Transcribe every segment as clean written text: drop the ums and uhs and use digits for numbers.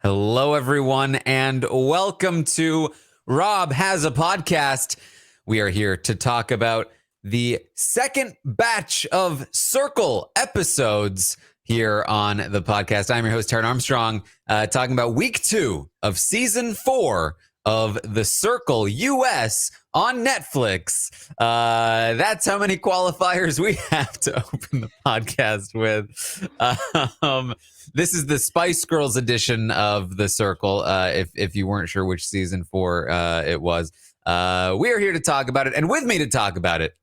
Hello, everyone, and welcome to Rob Has a Podcast. We are here to talk about the second batch of Circle episodes here on the podcast. I'm your host, Taran Armstrong, talking about week 2 of season 4 of The Circle US on Netflix. That's how many qualifiers we have to open the podcast with. This is the Spice Girls edition of The Circle, if you weren't sure which season 4 it was. We are here to talk about it, and with me to talk about it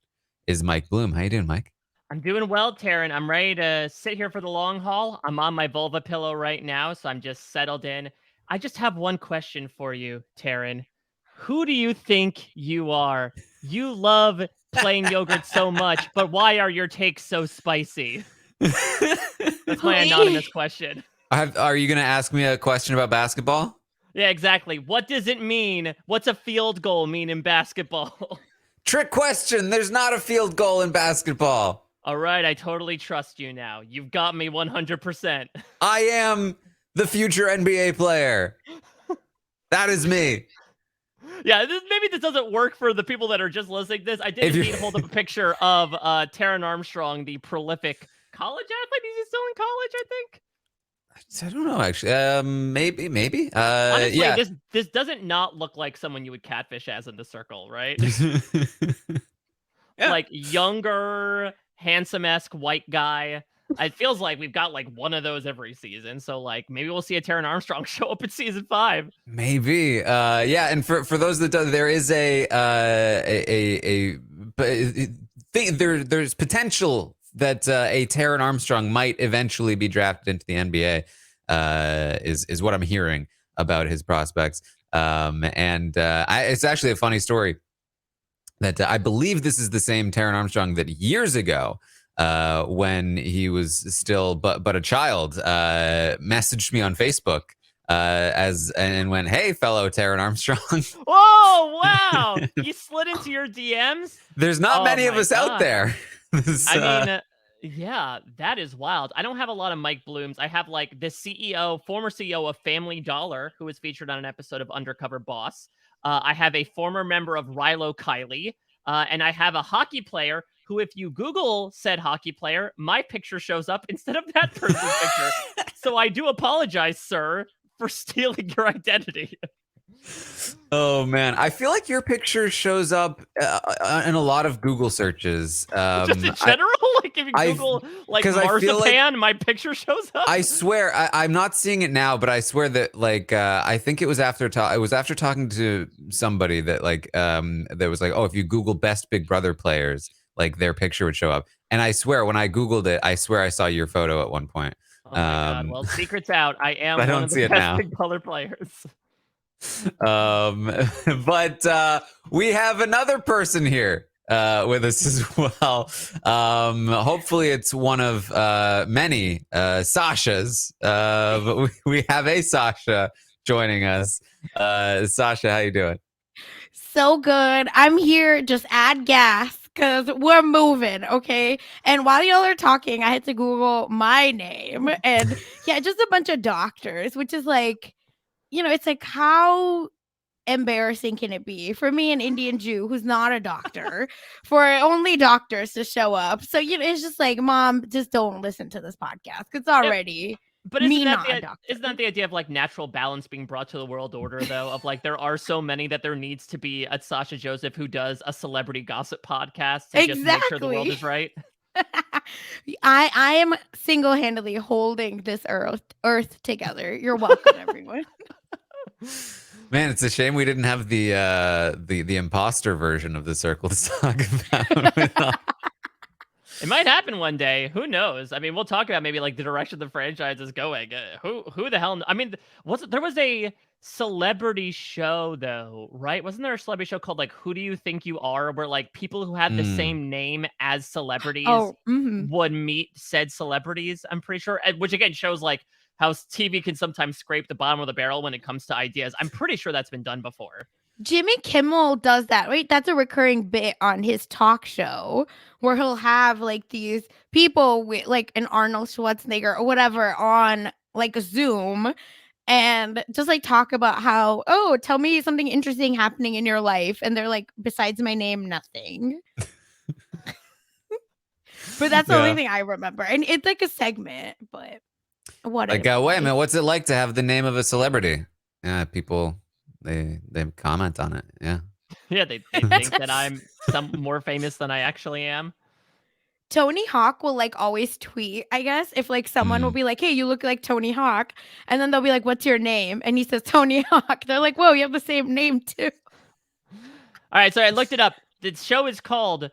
is Mike Bloom. How you doing, Mike? I'm doing well, Taran. I'm ready to sit here for the long haul. I'm on my vulva pillow right now, so I'm just settled in. I just have one question for you, Taran. Who do you think you are? You love plain yogurt so much, but why are your takes so spicy? That's my anonymous question. Are you going to ask me a question about basketball? Yeah, exactly. What does it mean? What's a field goal mean in basketball? Trick question. There's not a field goal in basketball. All right, I totally trust you now. You've got me 100%. I am the future NBA player. That is me. Yeah, maybe this doesn't work for the people that are just listening to this. I did indeed hold up a picture of Taran Armstrong, the prolific college athlete. Is he still in college, I think? I don't know, actually. Maybe. Honestly, yeah. This doesn't not look like someone you would catfish as in The Circle, right? Yeah. Like younger, handsome-esque white guy. It feels like we've got like one of those every season. So like maybe we'll see a Taran Armstrong show up in season 5. Maybe. Yeah. And for those that don't, there is there's potential that a Taran Armstrong might eventually be drafted into the NBA. Is what I'm hearing about his prospects. It's actually a funny story that I believe this is the same Taran Armstrong that years ago, when he was still but a child, messaged me on Facebook and went, "Hey, fellow Taran Armstrong." Oh, wow. You slid into your DMs? There's not many of us out there. I mean, yeah, that is wild. I don't have a lot of Mike Blooms. I have like the former CEO of Family Dollar, who was featured on an episode of Undercover Boss. I have a former member of Rilo Kiley, and I have a hockey player who, if you Google said hockey player, my picture shows up instead of that person's picture. So I do apologize, sir, for stealing your identity. Oh man, I feel like your picture shows up in a lot of Google searches. Just in general, like if you Google like marzipan, my picture shows up. I swear, I'm not seeing it now, but I swear that like I think it was after talking to somebody that like that was like, oh, if you Google best Big Brother players, like their picture would show up. And I swear, when I Googled it, I swear I saw your photo at one point. Oh my God! Well, secret's out. I am I don't one of see the it best now. Big Brother players. But we have another person here with us as well. Hopefully it's one of many Sashas, but we have a Sasha joining us. Sasha, how you doing? So good. I'm here. Just add gas because we're moving, okay? And while y'all are talking, I had to Google my name, and yeah, just a bunch of doctors, which is like, it's like, how embarrassing can it be for me, an Indian Jew who's not a doctor, for only doctors to show up? So, it's just like, Mom, just don't listen to this podcast. It's already But me isn't not a doctor. isn't that the idea of like natural balance being brought to the world order, though? Of like, there are so many that there needs to be a Sasha Joseph who does a celebrity gossip podcast to just make sure the world is right. I am single-handedly holding this earth together. You're welcome, everyone. Man, it's a shame we didn't have the imposter version of the Circle to talk about. It might happen one day. Who knows? I mean, we'll talk about maybe like the direction the franchise is going. Who the hell? I mean, there was a celebrity show though, right? Wasn't there a celebrity show called like Who Do You Think You Are, where like people who had the same name as celebrities would meet said celebrities? I'm pretty sure, which again shows like how TV can sometimes scrape the bottom of the barrel when it comes to ideas. I'm pretty sure that's been done before. Jimmy Kimmel does that, right? That's a recurring bit on his talk show where he'll have like these people with like an Arnold Schwarzenegger or whatever on like a Zoom, and just like talk about how, oh, tell me something interesting happening in your life. And they're like, besides my name, nothing. But that's the only thing I remember. And it's like a segment, but what Like, wait a minute, what's it like to have the name of a celebrity? Yeah, people they comment on it. Yeah. Yeah, they think that I'm some more famous than I actually am. Tony Hawk will like always tweet, I guess, if like someone will be like, hey, you look like Tony Hawk. And then they'll be like, what's your name? And he says Tony Hawk. They're like, whoa, you have the same name too. All right, so I looked it up. The show is called,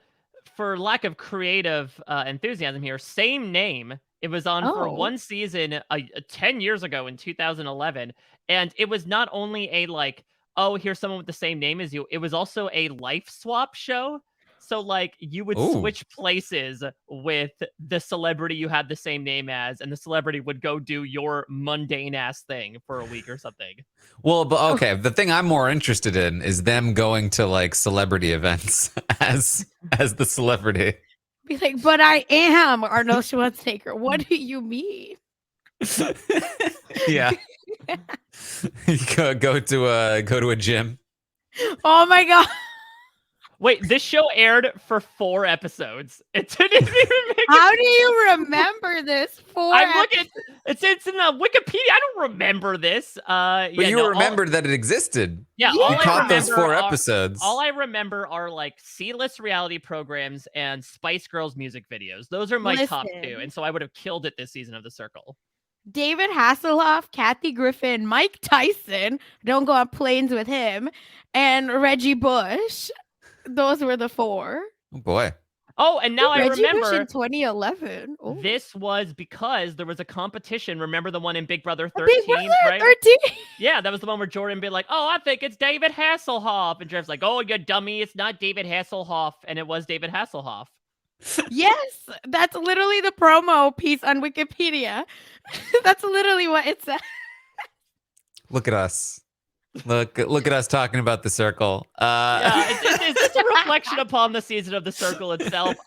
for lack of creative enthusiasm here, Same Name. It was on for one season 10 years ago in 2011. And it was not only a like, oh, here's someone with the same name as you. It was also a life swap show. So like you would switch places with the celebrity you had the same name as, and the celebrity would go do your mundane ass thing for a week or something. Well, but okay, the thing I'm more interested in is them going to like celebrity events as the celebrity. Be like, but I am Arnold Schwarzenegger. What do you mean? Yeah. go to a gym. Oh my god. Wait, this show aired for 4 episodes. It didn't even make How do you remember this? I'm looking. It's in the Wikipedia. I don't remember this. But you remembered that it existed. Yeah, you caught those 4 episodes. All I remember are like C-list reality programs and Spice Girls music videos. Those are my top 2, and so I would have killed it this season of The Circle. David Hasselhoff, Kathy Griffin, Mike Tyson. Don't go on planes with him, and Reggie Bush. Those were the 4. Oh boy. Oh, and now I remember in 2011. Ooh. This was because there was a competition. Remember the one in Big Brother 13, Big Brother right? 13? Yeah, that was the one where Jordan be like, "Oh, I think it's David Hasselhoff," and Jeff's like, "Oh, you dummy, it's not David Hasselhoff," and it was David Hasselhoff. Yes, that's literally the promo piece on Wikipedia. That's literally what it says. Look at us. Look at us talking about The Circle. Yeah, it's just a reflection upon the season of The Circle itself.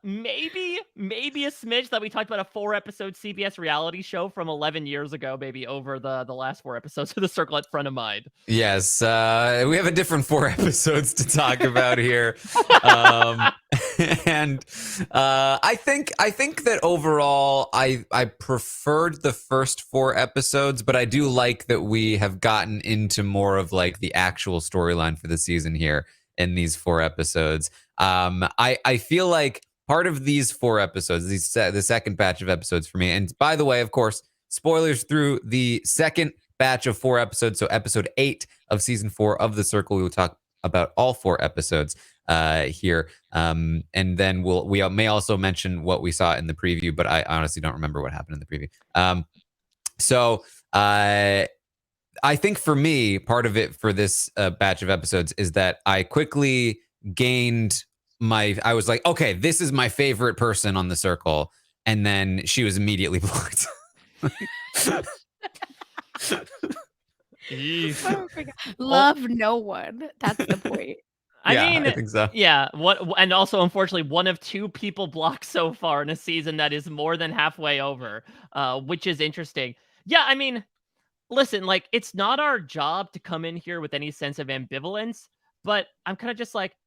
Maybe a smidge that we talked about a 4-episode CBS reality show from 11 years ago, maybe over the last 4 episodes of The Circle at front of mind. Yes, we have a different 4 episodes to talk about here. And I think that overall I preferred the first 4 episodes, but I do like that we have gotten into more of like the actual storyline for the season here in these 4 episodes. I feel like part of these 4 episodes, the second batch of episodes for me, and by the way, of course, spoilers through the second batch of 4 episodes, so episode 8 of season 4 of The Circle. We will talk about all 4 episodes here, and then we may also mention what we saw in the preview, but I honestly don't remember what happened in the preview. So I think for me, part of it for this batch of episodes is that I quickly gained I was like, okay, this is my favorite person on The Circle, and then she was immediately blocked. Oh my God. Love no one. That's the point. I mean, I think so. Yeah. And also, unfortunately, one of 2 people blocked so far in a season that is more than halfway over, which is interesting. Yeah, I mean, listen, like, it's not our job to come in here with any sense of ambivalence, but I'm kind of just like,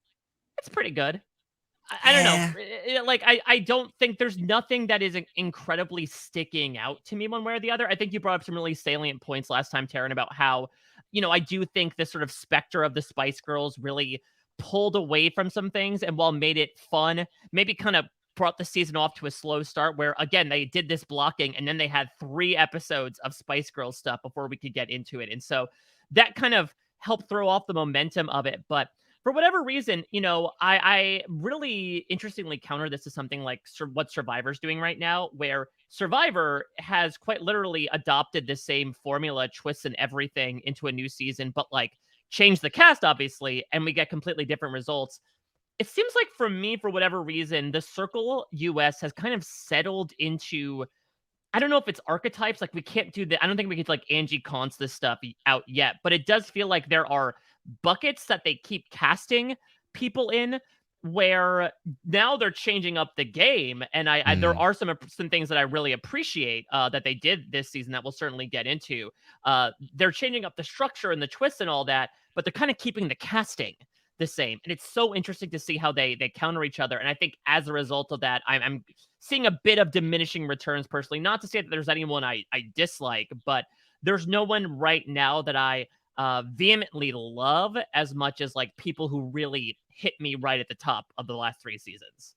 it's pretty good. I don't know. Like, I don't think there's nothing that is incredibly sticking out to me one way or the other. I think you brought up some really salient points last time, Taran, about how, I do think this sort of specter of the Spice Girls really pulled away from some things, and while made it fun, maybe kind of brought the season off to a slow start where, again, they did this blocking and then they had 3 episodes of Spice Girls stuff before we could get into it. And so that kind of helped throw off the momentum of it. But for whatever reason, I really interestingly counter this to something like what Survivor's doing right now, where Survivor has quite literally adopted the same formula, twists and everything into a new season, but like changed the cast, obviously, and we get completely different results. It seems like for me, for whatever reason, the Circle US has kind of settled into, I don't know if it's archetypes, like we can't do that. I don't think we could like Angie Const this stuff out yet, but it does feel like there are buckets that they keep casting people in where now they're changing up the game, and I there are some things that I really appreciate that they did this season that we'll certainly get into. They're changing up the structure and the twists and all that, but they're kind of keeping the casting the same, and it's so interesting to see how they counter each other. And I think as a result of that, I'm seeing a bit of diminishing returns personally. Not to say that there's anyone I dislike, but there's no one right now that I vehemently love as much as like people who really hit me right at the top of the last 3 seasons.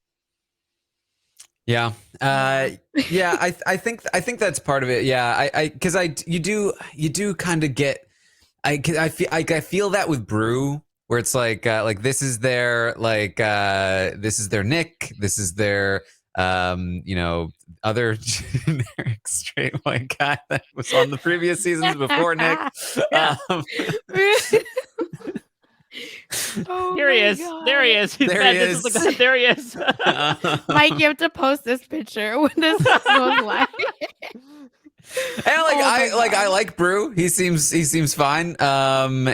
Yeah. Yeah. I think that's part of it. Yeah. Cause you do kind of get, I feel that with Brew, where it's like this is their this is their Nick, this is their other generic straight white guy that was on the previous seasons before Nick. Oh Here he my is. God. There he is. There he is. There he is. Mike, you have to post this picture when this goes live. And I like Brew. He seems fine. And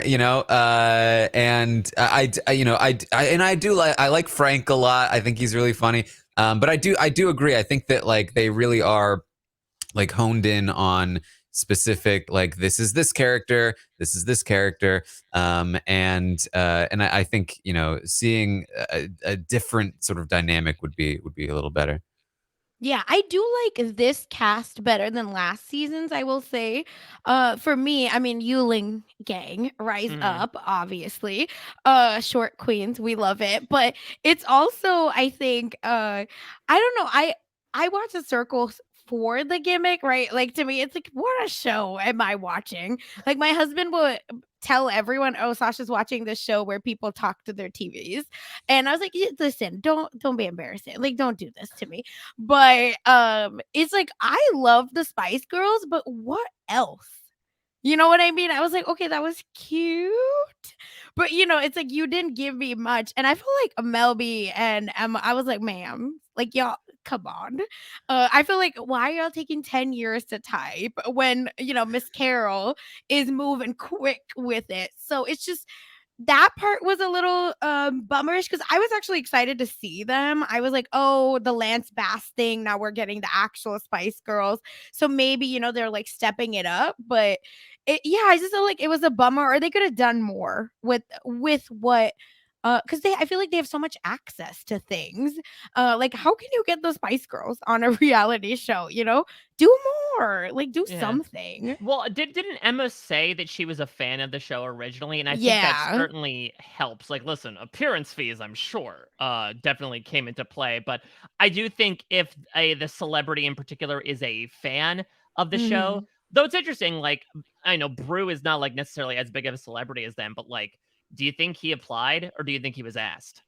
I like Frank a lot. I think he's really funny. But I do agree. I think that like they really are like honed in on specific, like this is this character, and I think seeing a different sort of dynamic would be a little better. Yeah, I do like this cast better than last season's, I will say. For me, I mean, Yuling gang, rise up, obviously. Short queens, we love it. But it's also, I think, I don't know, I watch the Circles for the gimmick, right? Like, to me, it's like, what a show am I watching? Like, my husband would tell everyone, oh, Sasha's watching this show where people talk to their TVs. And I was like, listen, don't be embarrassing. Like, don't do this to me. But it's like I love the Spice Girls, but what else? You know what I mean? I was like, okay, that was cute. But it's like you didn't give me much. And I feel like Melby and Emma, I was like, ma'am, like y'all, come on. I feel like why are y'all taking 10 years to type when Miss Carol is moving quick with it? So it's just that part was a little bummerish because I was actually excited to see them. I was like, oh, the Lance Bass thing. Now we're getting the actual Spice Girls. So maybe, they're like stepping it up. But I just feel like it was a bummer, or they could have done more with what because I feel like they have so much access to things. Like how can you get the Spice Girls on a reality show? Do more, like do something. Well, didn't Emma say that she was a fan of the show originally? And I think that certainly helps. Like, listen, appearance fees, I'm sure, definitely came into play. But I do think if the celebrity in particular is a fan of the show, though it's interesting, like, I know Brew is not like necessarily as big of a celebrity as them, but like, do you think he applied or do you think he was asked?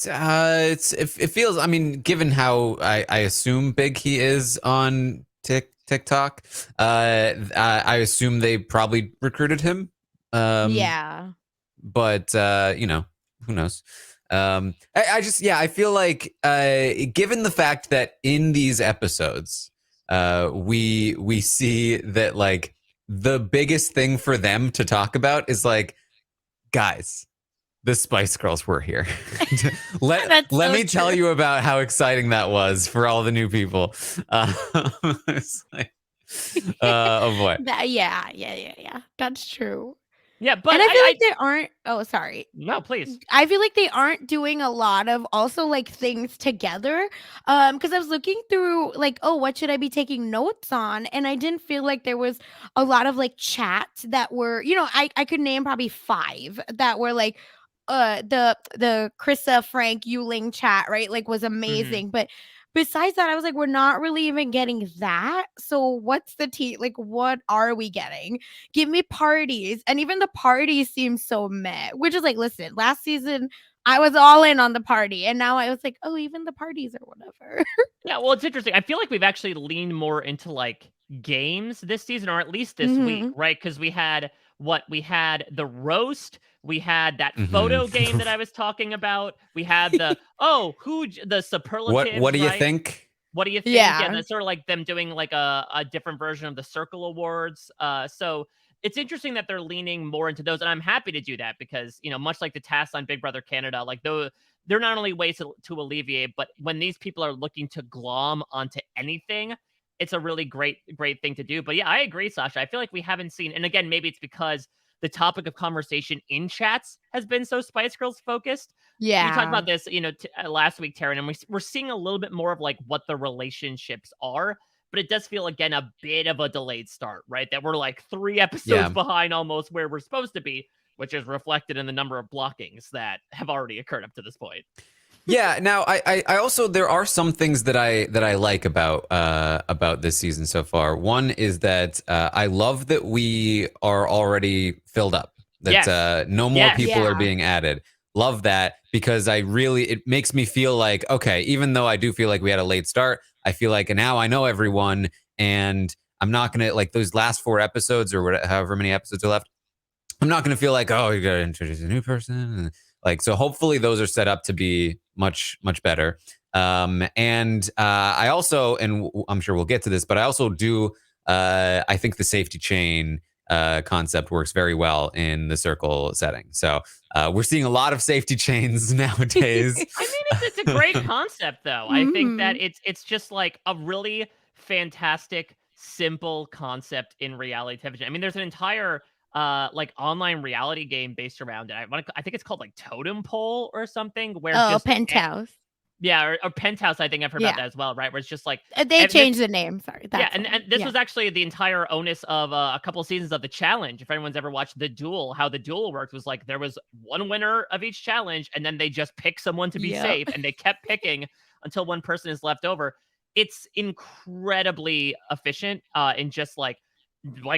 It feels, I mean, given how I assume big he is on TikTok, I assume they probably recruited him. Yeah. But, who knows? I feel like, given the fact that in these episodes, we see that like the biggest thing for them to talk about is like, guys, the Spice Girls were here. let me tell you about how exciting that was for all the new people. It's like, oh boy. Yeah. That's true. Yeah, but and I feel like they aren't. Oh, sorry. No, please. I feel like they aren't doing a lot of also like things together. Because I was looking through like, oh, what should I be taking notes on? And I didn't feel like there was a lot of like chats that were, I could name probably 5 that were like, the Krissa Frank Yuling chat, right? Like was amazing, but. Besides that, I was like, we're not really even getting that. So what's the tea? Like, what are we getting? Give me parties. And even the parties seem so meh, which is like, listen, last season, I was all in on the party. And now I was like, oh, even the parties or whatever. Yeah, well, it's interesting. I feel like we've actually leaned more into like games this season, or at least this week, right? Because we had the roast, we had that photo game that I was talking about, we had the the superlatives. What do you right? think? What do you think? Yeah, that's sort of like them doing like a different version of the Circle Awards. So it's interesting that they're leaning more into those, and I'm happy to do that because, much like the tasks on Big Brother Canada, like they're not only ways to alleviate, but when these people are looking to glom onto anything, it's a really great thing to do. But yeah, I agree, Sasha. I feel like we haven't seen, and again, maybe it's because the topic of conversation in chats has been so Spice Girls focused. You talked Yeah. about this, last week, Taran, and we're seeing a little bit more of like what the relationships are. But it does feel, again, a bit of a delayed start, right? That we're like 3 episodes Yeah. behind almost where we're supposed to be, which is reflected in the number of blockings that have already occurred up to this point. Yeah. Now, I also, there are some things that I like about this season so far. One is that I love that we are already filled up. That Yes. no more Yes. people are Yeah. being added. Love that, because it makes me feel like, okay, even though I do feel like we had a late start, I feel like now I know everyone, and I'm not gonna, like, those last 4 episodes or whatever, however many episodes are left, I'm not going to feel like, oh, you got to introduce a new person. And, like, so hopefully those are set up to be much, much better. And I also, and I'm sure we'll get to this, but I also do, I think the safety chain concept works very well in the circle setting. So we're seeing a lot of safety chains nowadays. I mean, it's a great concept, though. I think that Mhm. it's just like a really fantastic, simple concept in reality television. I mean, there's an entire like online reality game based around it. I think it's called like Totem Pole or something, where Oh, just Penthouse. yeah, or Penthouse. I think I've heard about Yeah. that as well, right? Where it's just like They and this changed the name. Sorry. yeah, That's and, why. and this Yeah. was actually the entire onus of a couple of seasons of the challenge. If anyone's ever watched The Duel, how The Duel worked was like there was one winner of each challenge, and then they just pick someone to be Yep. safe, and they kept picking until one person is left over. It's incredibly efficient, in just like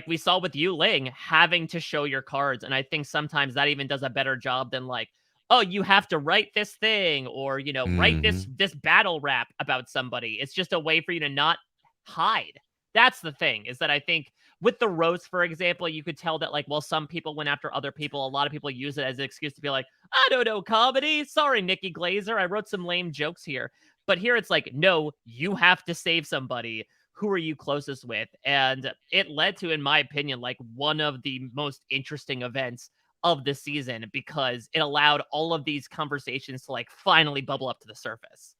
we saw with you, Ling, having to show your cards. And I think sometimes that even does a better job than like, oh, you have to write this thing or, write this Mhm. this battle rap about somebody. It's just a way for you to not hide. That's the thing, is that I think with the roast, for example, you could tell that, like, well, some people went after other people. A lot of people use it as an excuse to be like, I don't know comedy. Sorry, Nikki Glazer. I wrote some lame jokes here. But here it's like, no, you have to save somebody. Who are you closest with? And it led to, in my opinion, like one of the most interesting events of the season, because it allowed all of these conversations to like finally bubble up to the surface.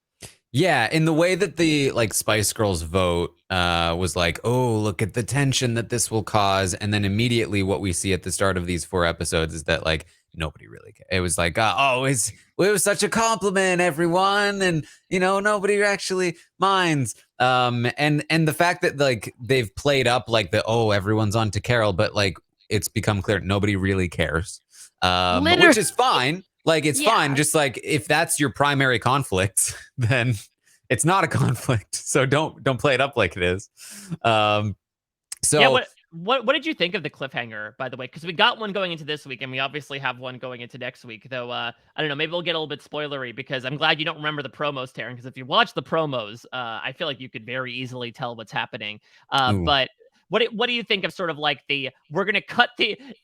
Yeah, in the way that the, like, Spice Girls vote was like, oh, look at the tension that this will cause, and then immediately what we see at the start of these 4 episodes is that, like, nobody really cared. It was like, it was such a compliment, everyone, and nobody actually minds. And the fact that, like, they've played up like everyone's on to Carol, but, like, it's become clear nobody really cares, which Literally. is fine. Like, it's fine. Yeah. Just like, if that's your primary conflict, then it's not a conflict. So don't play it up like it is. Yeah, So what did you think of the cliffhanger, by the way? Because we got one going into this week, and we obviously have one going into next week. Though I don't know, maybe we'll get a little bit spoilery, because I'm glad you don't remember the promos, Taryn. Because if you watch the promos, I feel like you could very easily tell what's happening. ooh. But what do you think of sort of like we're gonna cut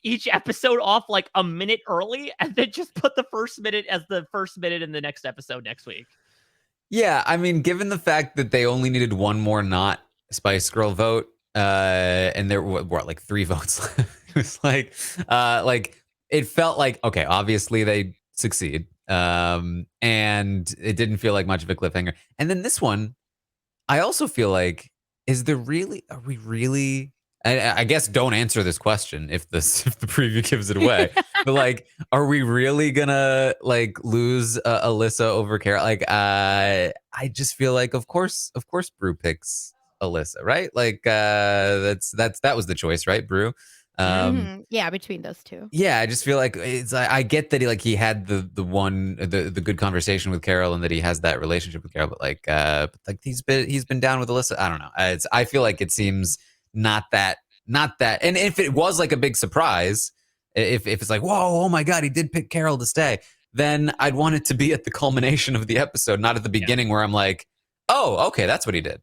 each episode off like a minute early, and then just put the first minute as the first minute in the next episode next week? Yeah, I mean, given the fact that they only needed one more not Spice Girl vote, and there were what, like 3 votes. It was like it felt like, okay, obviously they succeed. And it didn't feel like much of a cliffhanger. And then this one, I also feel like, are we really? I guess don't answer this question if if the preview gives it away. But, like, are we really gonna, like, lose Alyssa over Carol? Like, I just feel like, of course, Brew picks Alyssa, right? Like, that was the choice, right, Brew? Yeah, between those two. Yeah, I just feel like I get that he had the good conversation with Carol, and that he has that relationship with Carol, but he's been down with Alyssa. I don't know. I feel like it seems not that. And if it was like a big surprise, if it's like, whoa, oh my God, he did pick Carol to stay, then I'd want it to be at the culmination of the episode, not at the beginning where I'm like, oh, okay, that's what he did.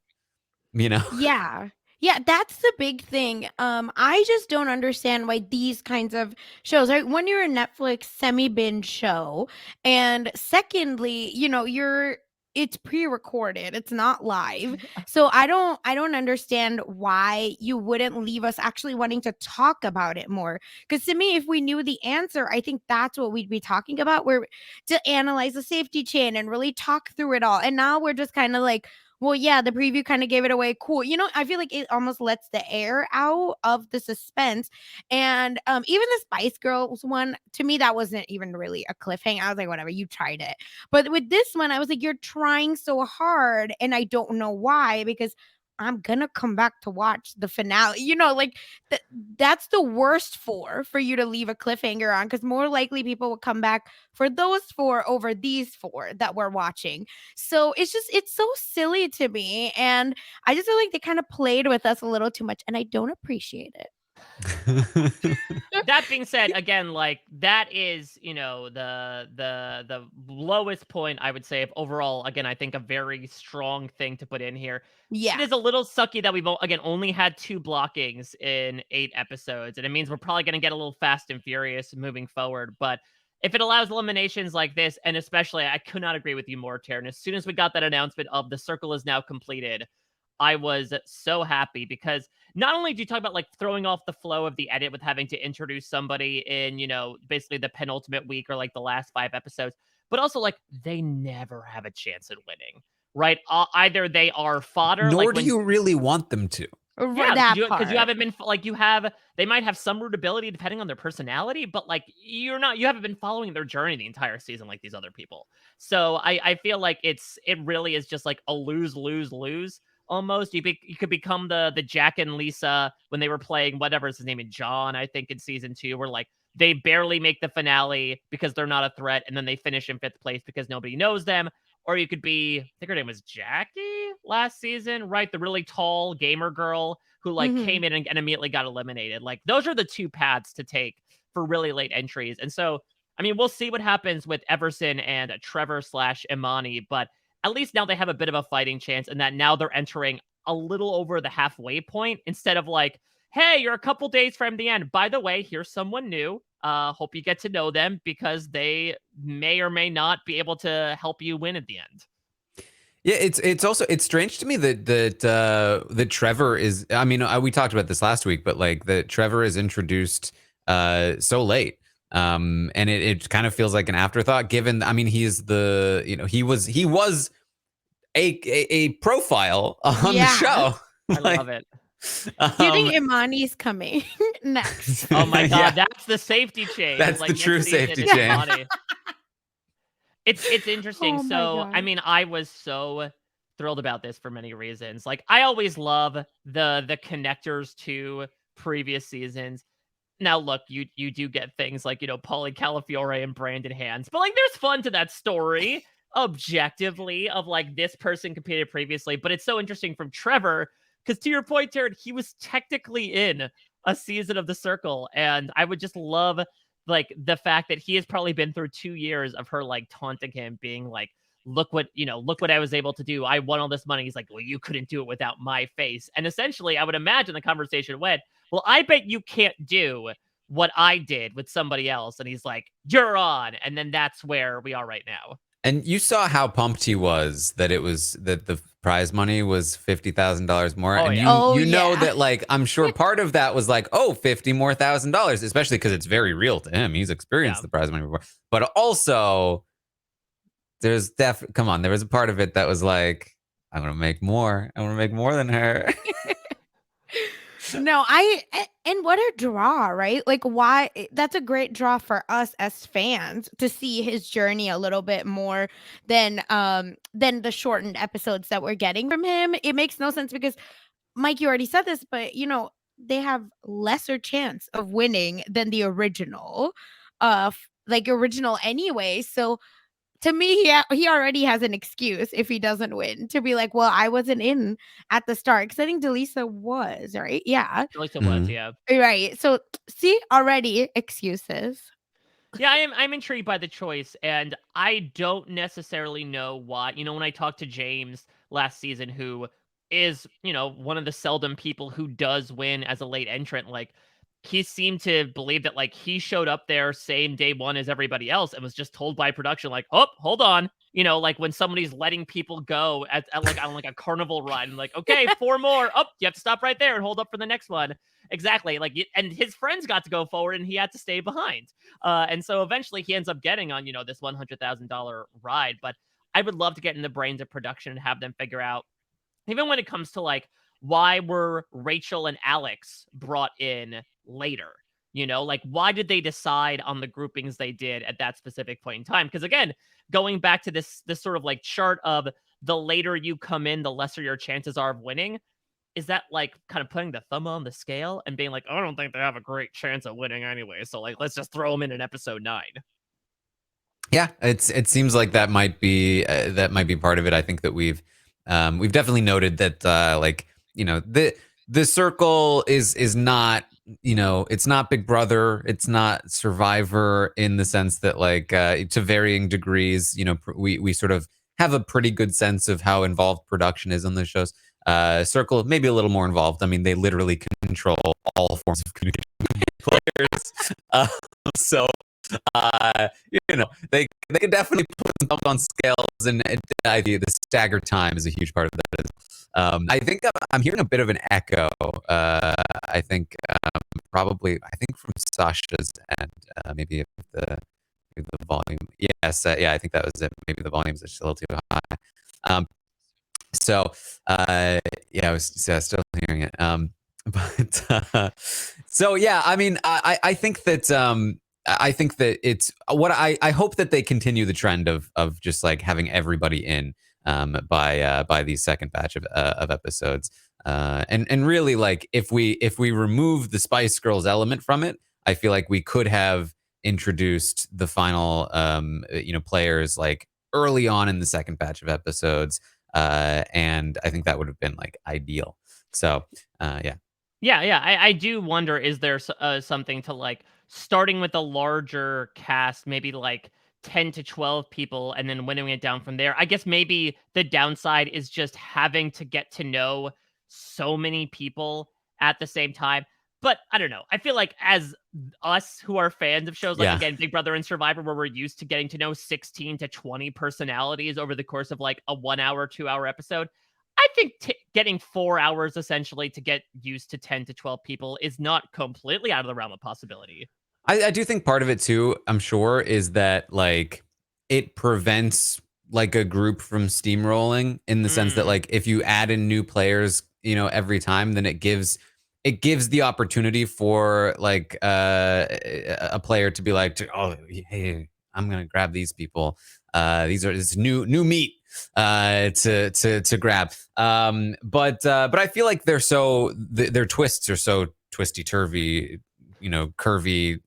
Yeah. Yeah, that's the big thing. I just don't understand why these kinds of shows, right? When you're a Netflix semi-binge show, and secondly, you're it's pre-recorded. It's not live. So I don't understand why you wouldn't leave us actually wanting to talk about it more. Because to me, if we knew the answer, I think that's what we'd be talking about. We're to analyze the safety chain and really talk through it all. And now we're just kind of like, well, yeah, the preview kind of gave it away. Cool. I feel like it almost lets the air out of the suspense. And even the Spice Girls one, to me, that wasn't even really a cliffhanger. I was like, whatever, you tried it. But with this one, I was like, you're trying so hard, and I don't know why, because I'm gonna come back to watch the finale. Like that's the worst for you to leave a cliffhanger on, because more likely people will come back for those four over these four that we're watching. So it's so silly to me, and I just feel like they kind of played with us a little too much, and I don't appreciate it. That being said, again, like that is, the lowest point I would say of overall. Again, I think a very strong thing to put in here. Yeah. It is a little sucky that we've again only had 2 blockings in 8 episodes, and it means we're probably going to get a little fast and furious moving forward. But if it allows eliminations like this, and especially, I could not agree with you more, Taran. As soon as we got that announcement of the circle is now completed, I was so happy, because not only do you talk about like throwing off the flow of the edit with having to introduce somebody in, basically the penultimate week or like the last 5 episodes, but also like they never have a chance at winning, right? Either they are fodder, Nor like do when you really want them to. yeah, That because you part. haven't been like they might have some rootability depending on their personality, but like you haven't been following their journey the entire season like these other people. So I feel like it really is just like a lose lose lose almost. You could become the Jack and Lisa when they were playing whatever his name is, John, I think in season 2, where like they barely make the finale because they're not a threat, and then they finish in 5th place because nobody knows them. Or you could be, I think her name was Jackie last season, right? The really tall gamer girl who like Mhm. came in and immediately got eliminated. Like those are the 2 paths to take for really late entries. And so, I mean, we'll see what happens with Everson and Trevor / Imani, but at least now they have a bit of a fighting chance, and that now they're entering a little over the halfway point instead of like, hey, you're a couple days from the end. By the way, here's someone new. Hope you get to know them, because they may or may not be able to help you win at the end. Yeah, it's also it's strange to me that Trevor is. I mean, we talked about this last week, but like that Trevor is introduced so late, and it kind of feels like an afterthought. Given, I mean, he's the he was a profile on the Yeah. show. I Like, love it. Do you think Imani's coming next? Oh my yeah, god, that's the safety chain. that's Like the next true season, safety it's chain. Imani. It's interesting. Oh my So, I god. mean, I was so thrilled about this for many reasons. Like, I always love the connectors to previous seasons. Now, look, you do get things like, Paulie Calafiore and Brandon Hands, but like there's fun to that story objectively of like this person competed previously. But it's so interesting from Trevor, because to your point, Jared, he was technically in a season of the Circle, and I would just love like the fact that he has probably been through 2 years of her like taunting him, being like, look what I was able to do. I won all this money. He's like, well, you couldn't do it without my face. And essentially, I would imagine the conversation went, well, I bet you can't do what I did with somebody else. And he's like, you're on. And then that's where we are right now. And you saw how pumped he was that the prize money was $50,000 more. Oh, And yeah. you know Yeah. that, like, I'm sure part of that was like, oh, 50 more $1,000, especially because it's very real to him. He's experienced Yeah. the prize money before. But also, there's come on, there was a part of it that was like, I want to make more. I want to make more than her. No, and what a draw, right? Like, why? That's a great draw for us as fans to see his journey a little bit more than the shortened episodes that we're getting from him. It makes no sense because Mike, you already said this, but they have lesser chance of winning than the original, like original anyway. So to me, he already has an excuse if he doesn't win to be like, well, I wasn't in at the start, because I think Delisa was, right? Yeah, At least it was, Mhm. yeah. right. So see, already excuses. Yeah, I'm intrigued by the choice, and I don't necessarily know why. When I talked to James last season, who is, one of the seldom people who does win as a late entrant, like he seemed to believe that like he showed up there same day one as everybody else and was just told by production like, "Oh, hold on. like when somebody's letting people go at like on like a carnival ride and like, okay, 4 more. Oh, you have to stop right there and hold up for the next one. Exactly. Like, and his friends got to go forward and he had to stay behind. And so eventually he ends up getting on, this $100,000 ride. But I would love to get in the brains of production and have them figure out, even when it comes to like, why were Rachel and Alex brought in later? Like, why did they decide on the groupings they did at that specific point in time? Because again, going back to this sort of like chart of the later you come in, the lesser your chances are of winning. Is that like kind of putting the thumb on the scale and being like, I don't think they have a great chance of winning anyway, so like let's just throw them in episode 9? Yeah, it seems like that might be part of it. I think that we've definitely noted that the circle is not, it's not Big Brother, it's not Survivor, in the sense that like to varying degrees, we sort of have a pretty good sense of how involved production is on those shows. Circle maybe a little more involved. I mean, they literally control all forms of communication with players. So they can definitely put themselves on scales, and the stagger time is a huge part of that. I think I'm hearing a bit of an echo. I think from Sasha's end, maybe if the volume. Yes, yeah, I think that was it. Maybe the volume's just a little too high. Yeah, I was still hearing it. So yeah, I mean, I think that it's what I hope that they continue the trend of just like having everybody in by the second batch of episodes. And really, like, if we remove the Spice Girls element from it, I feel like we could have introduced the final players like early on in the second batch of episodes. And I think that would have been like ideal. So yeah. Yeah. I do wonder, is there something to like starting with a larger cast, maybe like 10 to 12 people, and then winnowing it down from there? I guess maybe the downside is just having to get to know so many people at the same time. But I don't know. I feel like as us who are fans of shows like, Yeah. again, Big Brother and Survivor, where we're used to getting to know 16 to 20 personalities over the course of like a 1 hour, 2 hour episode, I think getting 4 hours essentially to get used to 10 to 12 people is not completely out of the realm of possibility. I do think part of it too, I'm sure, is that like it prevents like a group from steamrolling, in the sense that like if you add in new players, every time, then it gives the opportunity for like a player to be like, oh, hey, I'm gonna grab these people. It's new meat to grab. But I feel like their twists are so twisty turvy, curvy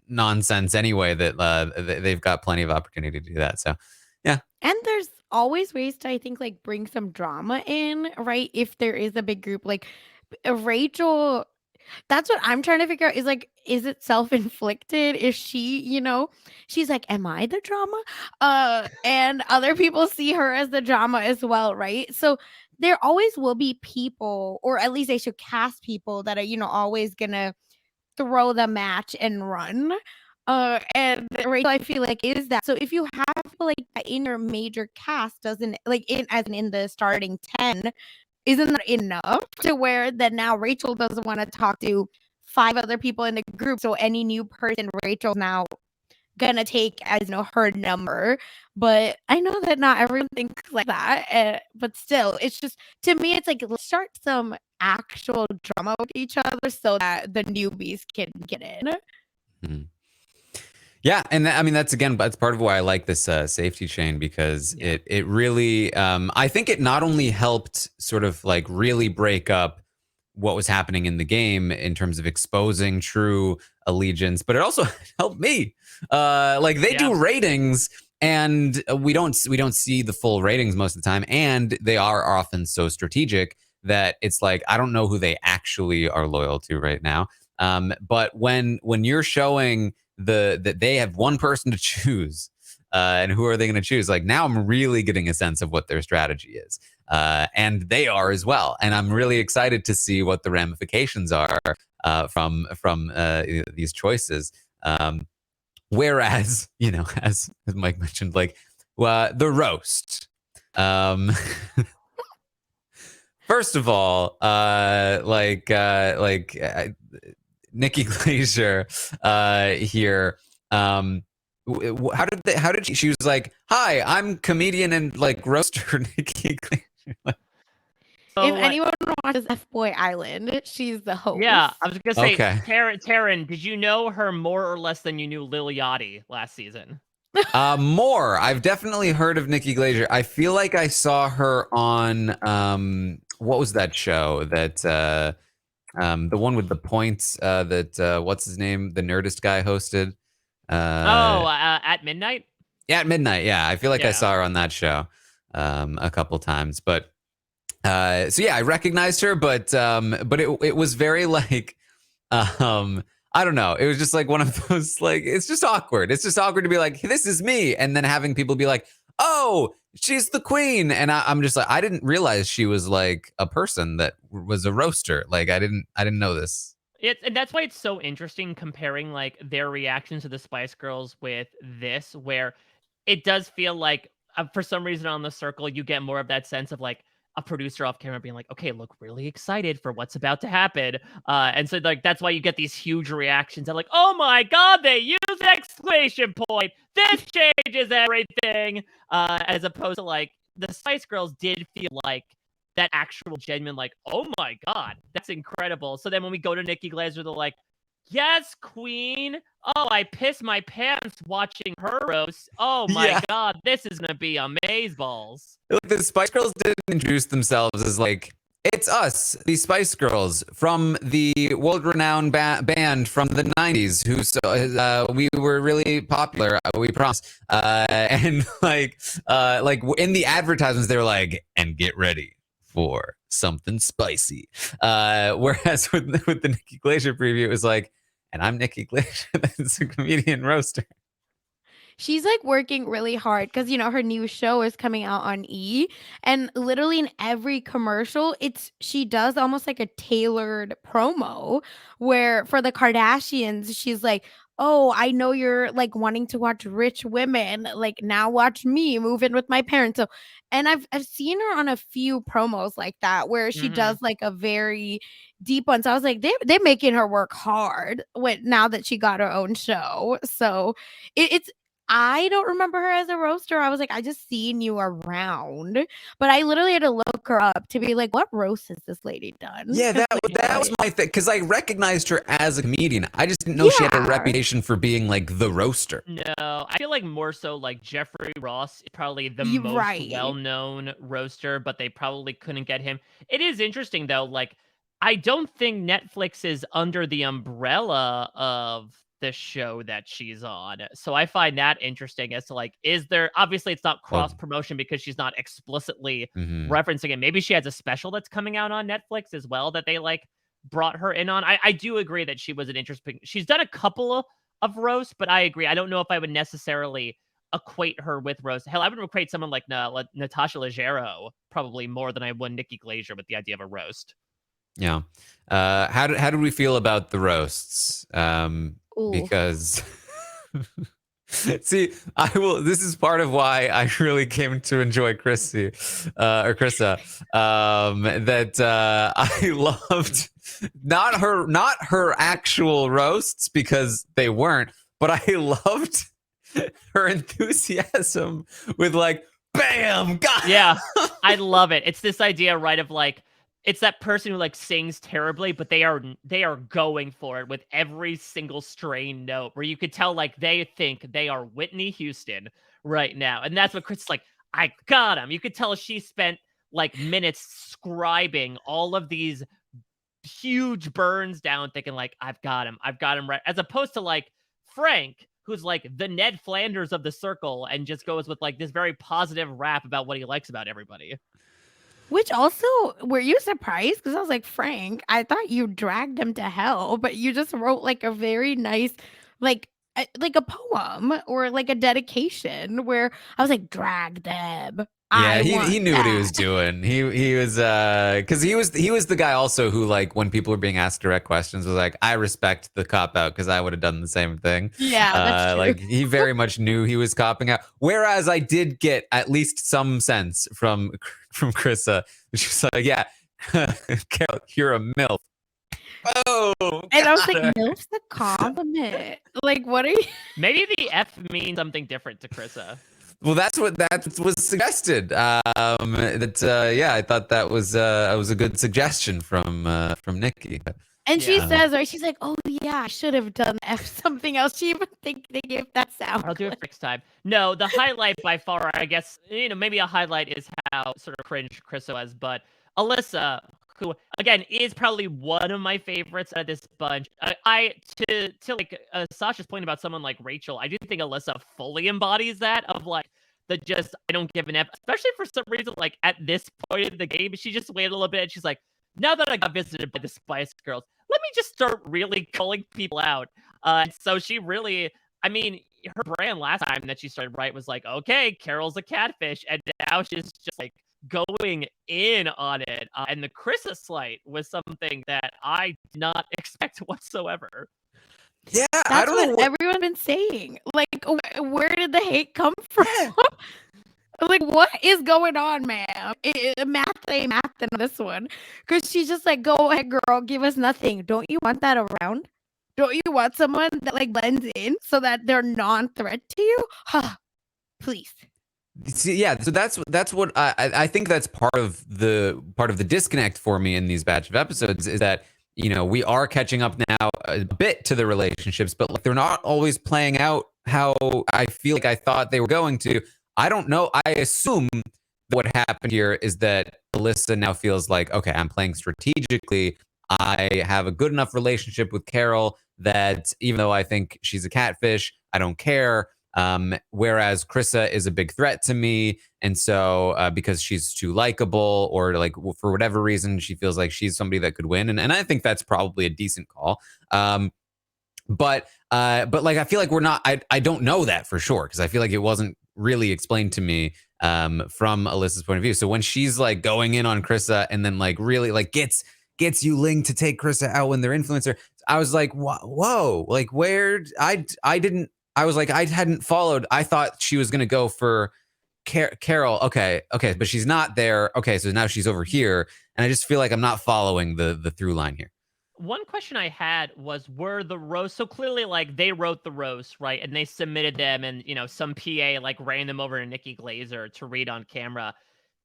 nonsense anyway, that they've got plenty of opportunity to do that. So yeah. And there's always ways to, I think, like bring some drama in, right? If there is a big group, like Rachel, that's what I'm trying to figure out, is like, is it self-inflicted? Is she, she's like, am I the drama? And other people see her as the drama as well, right? So there always will be people, or at least they should cast people that are, always gonna throw the match and run. And Rachel, I feel like, is that. So if you have people like that in your major cast, doesn't like in the starting 10, isn't that enough to where that now Rachel doesn't want to talk to 5 other people in the group? So any new person, Rachel's now gonna take as her number. But I know that not everyone thinks like that. But still, it's just, to me, it's like, let's start some actual drama with each other so that the newbies can get in. Mm-hmm. Yeah, and I mean that's part of why I like this safety chain, because it really I think it not only helped sort of like really break up what was happening in the game in terms of exposing true allegiance, but it also helped me. Like they do ratings, and we don't see the full ratings most of the time, and they are often so strategic that it's like, I don't know who they actually are loyal to right now. But when you're showing that they have one person to choose, and who are they going to choose? Like, now I'm really getting a sense of what their strategy is, and they are as well. And I'm really excited to see what the ramifications are from these choices. Whereas, as Mike mentioned, like the roast. First of all, Nikki Glaser here. How did she was like, hi, I'm comedian and like roaster Nikki Glaser. If anyone watches F-Boy Island, she's the host. Yeah, I was gonna say, Okay. Taran, did you know her more or less than you knew Lil Yachty last season? More. I've definitely heard of Nikki Glaser. I feel like I saw her on what was that show that the one with the points that what's his name, the Nerdist guy hosted. At midnight. Yeah, at midnight. Yeah, I feel like I Yeah. saw her on that show a couple times, but so yeah, I recognized her, but it was very like I don't know. It was just like one of those like it's just awkward. It's just awkward to be like, this is me, and then having people be like, oh, she's the queen, and I'm just like, I didn't realize she was like a person that was a roaster. Like I didn't know this. And that's why it's so interesting comparing like their reactions to the Spice Girls with this, where it does feel like for some reason on the Circle you get more of that sense of like a producer off camera being like, okay, look really excited for what's about to happen, and so like that's why you get these huge reactions and like, oh my god, they use exclamation point, this changes everything, as opposed to like the Spice Girls did feel like that actual genuine like, oh my god, that's incredible. So then when we go to Nikki Glaser, they're like, yes, queen. Oh, I pissed my pants watching her roast. Oh my god, this is gonna be amazeballs. Look, the Spice Girls didn't introduce themselves as like, it's us, the Spice Girls from the world-renowned band from the 90s who we were really popular, we promise. And like in the advertisements, they were like, and get ready for something spicy. Whereas with the Nikki Glaser preview, it was like, and I'm Nikki Glaser, that's a comedian roaster. She's like working really hard because her new show is coming out on E, and literally in every commercial, she does almost like a tailored promo where for the Kardashians, she's like, "Oh, I know you're like wanting to watch rich women. Like now watch me move in with my parents." So, and I've seen her on a few promos like that where she does like a very deep one. So I was like, they're making her work hard now that she got her own show. So it's I don't remember her as a roaster. I was like, I just seen you around, but I literally had to look her up to be like, what roast has this lady done? Yeah, that was my thing, because I recognized her as a comedian. I just didn't know she had a reputation for being like the roaster. No, I feel like more so like Jeffrey Ross is probably the most well-known roaster, but they probably couldn't get him. It is interesting though, like I don't think Netflix is under the umbrella of the show that she's on. So I find that interesting as to like, is there, obviously it's not cross promotion because she's not explicitly referencing it. Maybe she has a special that's coming out on Netflix as well that they like brought her in on. I do agree that she was an interesting, she's done a couple of roasts, but I agree. I don't know if I would necessarily equate her with roast. Hell, I would equate someone like Natasha Leggero probably more than I would Nikki Glaser with the idea of a roast. Yeah. How did we feel about the roasts? Because see, this is part of why I really came to enjoy Krissa. That I loved not her actual roasts, because they weren't, but I loved her enthusiasm with like, bam, God. Yeah, I love it. It's this idea, right, of like, it's that person who like sings terribly, but they are going for it with every single strained note, where you could tell like they think they are Whitney Houston right now. And that's what Chris is like, I got him. You could tell she spent like minutes scribing all of these huge burns down, thinking like, I've got him right. As opposed to like Frank, who's like the Ned Flanders of the Circle and just goes with like this very positive rap about what he likes about everybody. Which also, were you surprised? Because I was like, Frank, I thought you dragged him to hell, but you just wrote like a very nice, like a poem or like a dedication where I was like, drag them. Yeah, I he want knew what he was that. doing. He was because he was the guy also who, like, when people were being asked direct questions, was like, I respect the cop out because I would have done the same thing. Yeah, that's true. Like, he very much knew he was copping out. Whereas I did get at least some sense from Krissa. She was like, yeah, Carol, you're a milf. Oh, And I was like, got her. MILF's a compliment. Like, what are you? Maybe the F means something different to Krissa. Well, that was suggested. Yeah, I thought that was a good suggestion from Nikki. And she Yeah. says, right? She's like, oh yeah, I should have done F something else. She even thinking if that sounds. I'll do it next time. No, the highlight by far, I guess, maybe a highlight is how sort of cringe Krissa was, but Alyssa, who again is probably one of my favorites out of this bunch. To like Sasha's point about someone like Rachel, I do think Alyssa fully embodies that of like the just I don't give an F, especially for some reason like at this point in the game, she just waited a little bit and she's like, now that I got visited by the Spice Girls, let me just start really calling people out. So she really, I mean, her brand last time that she started right was like, okay, Carol's a catfish, and now she's just like going in on it. And the Krissa slight was something that I did not expect whatsoever. Yeah, That's I don't know what everyone's been saying. Like, where did the hate come from? Like, what is going on, ma'am? Math ain't math in this one. Because she's just like, go ahead, girl, give us nothing. Don't you want that around? Don't you want someone that like blends in so that they're non-threat to you? Huh. Please. See, yeah, so that's what I think that's part of the disconnect for me in these batch of episodes is that we are catching up now a bit to the relationships, but like they're not always playing out how I feel like I thought they were going to. I don't know. I assume that what happened here is that Alyssa now feels like, okay, I'm playing strategically. I have a good enough relationship with Carol that even though I think she's a catfish, I don't care. Whereas Krissa is a big threat to me. And so because she's too likable or like for whatever reason, she feels like she's somebody that could win. And I think that's probably a decent call. But like, I feel like we're not, I don't know that for sure. Cause I feel like it wasn't really explained to me from Alyssa's point of view. So when she's like going in on Krissa and then like really like gets Ling to take Krissa out when they're influencer, I was like, whoa, like where I was like, I hadn't followed. I thought she was going to go for Carol. Okay. But she's not there. Okay. So now she's over here. And I just feel like I'm not following the through line here. One question I had was, were the roasts, so clearly like they wrote the roasts, right? And they submitted them and, some PA like ran them over to Nikki Glazer to read on camera.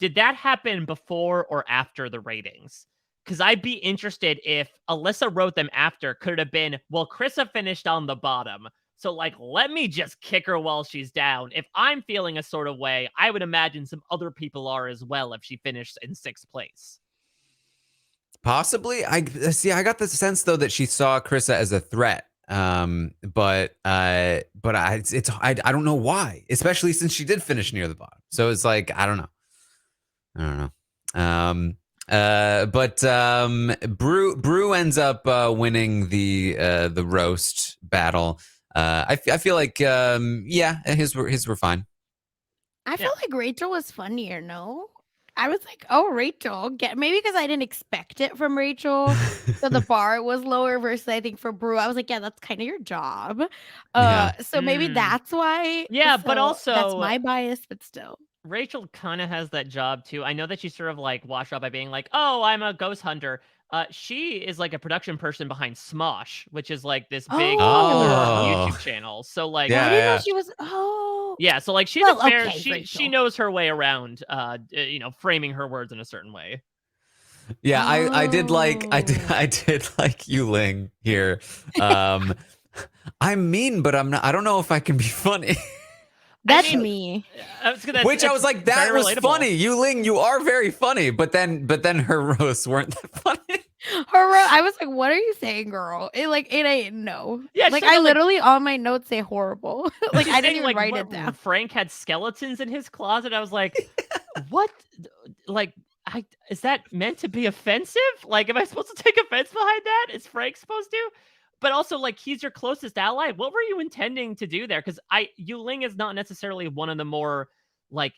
Did that happen before or after the ratings? Because I'd be interested if Alyssa wrote them after. Could it have been, well, Krissa finished on the bottom, so like, let me just kick her while she's down. If I'm feeling a sort of way, I would imagine some other people are as well if she finished in 6th place. Possibly. I I got the sense though that she saw Krissa as a threat. But I don't know why, especially since she did finish near the bottom. So it's like, I don't know. Brew ends up winning the roast battle. I feel like his were fine. I feel like Rachel was funnier, no? I was like, oh, Rachel. Maybe because I didn't expect it from Rachel. So the bar was lower versus I think for Brew. I was like, yeah, that's kind of your job. So maybe that's why. Yeah, but also that's my bias, but still. Rachel kind of has that job too. I know that she's sort of like washed up by being like, oh, I'm a ghost hunter. She is like a production person behind Smosh, which is like this big popular YouTube channel. So like, I didn't know she was. Yeah, so like she's she knows her way around framing her words in a certain way. Yeah, I did like you, Ling, here. I'm mean, but I'm not. I don't know if I can be funny. That's me. I was like, that was funny. You, Ling, you are very funny. But then her roasts weren't that funny. I was like, what are you saying, girl? It ain't no. Yeah, like I literally on my notes say horrible. Like I didn't even write it down. Frank had skeletons in his closet. I was like, what? Like, is that meant to be offensive? Like, am I supposed to take offense behind that? Is Frank supposed to? But also, like, he's your closest ally. What were you intending to do there? Because Yu Ling is not necessarily one of the more, like,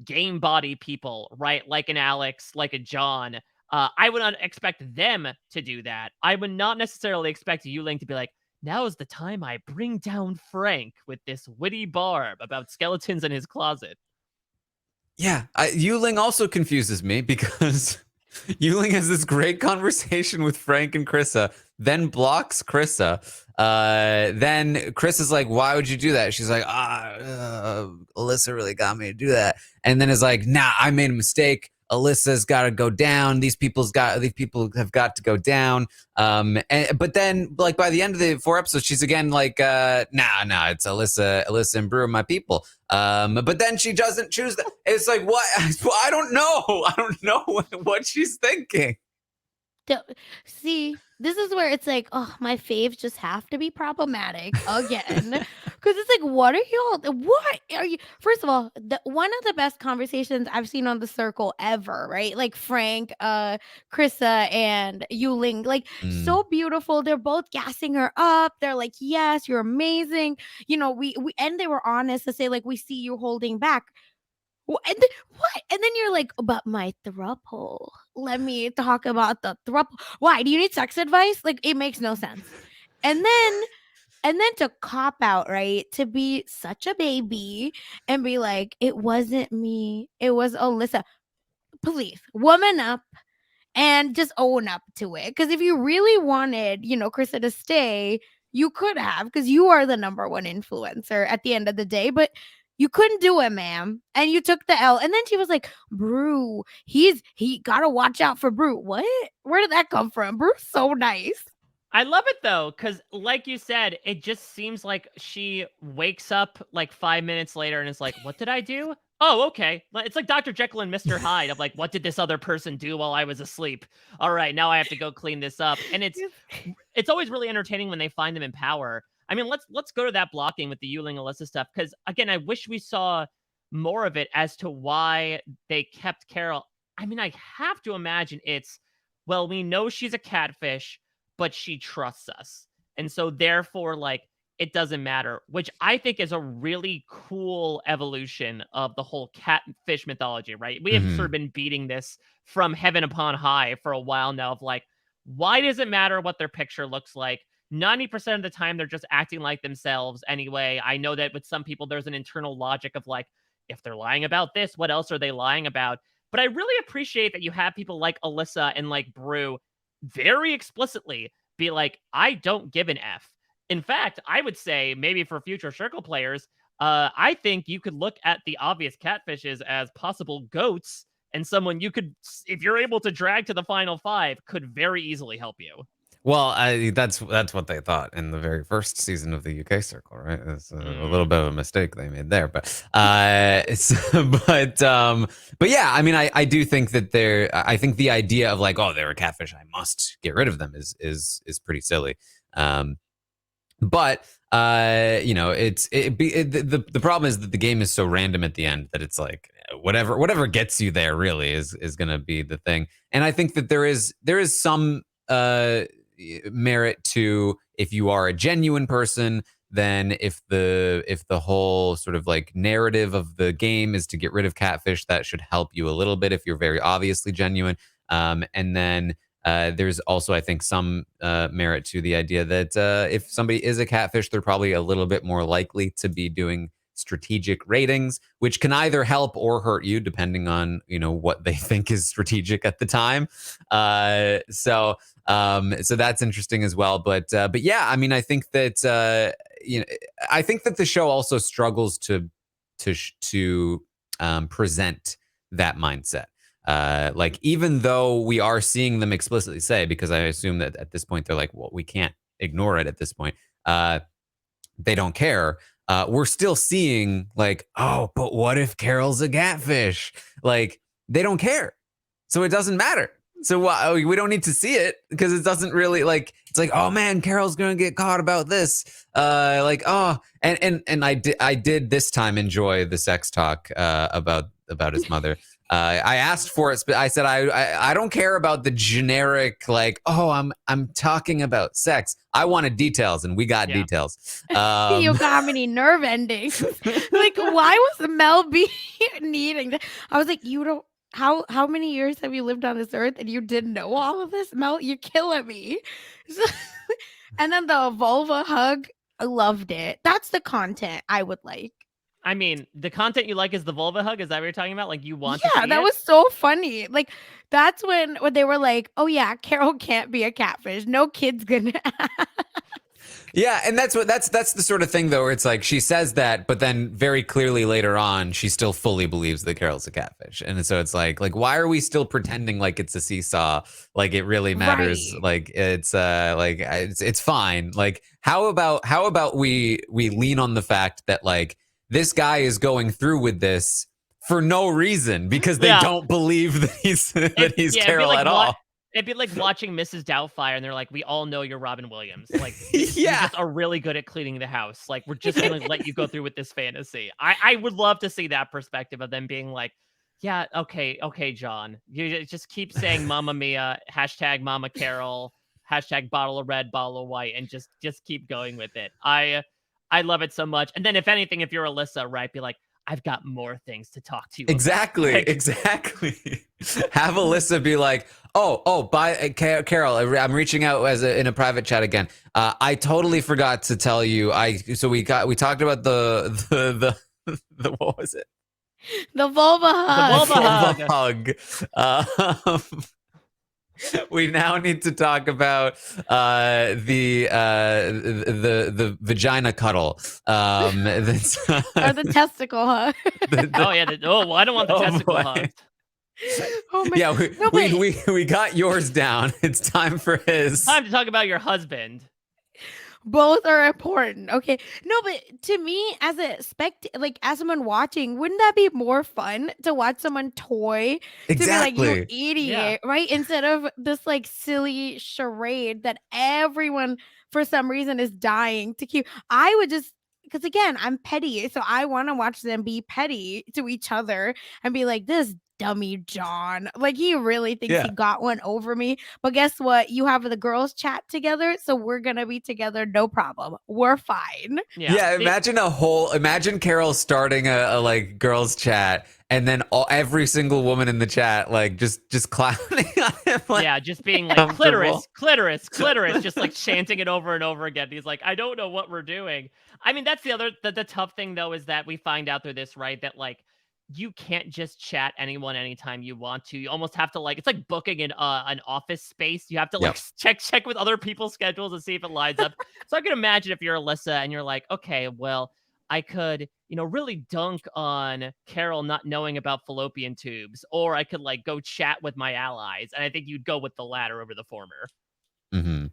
game body people, right? Like an Alex, like a John. I would not expect them to do that. I would not necessarily expect Yuling to be like, now is the time I bring down Frank with this witty barb about skeletons in his closet. Yeah, Yuling also confuses me because Yuling has this great conversation with Frank and Krissa, then blocks Krissa. Then Chris is like, "Why would you do that?" She's like, Alyssa really got me to do that." And then is like, "Nah, I made a mistake. Alyssa's got to go down. These people have got to go down." But then, like by the end of the 4 episodes, she's again like, "Nah, it's Alyssa and Brew are my people." But then she doesn't choose that. It's like, what? I don't know. I don't know what she's thinking. See, this is where it's like, oh, my faves just have to be problematic again. Because it's like, what are you? First of all, one of the best conversations I've seen on the Circle ever, right? Like Frank, Krissa, and Yuling, like so beautiful. They're both gassing her up. They're like, yes, you're amazing. You know, we and they were honest to say, like, we see you holding back. And then, what? And then you're like, but my throuple. Let me talk about the throuple. Why? Do you need sex advice? Like, it makes no sense. And then to cop out, right? To be such a baby and be like, it wasn't me. It was Alyssa. Please, woman up and just own up to it. Because if you really wanted, Krista to stay, you could have, because you are the number one influencer at the end of the day. But you couldn't do it, ma'am. And you took the L. And then she was like, Brew, he gotta watch out for Brew. What? Where did that come from? Brew's so nice. I love it though, because like you said, it just seems like she wakes up like 5 minutes later and is like, what did I do? Oh, okay. It's like Dr. Jekyll and Mr. Hyde of like, what did this other person do while I was asleep? All right, now I have to go clean this up. And it's always really entertaining when they find them in power. I mean, let's go to that blocking with the Yuling Alyssa stuff, because again, I wish we saw more of it as to why they kept Carol. I mean, I have to imagine it's, well, we know she's a catfish, but she trusts us. And so therefore, like, it doesn't matter, which I think is a really cool evolution of the whole catfish mythology, right? We have sort of been beating this from heaven upon high for a while now of like, why does it matter what their picture looks like? 90% of the time, they're just acting like themselves anyway. I know that with some people, there's an internal logic of like, if they're lying about this, what else are they lying about? But I really appreciate that you have people like Alyssa and like Brew very explicitly be like, I don't give an F. In fact, I would say maybe for future Circle players, I think you could look at the obvious catfishes as possible goats, and someone you could, if you're able to drag to the final 5, could very easily help you. Well, that's what they thought in the very first season of the UK Circle, right? It's a little bit of a mistake they made there, but yeah, I mean, I do think that I think the idea of like, oh, they're a catfish, I must get rid of them is pretty silly. But the problem is that the game is so random at the end that it's like whatever gets you there really is going to be the thing. And I think that there is some merit to, if you are a genuine person, then if the whole sort of like narrative of the game is to get rid of catfish, that should help you a little bit if you're very obviously genuine. And then there's also, I think, some merit to the idea that if somebody is a catfish, they're probably a little bit more likely to be doing strategic ratings, which can either help or hurt you depending on what they think is strategic at the time. So that's interesting as well. But yeah, I mean, I think that I think that the show also struggles to present that mindset. Like, even though we are seeing them explicitly say, because I assume that at this point they're like, well, we can't ignore it at this point. They don't care. We're still seeing like, oh, but what if Carol's a catfish? Like, they don't care. So it doesn't matter. So we don't need to see it because it doesn't really, like, it's like, oh man, Carol's going to get caught about this. Like, oh, and I did this time enjoy the sex talk about his mother. I asked for it. I said I don't care about the generic like, oh, I'm talking about sex. I wanted details, and we got details. You got how many nerve endings? Like, why was Mel B needing that? I was like, you don't. How many years have you lived on this earth and you didn't know all of this? Mel, you're killing me. And then the vulva hug, I loved it. That's the content I would like. I mean, the content you like is the vulva hug. Is that what you're talking about? Like you want to see that it? was so funny. Like that's when they were like, "Oh yeah, Carol can't be a catfish. No kid's gonna." Yeah, and that's the sort of thing though, where it's like she says that, but then very clearly later on, she still fully believes that Carol's a catfish, and so it's like why are we still pretending like it's a seesaw? Like it really matters. Right. Like it's fine. Like how about we lean on the fact that like this guy is going through with this for no reason because they don't believe that he's Carol at all. It'd be like watching Mrs. Doubtfire, and they're like, "We all know you're Robin Williams. Like, Yeah. you just are really good at cleaning the house. Like, we're just gonna let you go through with this fantasy." I would love to see that perspective of them being like, "Yeah, okay, John. You just keep saying Mamma Mia, hashtag Mama Carol, hashtag bottle of red, bottle of white, and just keep going with it." I love it so much. And then if anything, if you're Alyssa, right, be like, I've got more things to talk to you Exactly. about. Exactly. Have Alyssa be like, Carol, I'm reaching out in a private chat again. I totally forgot to tell you. We talked about the what was it? The vulva hug. The vulva hug. We now need to talk about the vagina cuddle. Or the testicle hug. I don't want the testicle hug. Oh my. Yeah, we got yours down. It's time for his. Time to talk about your husband. Both are important. Okay. No, but to me, as a as someone watching, wouldn't that be more fun to watch someone toy? Exactly. To be like, you idiot, right? Instead of this like silly charade that everyone for some reason is dying to keep. I would just because again, I'm petty. So I want to watch them be petty to each other and be like, this dummy John. Like he really thinks he got one over me. But guess what? You have the girls chat together, so we're gonna be together, no problem. We're fine. Yeah, imagine Carol starting a like girls chat and then every single woman in the chat like just clowning on him. Like, just being like clitoris, just like chanting it over and over again. He's like, I don't know what we're doing. I mean, that's the tough thing though, is that we find out through this, right? That like you can't just chat anyone anytime you want to. You almost have to like, it's like booking an office space. You have to like check with other people's schedules and see if it lines up. So I can imagine if you're Alyssa and you're like, okay, well, I could, really dunk on Carol not knowing about fallopian tubes, or I could like go chat with my allies. And I think you'd go with the latter over the former. Mm-hmm.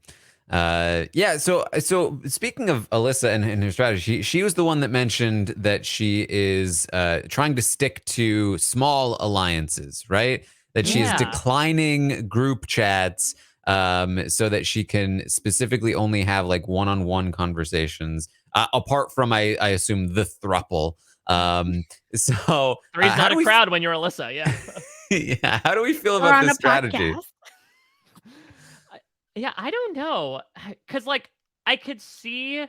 So speaking of Alyssa and her strategy, she was the one that mentioned that she is trying to stick to small alliances, right? That she is declining group chats so that she can specifically only have like one-on-one conversations, apart from, I assume, the thruple. So three's not a crowd when you're Alyssa, yeah. How do we feel about this strategy? Podcast. Yeah, I don't know. Because, like, I could see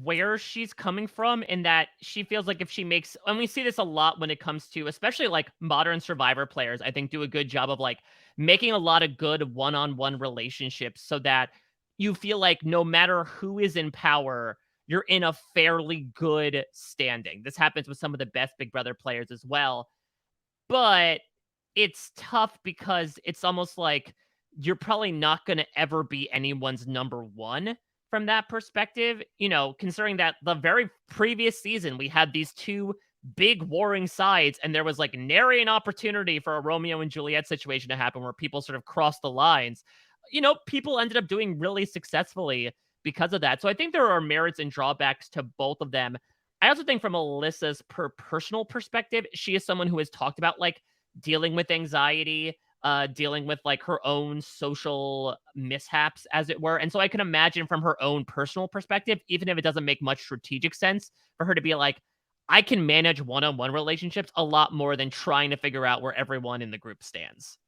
where she's coming from in that she feels like if she makes... And we see this a lot when it comes to, especially, like, modern Survivor players, I think do a good job of, like, making a lot of good one-on-one relationships so that you feel like no matter who is in power, you're in a fairly good standing. This happens with some of the best Big Brother players as well. But it's tough because it's almost like you're probably not going to ever be anyone's number one from that perspective, considering that the very previous season, we had these two big warring sides and there was like nary an opportunity for a Romeo and Juliet situation to happen where people sort of crossed the lines. People ended up doing really successfully because of that. So I think there are merits and drawbacks to both of them. I also think from Alyssa's personal perspective, she is someone who has talked about like dealing with anxiety, dealing with like her own social mishaps, as it were. And so I can imagine from her own personal perspective, even if it doesn't make much strategic sense for her to be like, I can manage one-on-one relationships a lot more than trying to figure out where everyone in the group stands.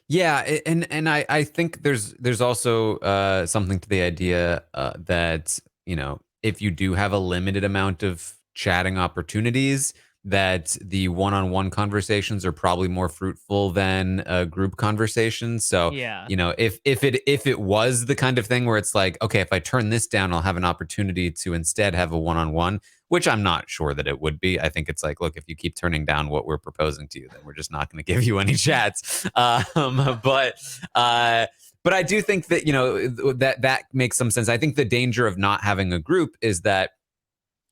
Yeah, and I think there's also something to the idea that, you know, if you do have a limited amount of chatting opportunities, that the one-on-one conversations are probably more fruitful than group conversations. So, Yeah. you know, if it was the kind of thing where it's like, okay, if I turn this down, I'll have an opportunity to instead have a one-on-one, which I'm not sure that it would be. I think it's like, look, if you keep turning down what we're proposing to you, then we're just not going to give you any chats. But I do think that, you know, that makes some sense. I think the danger of not having a group is that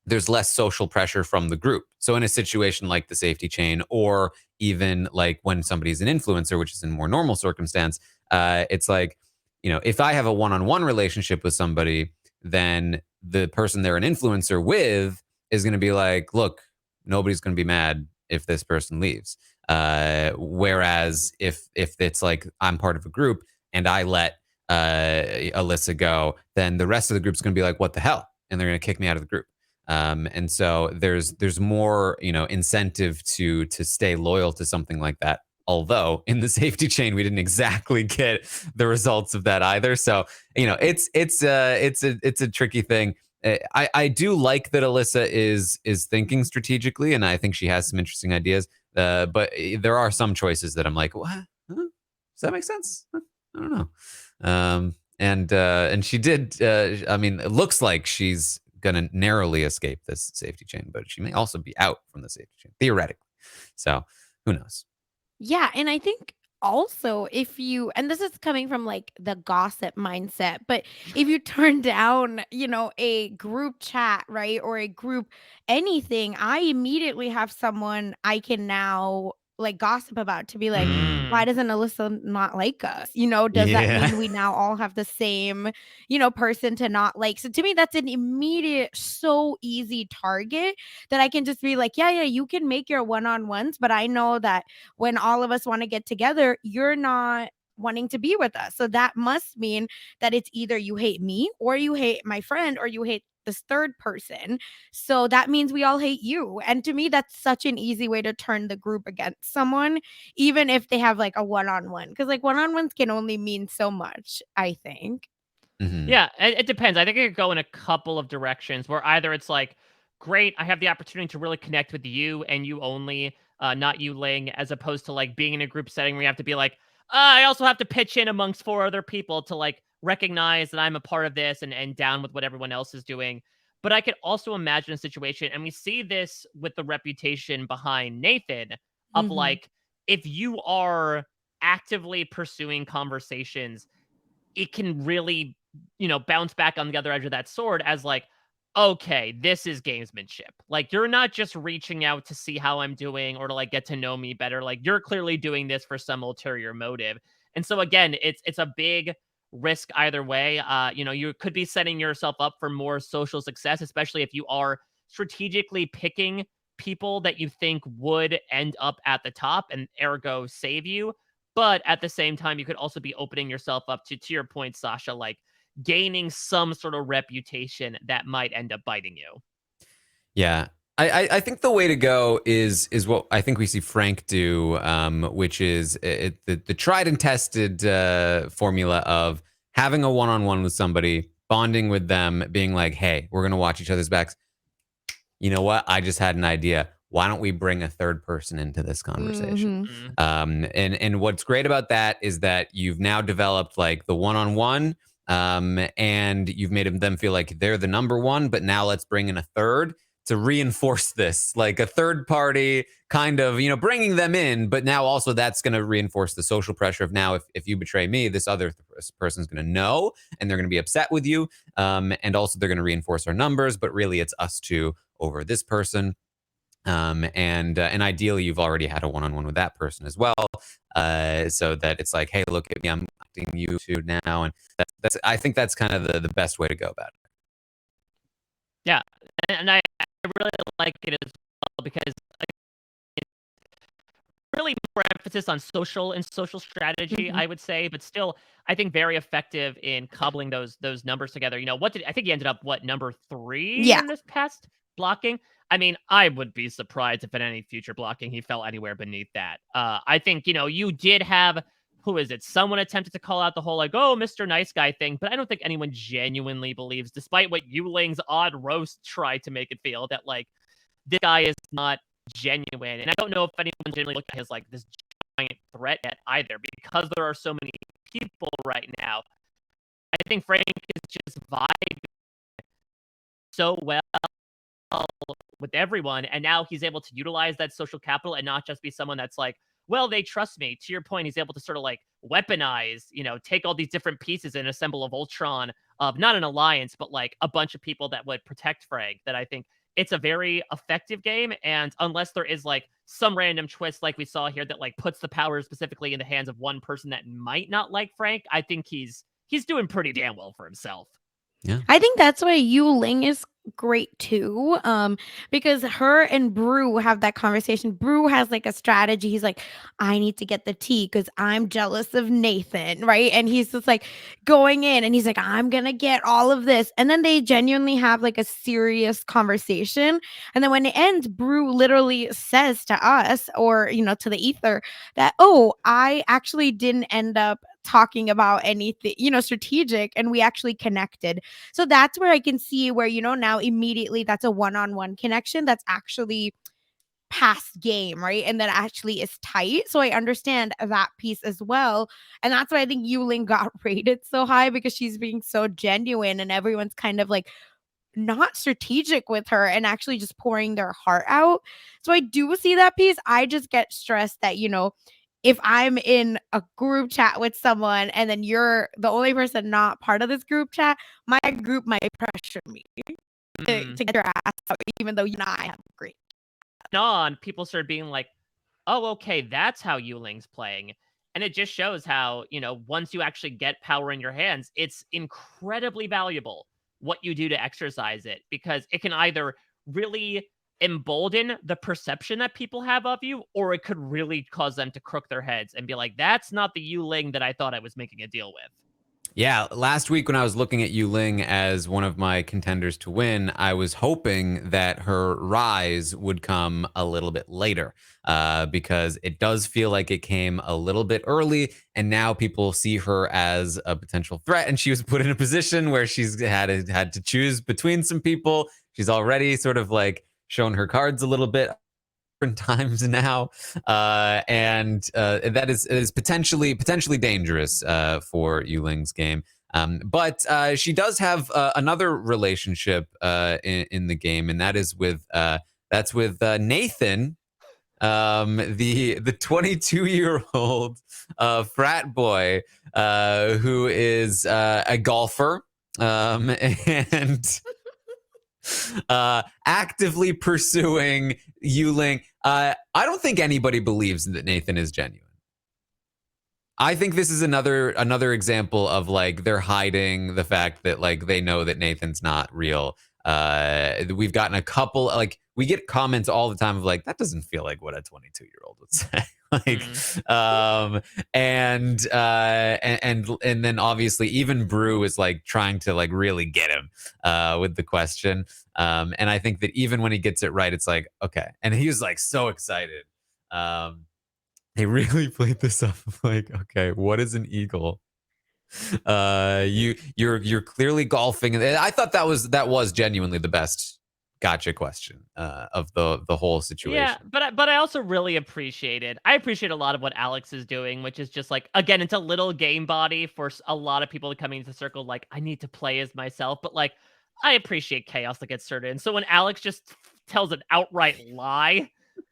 there's less social pressure from the group. So in a situation like the safety chain, or even like when somebody's an influencer, which is in more normal circumstance, it's like, you know, if I have a one-on-one relationship with somebody, then the person they're an influencer with is going to be like, look, nobody's going to be mad if this person leaves. Whereas if it's like I'm part of a group and I let Alyssa go, then the rest of the group's going to be like, what the hell? And they're going to kick me out of the group. And so there's more, you know, incentive to stay loyal to something like that. Although in the safety chain, we didn't exactly get the results of that either. So, you know, it's a tricky thing. I do like that Alyssa is thinking strategically, and I think she has some interesting ideas. But there are some choices that I'm like, what? Huh? Does that make sense? I don't know. And she did. I mean, it looks like she's gonna narrowly escape this safety chain, but she may also be out from the safety chain theoretically. So who knows? Yeah, and I think also if you, and this is coming from like the gossip mindset, but if you turn down, a group chat, right, or a group anything, I immediately have someone I can now like gossip about to be like, Mm, why Mm. doesn't Alyssa not like us? Does that yeah. mean we now all have the same, person to not like? So to me, that's an immediate, so easy target that I can just be like, yeah, you can make your one-on-ones, but I know that when all of us want to get together, you're not wanting to be with us. So that must mean that it's either you hate me or you hate my friend or you hate this third person. So that means we all hate you. And to me, that's such an easy way to turn the group against someone, even if they have like a one-on-one. Because like one-on-ones can only mean so much, I think. Mhm. Yeah, it depends. I think it could go in a couple of directions where either it's like, great, I have the opportunity to really connect with you and you only, not you Ling, as opposed to like being in a group setting where you have to be like, I also have to pitch in amongst four other people to like recognize that I'm a part of this and down with what everyone else is doing. But I could also imagine a situation, and we see this with the reputation behind Nathan, of Mhm. like, if you are actively pursuing conversations, it can really, bounce back on the other edge of that sword as like, okay, this is gamesmanship. Like, you're not just reaching out to see how I'm doing or to like get to know me better. Like, you're clearly doing this for some ulterior motive. And so again, it's a big risk either way. You could be setting yourself up for more social success, especially if you are strategically picking people that you think would end up at the top and ergo save you. But at the same time, you could also be opening yourself up to your point, Sasha, like gaining some sort of reputation that might end up biting you. Yeah. I think the way to go is what I think we see Frank do, which is the tried and tested formula of having a one-on-one with somebody, bonding with them, being like, hey, we're going to watch each other's backs. You know what? I just had an idea. Why don't we bring a third person into this conversation? Mhm. Mm. And what's great about that is that you've now developed like the one-on-one, and you've made them feel like they're the number one. But now let's bring in a third to reinforce this, like a third party kind of, bringing them in. But now also that's going to reinforce the social pressure of now, if you betray me, this other person's going to know and they're going to be upset with you. And also they're going to reinforce our numbers, but really it's us two over this person. And ideally, you've already had a one-on-one with that person as well, so that it's like, hey, look at me, I'm acting you two now, and that's I think that's kind of the best way to go about it. Yeah, and I really like it as well because really more emphasis on social and social strategy, Mhm. I would say, but still, I think very effective in cobbling those numbers together. What did I think he ended up number 3 Yeah. in this past blocking? I mean, I would be surprised if in any future blocking he fell anywhere beneath that. I think, you did have, who is it? Someone attempted to call out the whole like, oh, Mr. Nice Guy thing, but I don't think anyone genuinely believes, despite what Yuling's odd roast tried to make it feel, that like this guy is not genuine. And I don't know if anyone generally looked at him as like this giant threat yet either, because there are so many people right now. I think Frank is just vibing so well with everyone, and now he's able to utilize that social capital and not just be someone that's like, well, they trust me. To your point, he's able to sort of like weaponize, take all these different pieces and assemble a Voltron of not an alliance, but like a bunch of people that would protect Frank. That I think it's a very effective game, and unless there is like some random twist like we saw here that like puts the power specifically in the hands of one person that might not like Frank, I think he's doing pretty damn well for himself. Yeah. I think that's why Yuling is great too, because her and Brew have that conversation. Brew has like a strategy. He's like, I need to get the tea because I'm jealous of Nathan, right? And he's just like going in and he's like, I'm gonna get all of this. And then they genuinely have like a serious conversation. And then when it ends, Brew literally says to us, or to the ether, that, oh, I actually didn't end up talking about anything, strategic, and we actually connected. So that's where I can see where, now immediately that's a one-on-one connection that's actually past game, right? And that actually is tight. So I understand that piece as well. And that's why I think Yuling got rated so high, because she's being so genuine and everyone's kind of like not strategic with her and actually just pouring their heart out. So I do see that piece. I just get stressed that, if I'm in a group chat with someone and then you're the only person not part of this group chat, my group might pressure me to get your ass out, even though you and I have a great. People started being like, oh, okay, that's how Yuling's playing. And it just shows how, once you actually get power in your hands, it's incredibly valuable what you do to exercise it, because it can either really embolden the perception that people have of you, or it could really cause them to crook their heads and be like, that's not the Yuling that I thought I was making a deal with. Yeah, last week when I was looking at Yuling as one of my contenders to win, I was hoping that her rise would come a little bit later, because it does feel like it came a little bit early, and now people see her as a potential threat, and she was put in a position where she's had to choose between some people. She's already sort of like shown her cards a little bit different times now, and that is potentially dangerous for Yuling's game. But she does have another relationship in the game, and that is with Nathan, the 22-year-old frat boy who is a golfer, and actively pursuing Yuling. I don't think anybody believes that Nathan is genuine. I think this is another example of like they're hiding the fact that like they know that Nathan's not real. We've gotten a couple, like we get comments all the time of like, that doesn't feel like what a 22-year-old would say. And then obviously even Brew is like trying to like really get him with the question. And I think that even when he gets it right, it's like, okay. And he was like so excited. They really played this up of like, okay, what is an eagle? You're clearly golfing, and I thought that was genuinely the best gotcha question of the whole situation. Yeah, but I also really appreciate a lot of what Alex is doing, which is just like, again, it's a little game body for a lot of people coming into Circle. Like, I need to play as myself, but like, I appreciate chaos that gets started. And so when Alex just tells an outright lie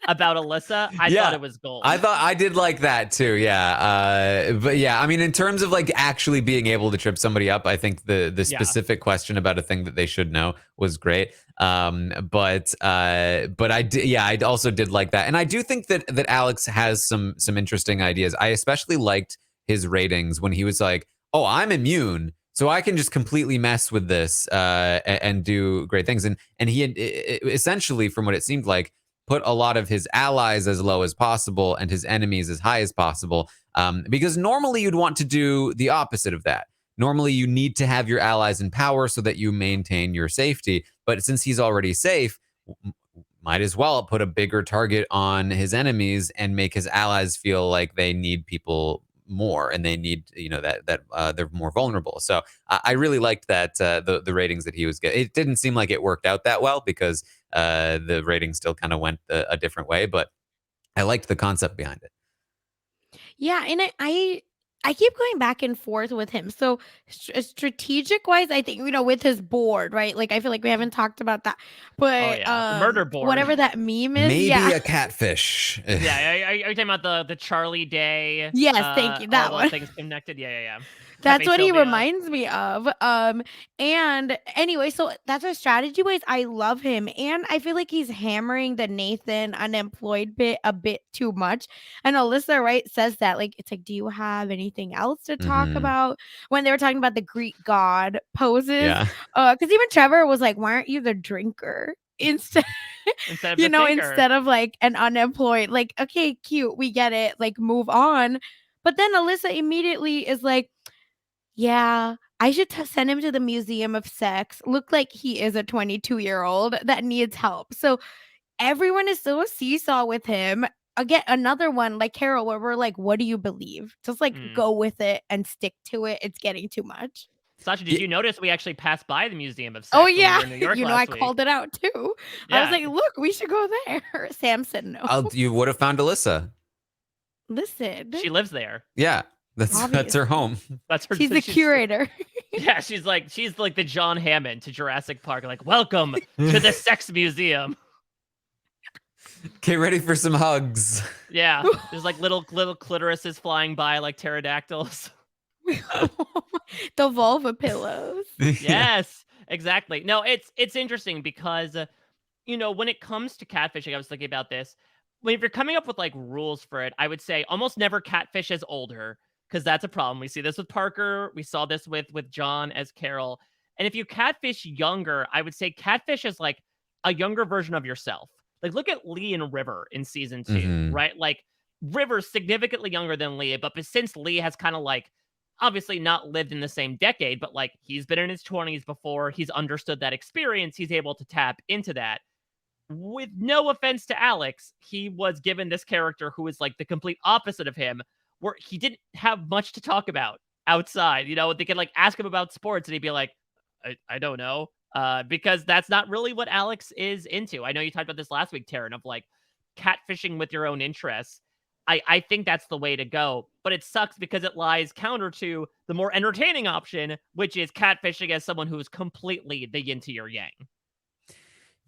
about Alyssa, I thought it was gold. I did like that too. Yeah. But yeah, I mean, in terms of like actually being able to trip somebody up, I think the specific question about a thing that they should know was great. But I also did like that. And I do think that Alex has some interesting ideas. I especially liked his ratings when he was like, oh, I'm immune, so I can just completely mess with this and do great things. And he had essentially, from what it seemed like, put a lot of his allies as low as possible and his enemies as high as possible, because normally you'd want to do the opposite of that. Normally you need to have your allies in power so that you maintain your safety. But since he's already safe, might as well put a bigger target on his enemies and make his allies feel like they need people more, and they need, that they're more vulnerable. So I really liked that the ratings that he was getting. It didn't seem like it worked out that well because the ratings still kind of went a different way, but I liked the concept behind it. Yeah, and I keep going back and forth with him. So strategic wise, I think with his board, right? Like I feel like we haven't talked about that, but the murder board, whatever that meme is, maybe a catfish. Yeah, are you talking about the Charlie Day? Yes, thank you. That all one. the things connected. Yeah. That's what he Sylvia. reminds me of. And anyway, so that's our strategy wise. I love him. And I feel like he's hammering the Nathan unemployed bit a bit too much. And Alyssa, right, says that. Like, it's like, do you have anything else to talk about? When they were talking about the Greek god poses. Yeah. Because even Trevor was like, why aren't you the drinker? Instead of instead of like an unemployed, like, okay, cute, we get it, like move on. But then Alyssa immediately is like, yeah, I should send him to the Museum of Sex. Look like he is a 22-year-old that needs help. So everyone is still a seesaw with him. Again, another one like Carol, where we're like, what do you believe? Just like go with it and stick to it. It's getting too much. Sasha, did you notice we actually passed by the Museum of Sex? Oh when yeah, we were in New York I last week? called it out too. Yeah. I was like, look, we should go there. Sam said no. You would have found Alyssa. Listen, she lives there. Yeah, that's her home. That's her. She's the curator. Yeah, she's like the John Hammond to Jurassic Park. Like, welcome to the Sex Museum. Get ready for some hugs. Yeah, there's like little clitorises flying by like pterodactyls. The vulva pillows. Yes, exactly. No, it's interesting because when it comes to catfishing, I was thinking about this. If you're coming up with like rules for it, I would say almost never catfish as older, because that's a problem. We see this with Parker. We saw this with John as Carol. And if you catfish younger, I would say catfish as like a younger version of yourself. Like look at Lee and River in season 2, right? Like River's significantly younger than Lee, but since Lee has kind of like obviously not lived in the same decade, but like he's been in his 20s before, he's understood that experience, he's able to tap into that. With no offense to Alex, he was given this character who is like the complete opposite of him, where he didn't have much to talk about outside. They could like ask him about sports and he'd be like, I don't know. Because that's not really what Alex is into. I know you talked about this last week, Taran, of like catfishing with your own interests. I think that's the way to go, but it sucks because it lies counter to the more entertaining option, which is catfishing as someone who's completely the yin to your yang.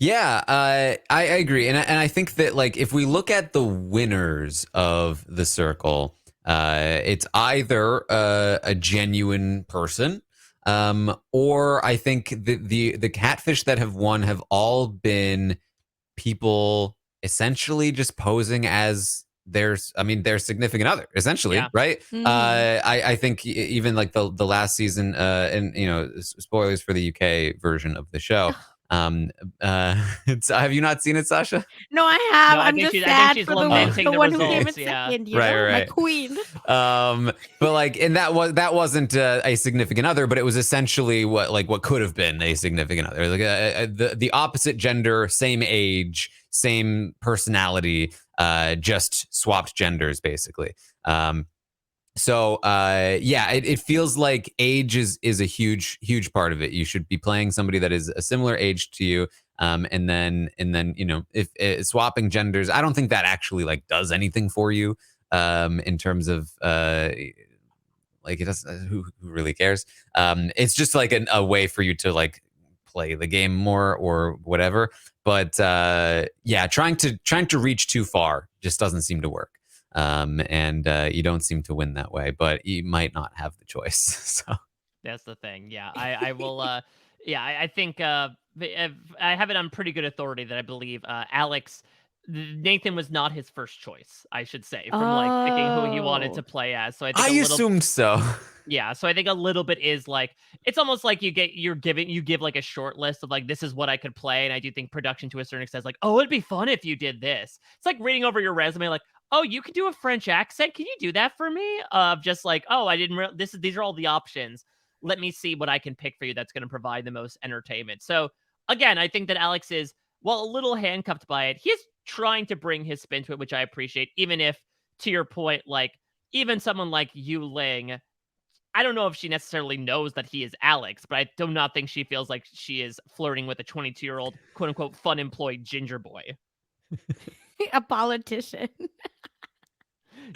Yeah, I agree. And I think that like if we look at the winners of the circle, it's either a genuine person, or I think the catfish that have won have all been people essentially just posing as their significant other, essentially, right? I think even like the last season, and spoilers for the UK version of the show. Have you not seen it, Sasha? No, I have. No, I'm just sad for the one who came in yeah. second. Right. My queen. But like, and that wasn't a significant other, but it was essentially what could have been a significant other, like the opposite gender, same age, same personality, just swapped genders, basically. So it feels like age is a huge part of it. You should be playing somebody that is a similar age to you, and then if swapping genders, I don't think that actually like does anything for you, in terms of like it does. Who really cares? It's just like a way for you to like play the game more or whatever. But trying to reach too far just doesn't seem to work. And you don't seem to win that way, but you might not have the choice. So that's the thing. Yeah, I will. I think I have it on pretty good authority that I believe Nathan was not his first choice, I should say, from like picking who he wanted to play as. So I assumed so. Yeah, so I think a little bit is like it's almost like you give like a short list of like this is what I could play, and I do think production to a certain extent is like, oh, it'd be fun if you did this. It's like reading over your resume, like, oh, you could do a French accent. Can you do that for me? Just like, oh, I didn't. These are all the options. Let me see what I can pick for you that's going to provide the most entertainment. So again, I think that Alex is while a little handcuffed by it, he is trying to bring his spin to it, which I appreciate, even if, to your point, like, even someone like Yu Ling, I don't know if she necessarily knows that he is Alex, but I do not think she feels like she is flirting with a 22-year-old, quote unquote, fun employed ginger boy. A politician.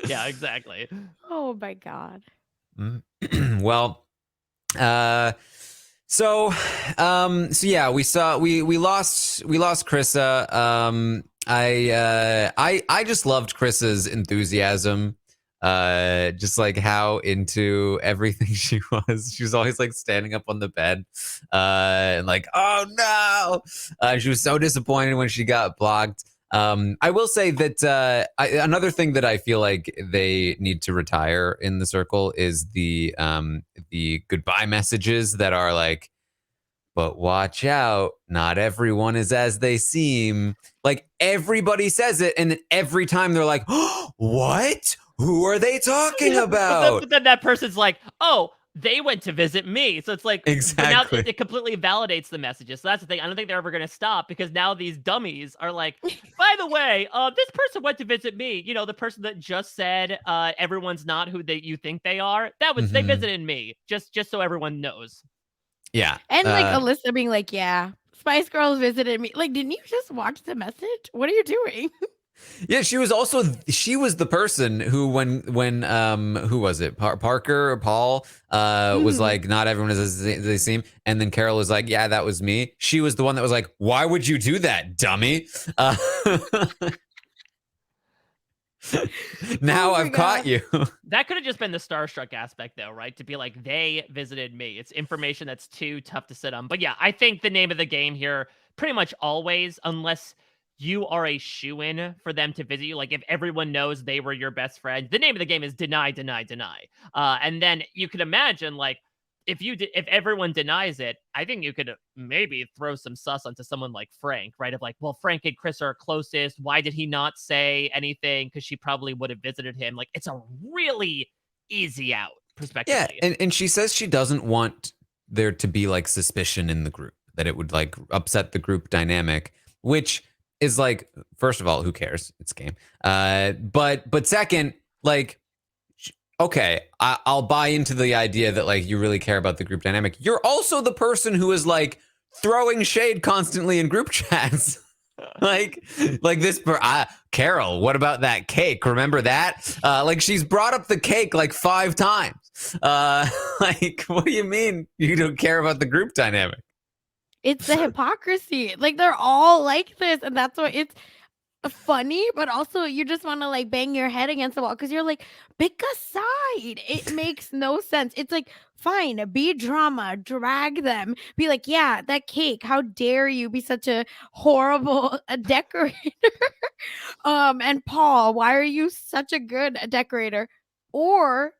Yeah, exactly. Oh my god. Well, so yeah, we lost Krissa. I just loved Krissa's enthusiasm. Just like how into everything she was. She was always like standing up on the bed, and like, oh no. She was so disappointed when she got blocked. I will say that another thing that I feel like they need to retire in the circle is the goodbye messages that are like, but watch out, not everyone is as they seem. Like everybody says it, and then every time they're like, oh, what? Who are they talking about? But then that person's like, oh, they went to visit me. So it's like, exactly. But now it completely validates the messages. So that's the thing. I don't think they're ever going to stop, because now these dummies are like, by the way, this person went to visit me. You know, the person that just said everyone's not who you think they are. That was they visited me. Just so everyone knows. Yeah. And like Alyssa being like, yeah, Spice Girls visited me. Like, didn't you just watch the message? What are you doing? Yeah, she was the person who when who was it? Parker or Paul was like, not everyone is as they seem, and then Carol was like, yeah, that was me. She was the one that was like, why would you do that, dummy? Now I've caught you. That could have just been the starstruck aspect, though, right? To be like, they visited me. It's information that's too tough to sit on. But yeah, I think the name of the game here, pretty much always, unless you are a shoo-in for them to visit you, like if everyone knows they were your best friend, the name of the game is deny, deny, deny. And then you could imagine, like, if everyone denies it, I think you could maybe throw some sus onto someone like Frank, right? Of like, well, Frank and Chris are closest. Why did he not say anything? Because she probably would have visited him. Like, it's a really easy out perspectively. Yeah, and she says she doesn't want there to be like suspicion in the group, that it would like upset the group dynamic, which is like, first of all, who cares? It's a game. But second, like, okay, I'll buy into the idea that like you really care about the group dynamic. You're also the person who is like throwing shade constantly in group chats. like this Carol, what about that cake? Remember that? Like she's brought up the cake like 5 times. Like, what do you mean you don't care about the group dynamic? It's the hypocrisy. Like they're all like this, and that's why it's funny, but also you just want to like bang your head against the wall because you're like, pick a side. It makes no sense. It's like, fine, be drama, drag them, be like, yeah, that cake, how dare you be such a horrible decorator. And Paul, why are you such a good decorator? Or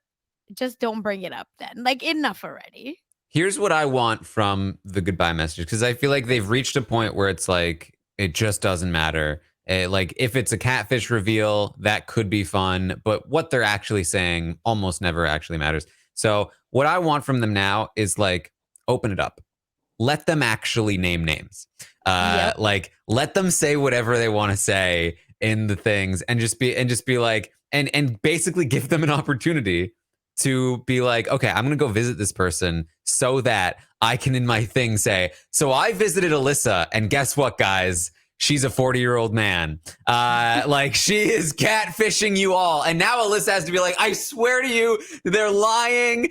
just don't bring it up then. Like, enough already. Here's what I want from the goodbye message, because I feel like they've reached a point where it's like, it just doesn't matter. Like if it's a catfish reveal, that could be fun, but what they're actually saying almost never actually matters. So what I want from them now is like, open it up. Let them actually name names. Like let them say whatever they want to say in the things, and just be like, and basically give them an opportunity to be like, okay, I'm going to go visit this person so that I can in my thing say, so I visited Alyssa, and guess what, guys? She's a 40-year-old man. Like, she is catfishing you all. And now Alyssa has to be like, I swear to you, they're lying.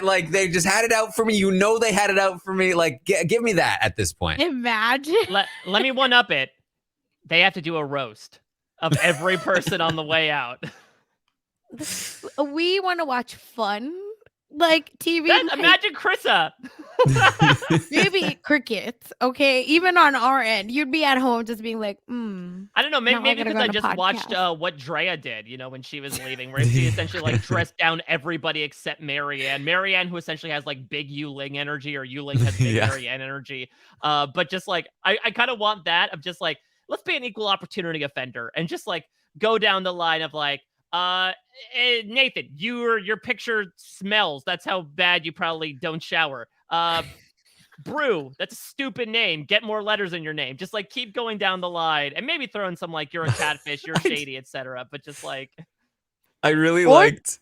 Like, they just had it out for me. You know they had it out for me. Like, give me that at this point. Imagine. Let me one-up it. They have to do a roast of every person on the way out. We want to watch fun, like TV. Imagine Krissa. Maybe crickets, okay? Even on our end, you'd be at home just being like, I don't know, maybe because I just watched what Drea did, you know, when she was leaving, where she essentially like dressed down everybody except Marianne. Marianne, who essentially has like big Yu-Ling energy, or Yu-Ling has big Marianne energy. But just like, I kind of want that of just like, let's be an equal opportunity offender and just like go down the line of like, Nathan, your picture smells. That's how bad you probably don't shower. Brew, that's a stupid name. Get more letters in your name. Just like keep going down the line and maybe throw in some like you're a catfish, you're shady, etc. But just like I really Or liked.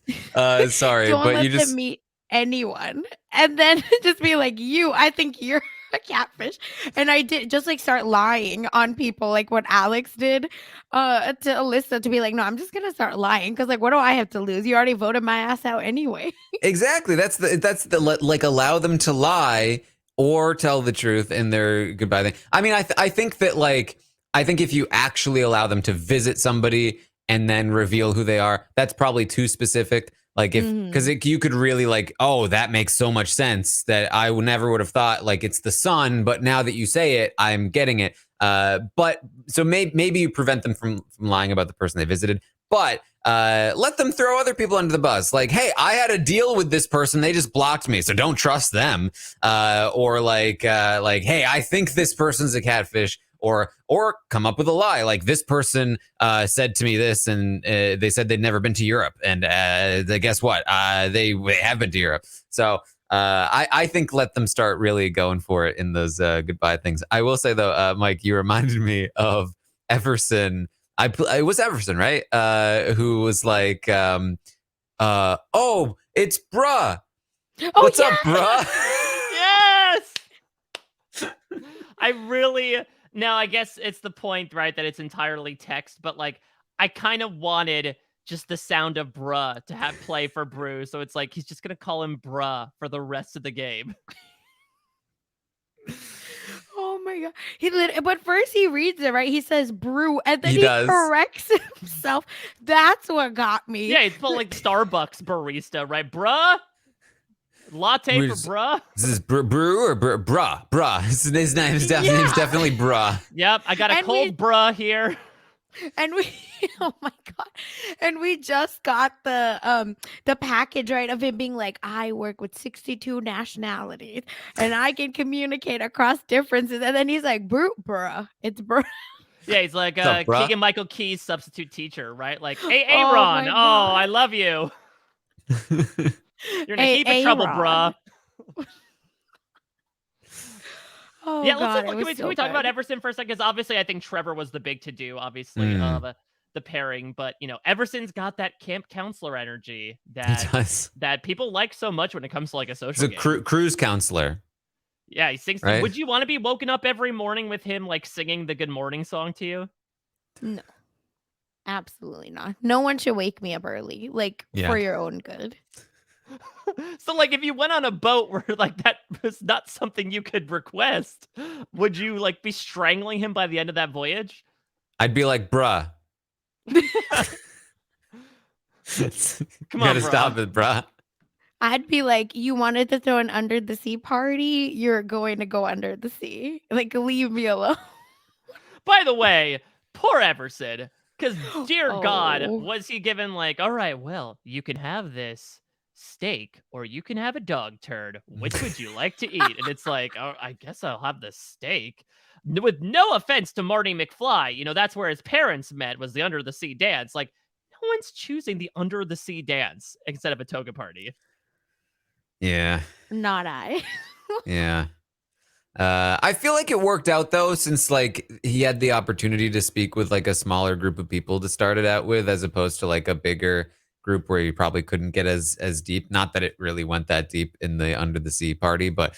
Sorry, don't but let you them just. meet anyone, and then just be like, I think you're a catfish. And I did just like start lying on people, like what Alex did to Alyssa, to be like, no, I'm just gonna start lying because like, what do I have to lose? You already voted my ass out anyway. Exactly. That's the like allow them to lie or tell the truth in their goodbye thing. I mean, I think that like I think if you actually allow them to visit somebody and then reveal who they are, that's probably too specific. Like if because you could really like, oh, that makes so much sense that I never would have thought like it's the sun, but now that you say it, I'm getting it. But so maybe you prevent them from lying about the person they visited, but let them throw other people under the bus. Like, hey, I had a deal with this person. They just blocked me. So don't trust them. Or like, hey, I think this person's a catfish. Or come up with a lie. Like this person said to me this, and they said they'd never been to Europe. And guess what? They have been to Europe. So I think let them start really going for it in those goodbye things. I will say though, Mike, you reminded me of Everson. It was Everson, right? Who was like, oh, it's bruh. Oh, What's up, bruh? yes. I really now I guess it's the point, right, that it's entirely text, but like I kind of wanted just the sound of bruh to have play for Brew, so it's like he's just gonna call him bruh for the rest of the game. Oh my god! But first he reads it right. He says brew, and then He he does. corrects himself. That's what got me. Yeah, it's called like Starbucks barista, right? Bruh, latte for bruh. This is brew or bruh. His name is definitely bruh. Yep, I got a And cold bruh here. And we, oh my god, and we just got the package right of him being like, I work with 62 nationalities, and I can communicate across differences. And then he's like, bruh, it's bruh. Yeah, he's like up, bruh? Keegan Michael Key's substitute teacher, right? Like, hey, Oh Aaron, my oh, God. I love you. You're in a Hey, heap of trouble, Aaron. bruh. Oh Yeah, god, can we talk about Everson for a second? Because obviously, I think Trevor was the big to-do, obviously, of the pairing. But, you know, Everson's got that camp counselor energy He does. that people like so much when it comes to, like, a social He's a game. cruise counselor. Yeah, he sings. Right? Would you want to be woken up every morning with him, like, singing the good morning song to you? No, absolutely not. No one should wake me up early, like Yeah. for your own good. So, like, if you went on a boat where, like, that was not something you could request, would you, like, be strangling him by the end of that voyage? I'd be like, bruh. Come You on, gotta bro. stop it, bruh. I'd be like, you wanted to throw an under the sea party, you're going to go under the sea. Like, leave me alone. By the way, poor Everson, because dear God, Oh. was he given like, all right, well, you can have this steak or you can have a dog turd. Which would you like to eat? And it's like, oh, I guess I'll have the steak. With no offense to Marty McFly, you know, that's where his parents met, was the under the sea dance. Like, no one's choosing the under the sea dance instead of a toga party. Yeah. Not I. Yeah. I feel like it worked out though, since like he had the opportunity to speak with like a smaller group of people to start it out with, as opposed to like a bigger group where you probably couldn't get as deep. Not that it really went that deep in the under the sea party, but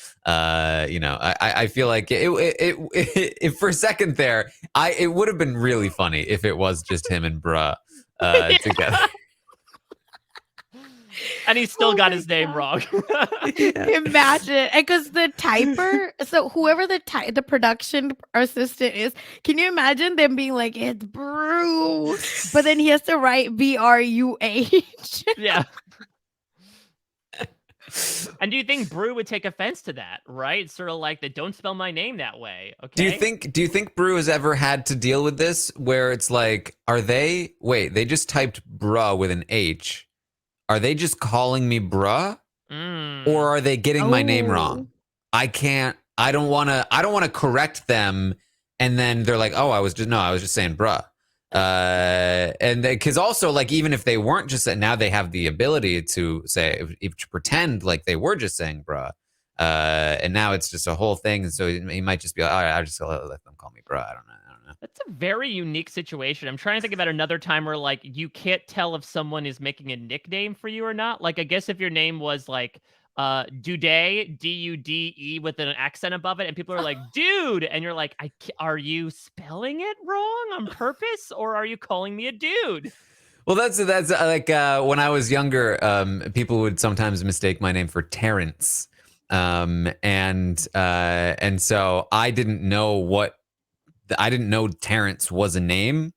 you know, I feel like it for a second there, it would have been really funny if it was just him and bruh together. And he still Oh got my his name God. wrong. Imagine, because the typer, so whoever the production assistant is, can you imagine them being like, it's brew, but then he has to write BRUH? Yeah. And do you think Brew would take offense to that, right? It's sort of like the don't spell my name that way. Okay. Do you think Brew has ever had to deal with this where it's like, they just typed bruh with an H. Are they just calling me bruh? Or are they getting my name wrong? I don't want to correct them. And then they're like, oh, I was just saying bruh. And because also like, even if they weren't just, now they have the ability to say, if to pretend like they were just saying bruh. And now it's just a whole thing. And so he might just be like, all right, I'll just let them call me bro. I don't know. That's a very unique situation. I'm trying to think about another time where like you can't tell if someone is making a nickname for you or not. Like I guess if your name was like Dude, Dude with an accent above it, and people are like, dude, and you're like, are you spelling it wrong on purpose, or are you calling me a dude? Well, that's like when I was younger, people would sometimes mistake my name for Terrence, and so I didn't know Terrence was a name,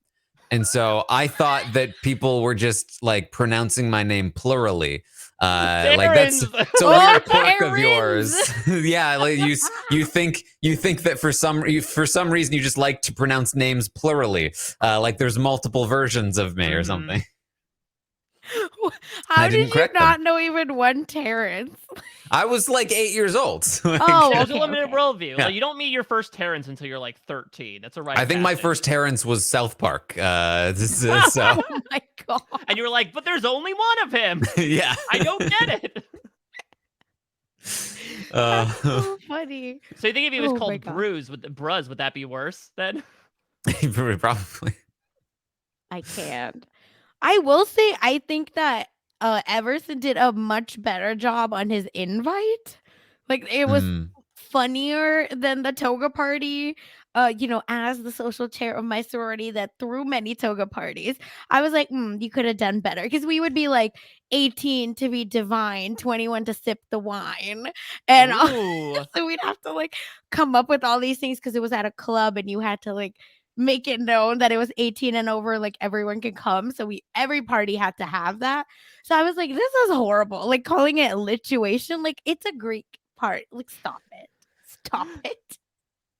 and so I thought that people were just like pronouncing my name plurally. Like that's it's a weird quirk of yours. Yeah, like you think that for some reason you just like to pronounce names plurally, like there's multiple versions of me or something. How did you not know even one Terrence? I was like 8 years old. Oh, There's okay, a limited worldview. Yeah. Like, you don't meet your first Terrence until you're like 13. That's a right. I think my first Terrence was South Park. So. Oh my god! And you were like, but there's only one of him. Yeah, I don't get it. That's so funny. So you think if he was called Bruce Bruz, would that be worse then? Probably. I can't. I will say, I think that Everson did a much better job on his invite. Like, it was funnier than the toga party. As the social chair of my sorority that threw many toga parties, I was like, you could have done better. Because we would be like 18 to be divine, 21 to sip the wine. And so we'd have to like come up with all these things because it was at a club and you had to like make it known that it was 18 and over, like everyone could come. So every party had to have that. So I was like, this is horrible. Like calling it lituation, like it's a Greek part. Like stop it.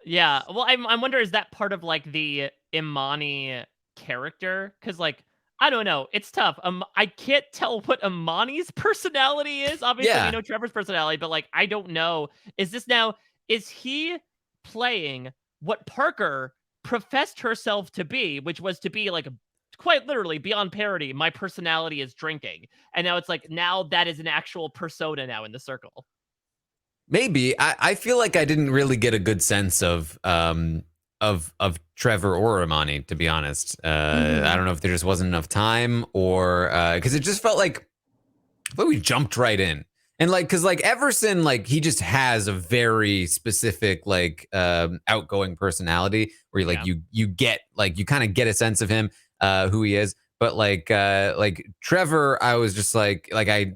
Yeah. Well, I wonder, is that part of like the Imani character? Because like, I don't know. It's tough. I can't tell what Imani's personality is. Obviously, we know Trevor's personality, but like, I don't know. Is he playing what Parker professed herself to be, which was to be like quite literally beyond parody, my personality is drinking, and now it's like now that is an actual persona now in the circle. Maybe I feel like I didn't really get a good sense of Trevor or Imani, to be honest. I don't know if there just wasn't enough time or because it just felt like we jumped right in. And like, cause like Everson, like he just has a very specific, like outgoing personality where you like, you get like, you kind of get a sense of him, who he is. But like Trevor, I was just like I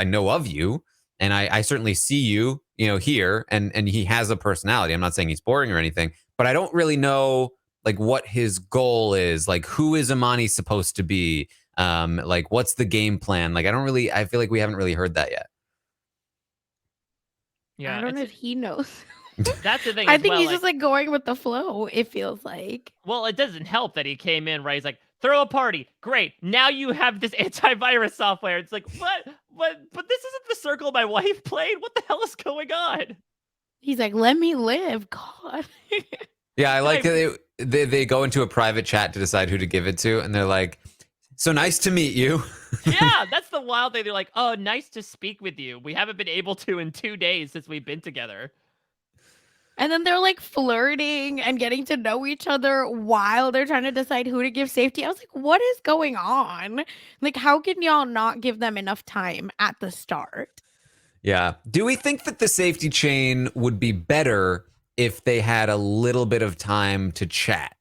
know of you and I certainly see you, here and he has a personality. I'm not saying he's boring or anything, but I don't really know like what his goal is. Like who is Imani supposed to be? Like what's the game plan? Like, I feel like we haven't really heard that yet. Yeah, I don't know if he knows. That's the thing. I think he's just like going with the flow, it feels like. Well, it doesn't help that he came in, right? He's like, throw a party. Great. Now you have this antivirus software. It's like, what? But this isn't the circle my wife played. What the hell is going on? He's like, let me live. God. Yeah, I like that they go into a private chat to decide who to give it to. And they're like, so nice to meet you. Yeah, that's the wild thing. They're like, oh, nice to speak with you. We haven't been able to in 2 days since we've been together. And then they're like flirting and getting to know each other while they're trying to decide who to give safety. I was like, what is going on? Like, how can y'all not give them enough time at the start? Yeah. Do we think that the safety chain would be better if they had a little bit of time to chat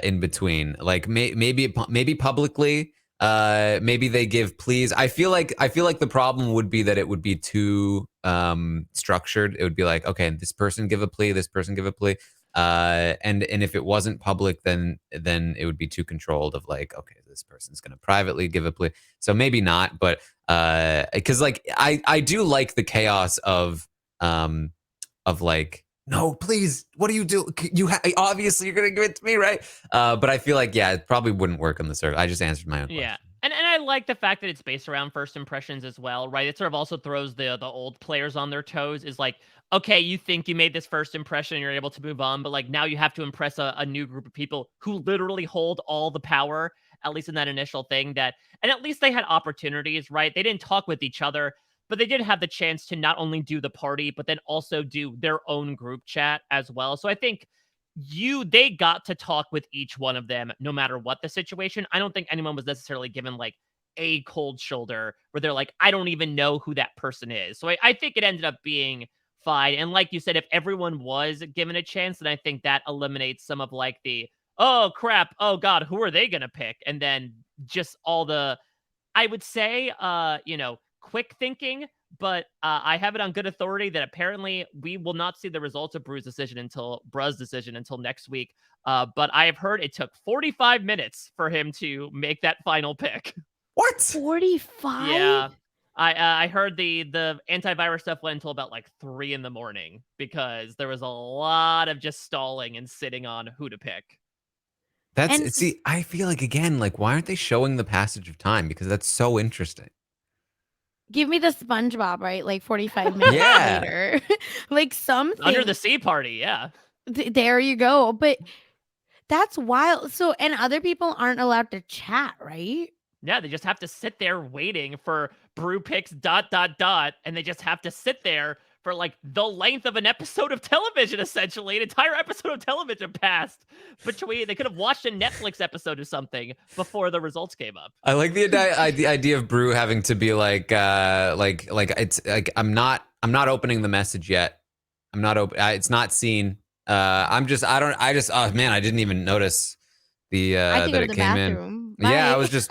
in between? Like maybe publicly, maybe they give pleas. I feel like the problem would be that it would be too structured. It would be like, okay, this person give a plea, this person give a plea. And if it wasn't public, then it would be too controlled of like, okay, this person's going to privately give a plea. So maybe not, but because like I do like the chaos of like, no, please, what do you do? Obviously you're going to give it to me, right? But I feel like, yeah, it probably wouldn't work on the circle. I just answered my own question. Yeah. And I like the fact that it's based around first impressions as well, right? It sort of also throws the old players on their toes. Is like, okay, you think you made this first impression and you're able to move on, but like now you have to impress a new group of people who literally hold all the power, at least in that initial thing. And at least they had opportunities, right? They didn't talk with each other. but they did have the chance to not only do the party, but then also do their own group chat as well. So I think they got to talk with each one of them no matter what the situation. I don't think anyone was necessarily given like a cold shoulder where they're like, I don't even know who that person is. So I think it ended up being fine. And like you said, if everyone was given a chance, then I think that eliminates some of like the, oh crap, oh god, who are they gonna pick? And then just all the, I would say, quick thinking, but I have it on good authority that apparently we will not see the results of Bru's decision until next week. But I have heard it took 45 minutes for him to make that final pick. What? 45? Yeah. I heard the antivirus stuff went until about like 3 a.m. because there was a lot of just stalling and sitting on who to pick. See, I feel like, again, like, why aren't they showing the passage of time? Because that's so interesting. Give me the SpongeBob, right? Like 45 minutes Yeah. later. Like something. Under the sea party, yeah. There you go. But that's wild. So, and other people aren't allowed to chat, right? Yeah, they just have to sit there waiting for Brew picks ... and they just have to sit there for like the length of an episode of television, essentially. An entire episode of television passed between, they could have watched a Netflix episode or something before the results came up. I like the idea of Brew having to be like it's like, I'm not opening the message yet. I'm not open. It's not seen. I didn't even notice the I can that go to it the came bathroom. in. Yeah, Bye.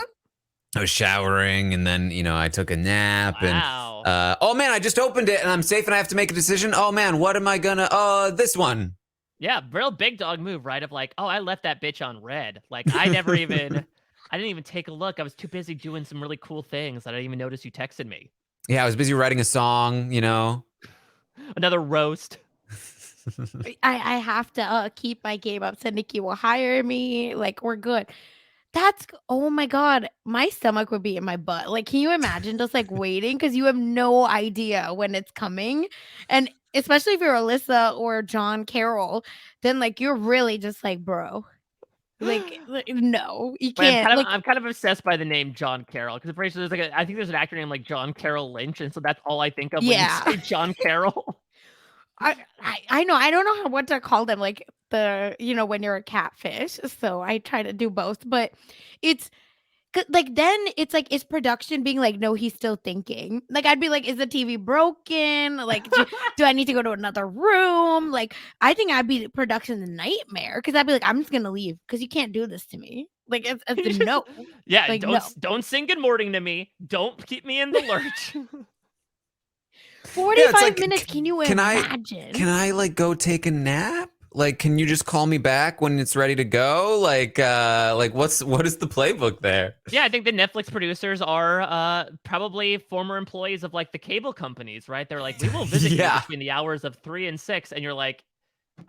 I was showering, and then I took a nap. Wow. And oh man, I just opened it and I'm safe and I have to make a decision. Oh man, what am I gonna this one. Yeah, real big dog move, right? Of like, oh, I left that bitch on red. Like I didn't even take a look. I was too busy doing some really cool things that I didn't even notice you texted me. Yeah, I was busy writing a song, Another roast. I have to keep my game up so Nikki will hire me. Like, we're good. Oh my God, my stomach would be in my butt. Like, can you imagine just like waiting? Because you have no idea when it's coming. And especially if you're Alyssa or John Carroll, then like you're really just like, bro. Like no, you Wait, can't. I'm kind of obsessed by the name John Carroll because I'm pretty sure I think there's an actor named like John Carroll Lynch, and so that's all I think of when you say John Carroll. I know. I don't know what to call them. Like when you're a catfish. So I try to do both, but it's like then it's like, is production being like, no, he's still thinking. Like I'd be like, is the TV broken? Like, do I need to go to another room? Like I think I'd be production's nightmare because I'd be like, I'm just gonna leave because you can't do this to me. Like it's a no. Yeah, like, don't sing good morning to me. Don't keep me in the lurch. 45 minutes. Can you imagine? Can I like go take a nap? Like, can you just call me back when it's ready to go? Like what is the playbook there? Yeah, I think the Netflix producers are probably former employees of like the cable companies, right? They're like, we will visit you between the hours of 3 and 6, and you're like,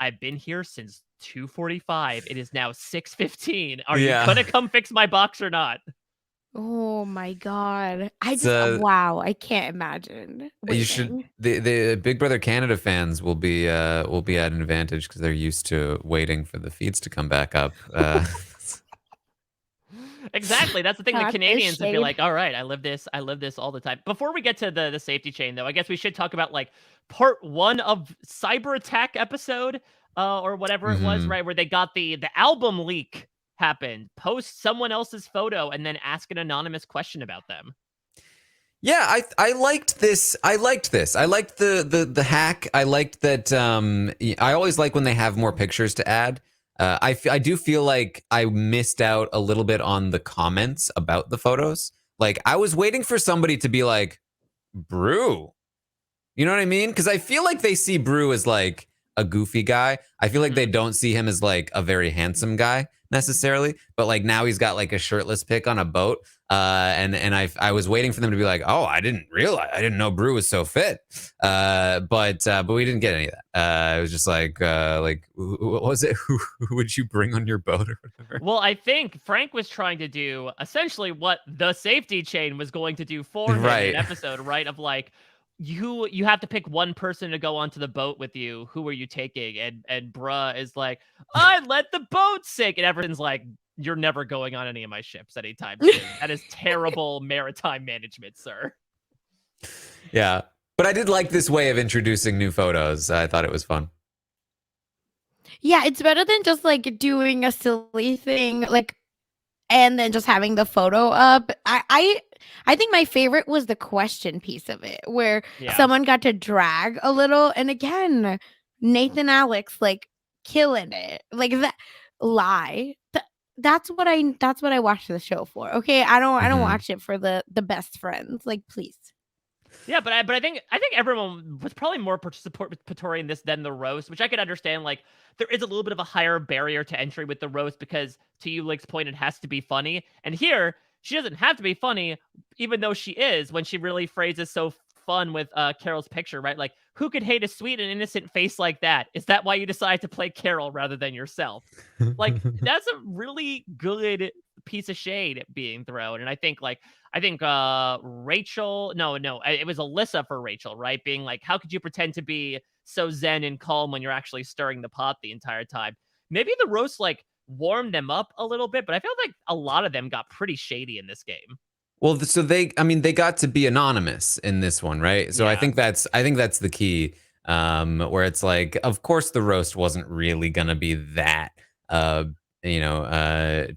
I've been here since 2:45. It is now 6:15. Are you gonna come fix my box or not? Oh my God. Wow, I can't imagine. You should the Big Brother Canada fans will be at an advantage because they're used to waiting for the feeds to come back up. Exactly. That's the thing. The Canadians would be like, all right, I live this all the time. Before we get to the safety chain, though, I guess we should talk about like part 1 of cyber attack episode or whatever it was, right? Where they got the album leak happened. Post someone else's photo and then ask an anonymous question about them. Yeah, I liked this. I liked the hack. I liked that. I always like when they have more pictures to add. I do feel like I missed out a little bit on the comments about the photos. Like I was waiting for somebody to be like, Brew. You know what I mean? Because I feel like they see Brew as like a goofy guy. I feel like they don't see him as like a very handsome guy necessarily, but like now he's got like a shirtless pic on a boat, and I was waiting for them to be like, oh, I didn't know Brew was so fit, but we didn't get any of that. It was just like what was it? Who would you bring on your boat or whatever? Well, I think Frank was trying to do essentially what the safety chain was going to do for him in an episode, right? Of like, you have to pick one person to go onto the boat with you. Who are you taking? And bruh is like, I let the boat sink. And everyone's like, you're never going on any of my ships anytime soon. That is terrible maritime management, sir. Yeah. But I did like this way of introducing new photos. I thought it was fun. Yeah, it's better than just like doing a silly thing, like, and then just having the photo up. I think my favorite was the question piece of it, where Yeah. someone got to drag a little, and again, Nathan Alex like killing it, like that lie. That's what I watched the show for. Okay, I don't Mhm. watch it for the best friends. Like, please. Yeah, but I think everyone was probably more participatory in this than the roast, which I could understand. Like, there is a little bit of a higher barrier to entry with the roast because, to Ulick's point, it has to be funny. And here, she doesn't have to be funny, even though she is, when she really phrases so fun with Carol's picture, right? Like, who could hate a sweet and innocent face like that? Is that why you decided to play Carol rather than yourself? Like, that's a really good piece of shade being thrown. And I think Rachel, no, it was Alyssa for Rachel, right? Being like, how could you pretend to be so zen and calm when you're actually stirring the pot the entire time? Maybe the roast like warmed them up a little bit, but I feel like a lot of them got pretty shady in this game. Well, so they got to be anonymous in this one, right? So Yeah. I think that's the key. Where it's like, of course, the roast wasn't really gonna be that, uh,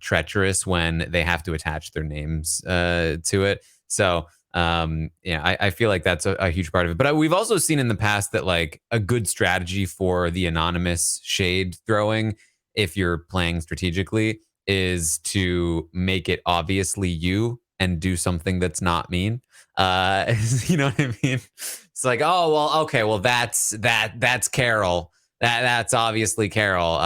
treacherous when they have to attach their names to it. So, yeah, I feel like that's a huge part of it. But we've also seen in the past that like a good strategy for the anonymous shade throwing, if you're playing strategically, is to make it obviously you and do something that's not mean. You know what I mean? It's like, oh well, okay, well that's Carol. That's obviously Carol.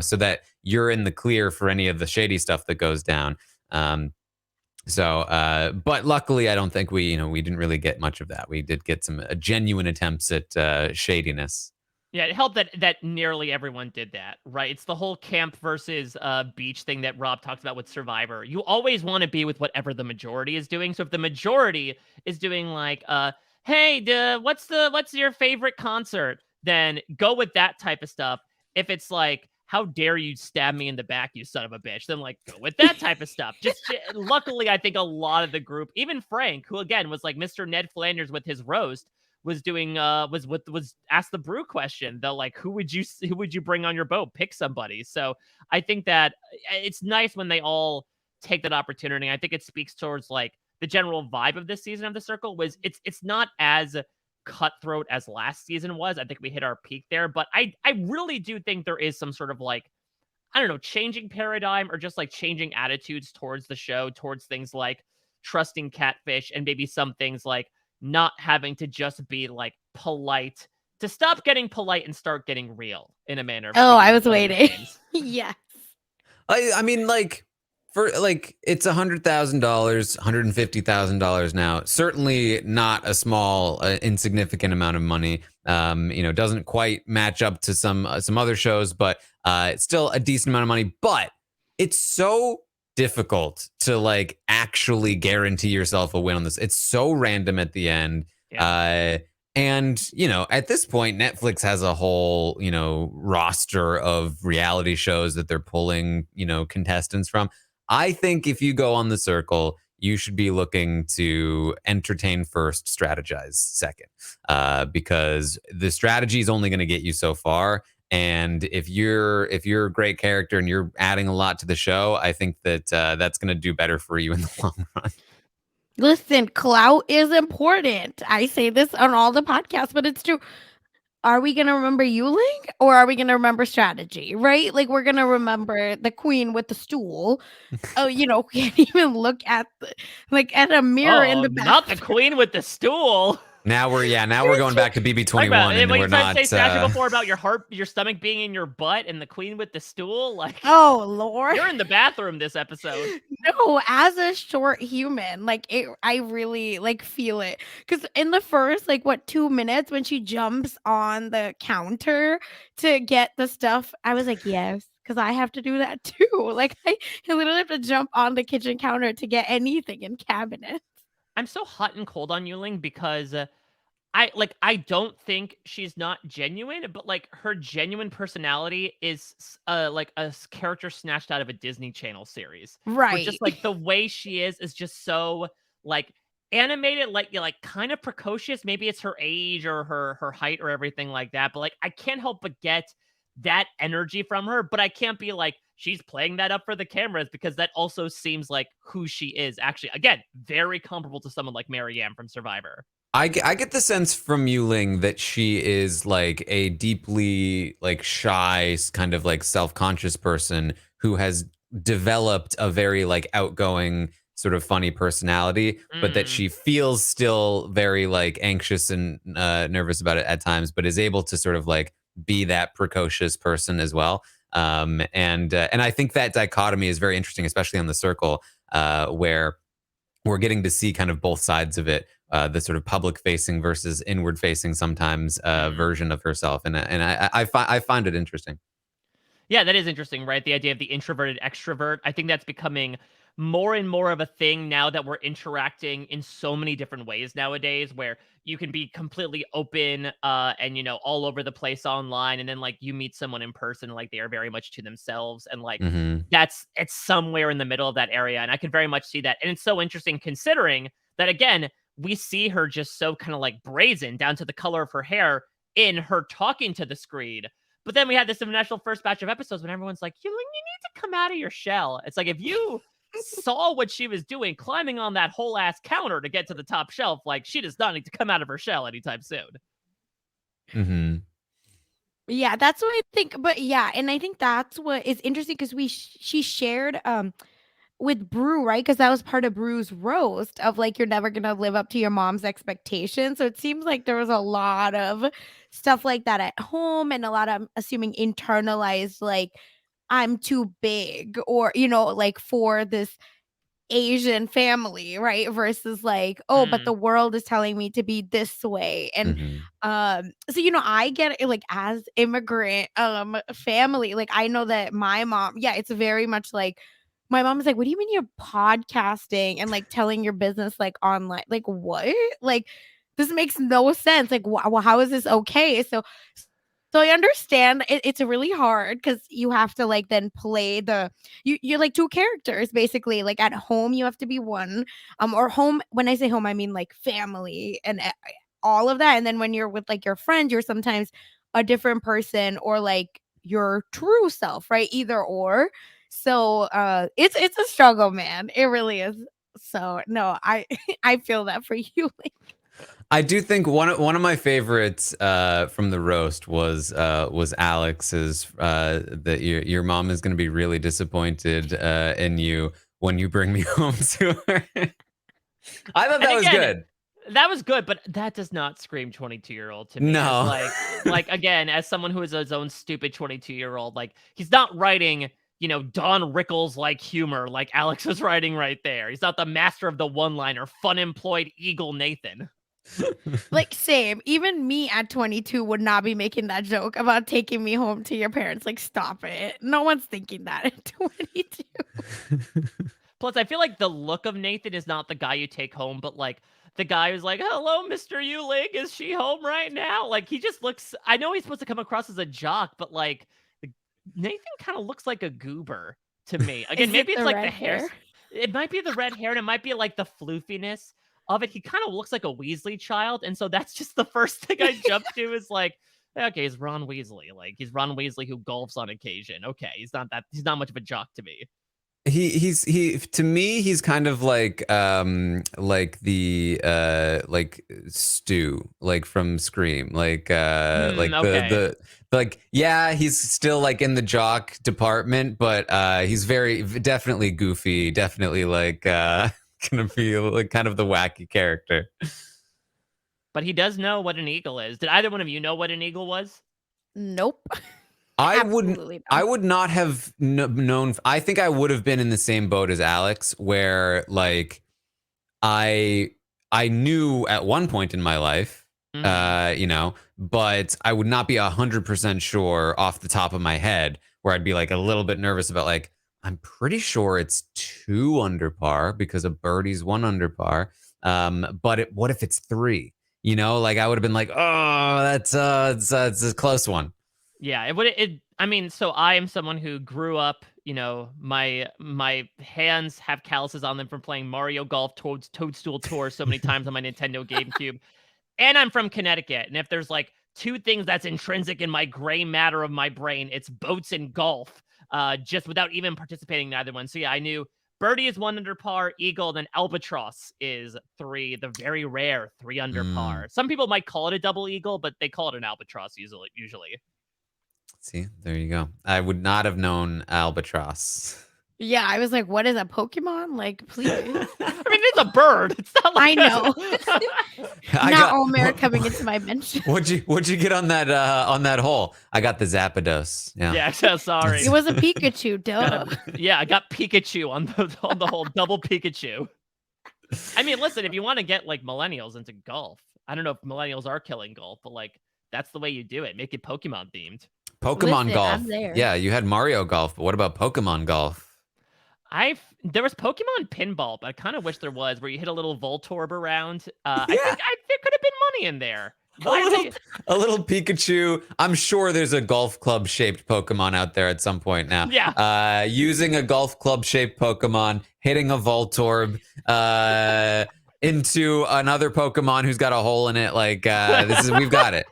So that you're in the clear for any of the shady stuff that goes down. But luckily, I don't think we didn't really get much of that. We did get some genuine attempts at shadiness. Yeah, it helped that nearly everyone did that, right? It's the whole camp versus beach thing that Rob talked about with Survivor. You always want to be with whatever the majority is doing. So if the majority is doing like, hey, what's your favorite concert? Then go with that type of stuff. If it's like, how dare you stab me in the back, you son of a bitch? Then like go with that type of stuff. Luckily, I think a lot of the group, even Frank, who again was like Mr. Ned Flanders with his roast, was doing was asked the brew question, the like, who would you bring on your boat, pick somebody. So I think that it's nice when they all take that opportunity. I think it speaks towards like the general vibe of this season of the Circle was it's not as cutthroat as last season was. I think we hit our peak there, but I really do think there is some sort of like, I don't know, changing paradigm or just like changing attitudes towards the show, towards things like trusting catfish and maybe some things like not having to just be like polite, to stop getting polite and start getting real in a manner. Oh, I Speaking was of these waiting. games. Yes. I mean, like for like it's $100,000, $150,000 now. Certainly not a small, insignificant amount of money. Doesn't quite match up to some other shows, but it's still a decent amount of money. But it's so difficult to like actually guarantee yourself a win on this. It's so random at the end. Yeah. And, at this point, Netflix has a whole, roster of reality shows that they're pulling, contestants from. I think if you go on the Circle, you should be looking to entertain first, strategize second, because the strategy is only going to get you so far. And if you're a great character and you're adding a lot to the show, I think that that's going to do better for you in the long run. Listen, clout is important. I say this on all the podcasts, but it's true. Are we going to remember Yuling or are we going to remember strategy, right? Like, we're going to remember the queen with the stool. Oh, can't even look at at a mirror in Oh, the not the bathroom. queen with the stool. Now we're going back to Talk BB21, about and when we're you tried to not. say strategy before about your stomach being in your butt and the queen with the stool. Like, Oh, Lord. you're in the bathroom this episode. No, as a short human, I really feel it. Because in the first 2 minutes when she jumps on the counter to get the stuff, I was like, yes, because I have to do that too. I literally have to jump on the kitchen counter to get anything in cabinets. I'm so hot and cold on Yuling because I don't think she's not genuine, but like her genuine personality is like character snatched out of a Disney Channel series. Where Right. just like the way she is just so like animated like like kind of precocious. Maybe it's her age or her height or everything like that. But like I can't help but get that energy from her. But I can't be like she's playing that up for the cameras because that also seems like who she is. Actually, again, very comparable to someone like Marianne from Survivor. I get the sense from Yuling that she is like a deeply like shy, kind of like self-conscious person who has developed a very like outgoing, sort of funny personality, but that Mm. she feels still very like anxious and nervous about it at times, but is able to sort of like be that precocious person as well. And I think that dichotomy is very interesting, especially on the Circle, where we're getting to see kind of both sides of it, the sort of public facing versus inward facing sometimes Mm. version of herself. I find it interesting. Yeah, that is interesting, right? The idea of the introverted extrovert. I think that's becoming more and more of a thing now that we're interacting in so many different ways nowadays where you can be completely open and all over the place online and then like you meet someone in person like they are very much to themselves and like Hmm. it's somewhere in the middle of that area and I can very much see that. And it's so interesting considering that again, we see her just so kind of like brazen down to the color of her hair in her talking to the screen, but then we had this initial first batch of episodes when everyone's like, you need to come out of your shell. It's like if you saw what she was doing, climbing on that whole ass counter to get to the top shelf, like she does not need to come out of her shell anytime soon. Hmm. Yeah, that's what I think. But yeah, and I think that's what is interesting because she shared with Brew, right? Because that was part of Brew's roast of like you're never gonna live up to your mom's expectations. So it seems like there was a lot of stuff like that at home and a lot of, I'm assuming, internalized like I'm too big or like for this Asian family, right? Versus like, oh, but the Mm, world is telling me to be this way. And Hmm. so I get it like as immigrant family, like I know that my mom, yeah, it's very much like my mom is like, what do you mean you're podcasting and like telling your business like online? Like what? Like this makes no sense. Like how is this okay? So I understand it's really hard because you have to like then play you're like two characters basically. Like at home you have to be one, or home. When I say home, I mean like family and all of that. And then when you're with like your friends, you're sometimes a different person or like your true self, right? Either or. So it's a struggle, man. It really is. So no, I I feel that for you. I do think one of my favorites from the roast was Alex's, that your mom is going to be really disappointed in you when you bring me home to her. I thought and that was again, good. that was good, but that does not scream 22-year-old to me as No. like again, as someone who is his own stupid 22-year-old, like he's not writing, Don Rickles like humor like Alex is writing right there. He's not the master of the one-liner, fun employed Eagle Nathan. Like, same. Even me at 22 would not be making that joke about taking me home to your parents. Like, stop it. No one's thinking that at 22. Plus, I feel like the look of Nathan is not the guy you take home, but like the guy who's like, "Hello, Mr. Yuling, is she home right now?" Like he just looks. I know he's supposed to come across as a jock, but like Nathan kind of looks like a goober to me. Again, Is it maybe it's the like the red hair. hair? It might be the red hair, and it might be like the floofiness of it. He kind of looks like a Weasley child, and so that's just the first thing I jump to is like, okay, he's Ron Weasley. Like he's Ron Weasley who golfs on occasion. Okay, he's not that. He's not much of a jock to me. He to me he's kind of like the like Stu, like from Scream, like Okay. the like, yeah, he's still like in the jock department, but he's very definitely goofy, definitely like gonna be like kind of the wacky character. But he does know what an eagle is. Did either one of you know what an eagle was? Nope. I wouldn't. Absolutely I not. would not have known. I think I would have been in the same boat as Alex, where like I I knew at one point in my life, Mhm. but I would not be 100% sure off the top of my head. Where I'd be like a little bit nervous about like I'm pretty sure it's 2 under par because a birdie's 1 under par. But what if it's 3? Like I would have been like, oh, that's it's a close one. Yeah, it would it I mean, so I am someone who grew up, my hands have calluses on them from playing Mario Golf Toadstool Tour so many times on my Nintendo GameCube. And I'm from Connecticut. And if there's like two things that's intrinsic in my gray matter of my brain, it's boats and golf, just without even participating in either one. So yeah, I knew birdie is 1 under par, eagle, then albatross is 3, the very rare 3 under par. Some people might call it a double eagle, but they call it an albatross usually. See, there you go. I would not have known albatross. Yeah, I was like, what is a Pokemon? Like, please. I mean, it's a bird. It's not like I know. I Not got- all merit coming into my mention. What'd you get on that hole? I got the Zapdos. Yeah. Yeah, so sorry. It was a Pikachu, duh. Yeah, I got Pikachu on the whole double Pikachu. I mean, listen, if you want to get like millennials into golf, I don't know if millennials are killing golf, but like that's the way you do it. Make it Pokemon themed. Pokemon Listen, golf. I'm there. Yeah, you had Mario Golf, but what about Pokemon Golf? There was Pokemon Pinball, but I kind of wish there was where you hit a little Voltorb around. I think there could have been money in there. A little Pikachu. I'm sure there's a golf club shaped Pokemon out there at some point now. Yeah. Using a golf club shaped Pokemon, hitting a Voltorb into another Pokemon who's got a hole in it. Like we've got it.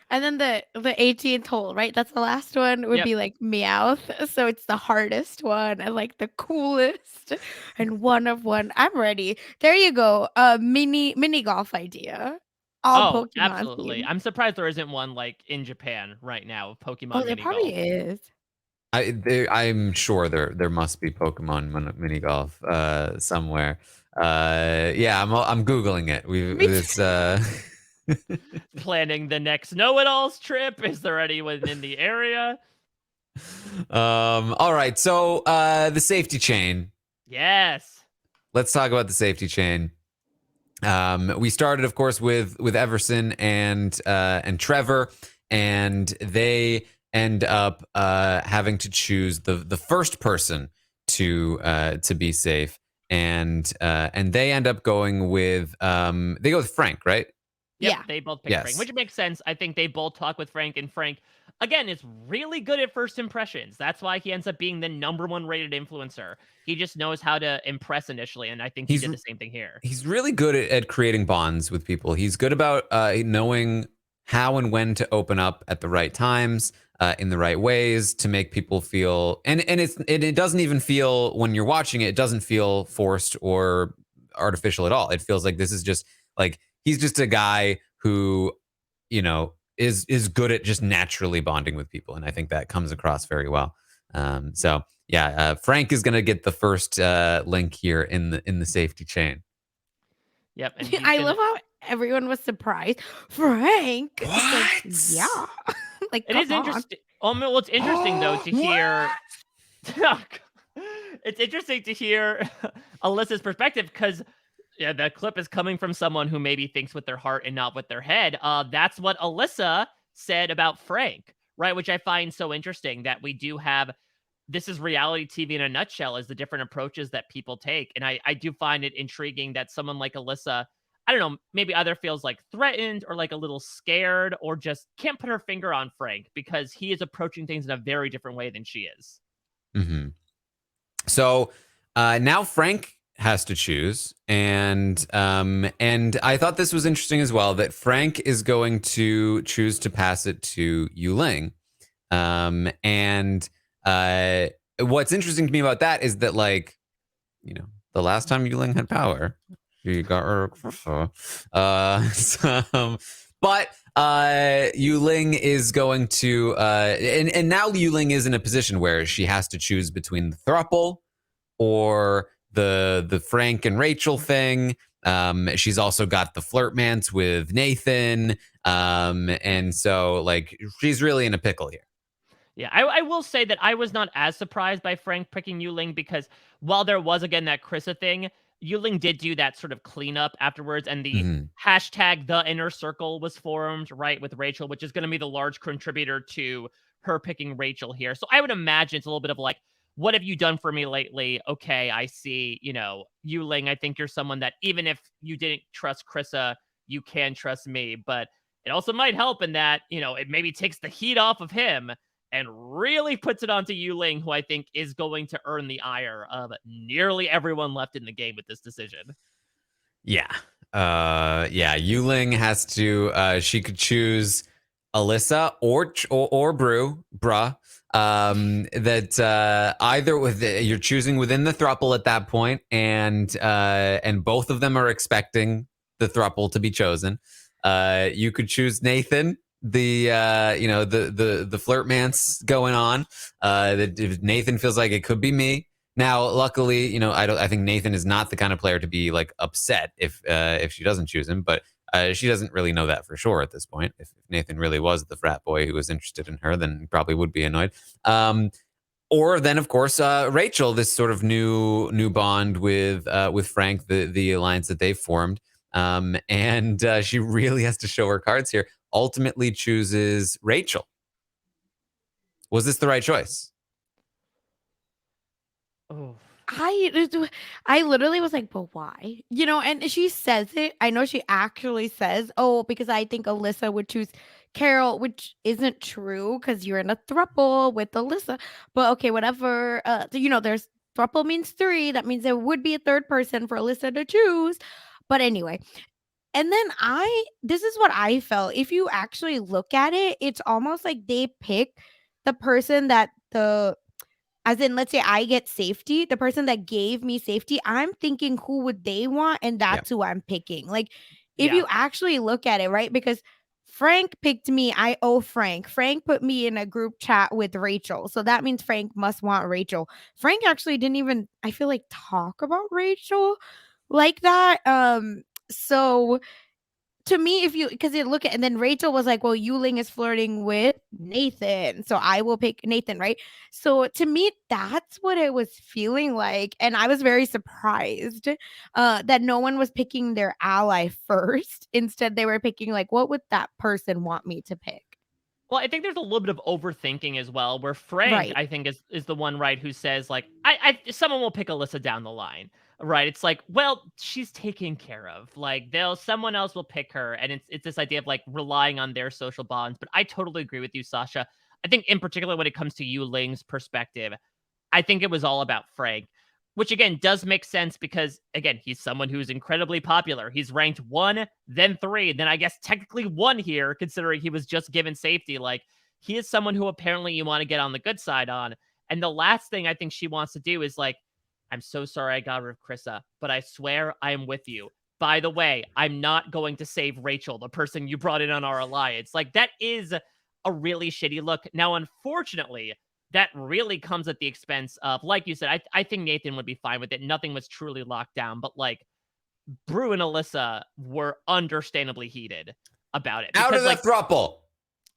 And then the 18th hole, right? That's the last one. Would be like Meowth. So it's the hardest one and like the coolest and one of one. I'm ready. There you go. Mini golf idea. All Pokemon absolutely. themed. I'm surprised there isn't one like in Japan right now of Pokemon Oh, there mini probably golf. is. I'm sure there must be Pokemon mini golf somewhere. I'm googling it. Planning the next know-it-alls trip. Is there anyone in the area? All right. So the safety chain. Yes. Let's talk about the safety chain. We started, of course, with Everson and Trevor, and they end up having to choose the first person to be safe, and they end up going with they go with Frank, right? Yep, Yeah. they both pick Frank, which makes sense. I think they both talk with Frank, and Frank, again, is really good at first impressions. That's why he ends up being the #1 rated influencer. He just knows how to impress initially, and I think he did the same thing here. He's really good at creating bonds with people. He's good about knowing how and when to open up at the right times, in the right ways to make people feel, and it doesn't even feel, when you're watching it, it doesn't feel forced or artificial at all. It feels like this is just like, he's just a guy who, is good at just naturally bonding with people, and I think that comes across very well. Frank is going to get the first link here in the safety chain. Yep. And I love how everyone was surprised. Frank. What? Like, yeah. Like, it is interesting. Well, it's interesting though to hear. It's interesting to hear Alyssa's perspective, because the clip is coming from someone who maybe thinks with their heart and not with their head. That's what Alyssa said about Frank, right? Which I find so interesting, that we do have. This is reality TV in a nutshell, is the different approaches that people take. And I do find it intriguing that someone like Alyssa, I don't know, maybe either feels like threatened or like a little scared, or just can't put her finger on Frank because he is approaching things in a very different way than she is. Mm-hmm. So now Frank has to choose, and I thought this was interesting as well, that Frank is going to choose to pass it to Yuling. What's interesting to me about that is that, like, the last time Yuling had power, she got her but Yuling is going to and now Yuling is in a position where she has to choose between the throuple or the Frank and Rachel thing. She's also got the flirtmance with Nathan, and so, like, she's really in a pickle here. Yeah, I will say that I was not as surprised by Frank picking Yuling, because while there was, again, that Krissa thing, Yuling did do that sort of cleanup afterwards, and the hashtag The Inner Circle was formed, right, with Rachel, which is going to be the large contributor to her picking Rachel here. So I would imagine it's a little bit of like, what have you done for me lately? Okay, I see, Yuling, I think you're someone that even if you didn't trust Krissa, you can trust me. But it also might help in that, it maybe takes the heat off of him. and really puts it onto Yuling, who I think is going to earn the ire of nearly everyone left in the game with this decision. Yeah. Yuling has to, she could choose Alyssa or Bruh. That either you're choosing within the throuple at that point, and both of them are expecting the throuple to be chosen. You could choose Nathan, the flirtmance going on. That if Nathan feels like it could be me. Now, luckily, I think Nathan is not the kind of player to be like upset if she doesn't choose him, but she doesn't really know that for sure at this point. If Nathan really was the frat boy who was interested in her, then he probably would be annoyed. Or then, of course, Rachel, this sort of new bond with Frank, the alliance that they've formed, and she really has to show her cards here. Ultimately, chooses Rachel. Was this the right choice? Oh, I literally was like, but why? And she says it. I know she actually says, oh, because I think Alyssa would choose Carol, which isn't true because you're in a throuple with Alyssa. But okay, whatever. There's throuple means 3. That means there would be a third person for Alyssa to choose. But anyway, and then this is what I felt. If you actually look at it, it's almost like they pick the person that as in, let's say I get safety, the person that gave me safety, I'm thinking who would they want, and that's who I'm picking. Like, if yeah. you actually look at it, right? Because Frank picked me, I owe Frank. Frank put me in a group chat with Rachel. So that means Frank must want Rachel. Frank actually didn't even, I feel like, talk about Rachel like that. So to me, because you look at, and then Rachel was like, well, Yuling is flirting with Nathan, so I will pick Nathan, right? So to me, that's what it was feeling like. And I was very surprised that no one was picking their ally first. Instead, they were picking, like, what would that person want me to pick? Well, I think there's a little bit of overthinking as well, where Frank, Right. I think, is the one, right, who says, like, someone will pick Alyssa down the line, right? It's like, well, she's taken care of. Like, someone else will pick her, and it's this idea of like relying on their social bonds. But I totally agree with you, Sasha. I think in particular when it comes to Yuling's perspective, I think it was all about Frank, which again does make sense because, again, he's someone who's incredibly popular. He's ranked 1, then 3, then I guess technically 1 here, considering he was just given safety. Like, he is someone who apparently you want to get on the good side on. And the last thing I think she wants to do is like, I'm so sorry I got rid of Krissa, but I swear I am with you. By the way, I'm not going to save Rachel, the person you brought in on our alliance. Like, that is a really shitty look. Now, unfortunately, that really comes at the expense of, like you said, I think Nathan would be fine with it. Nothing was truly locked down, but like Brew and Alyssa were understandably heated about it. Out of the like, throuple.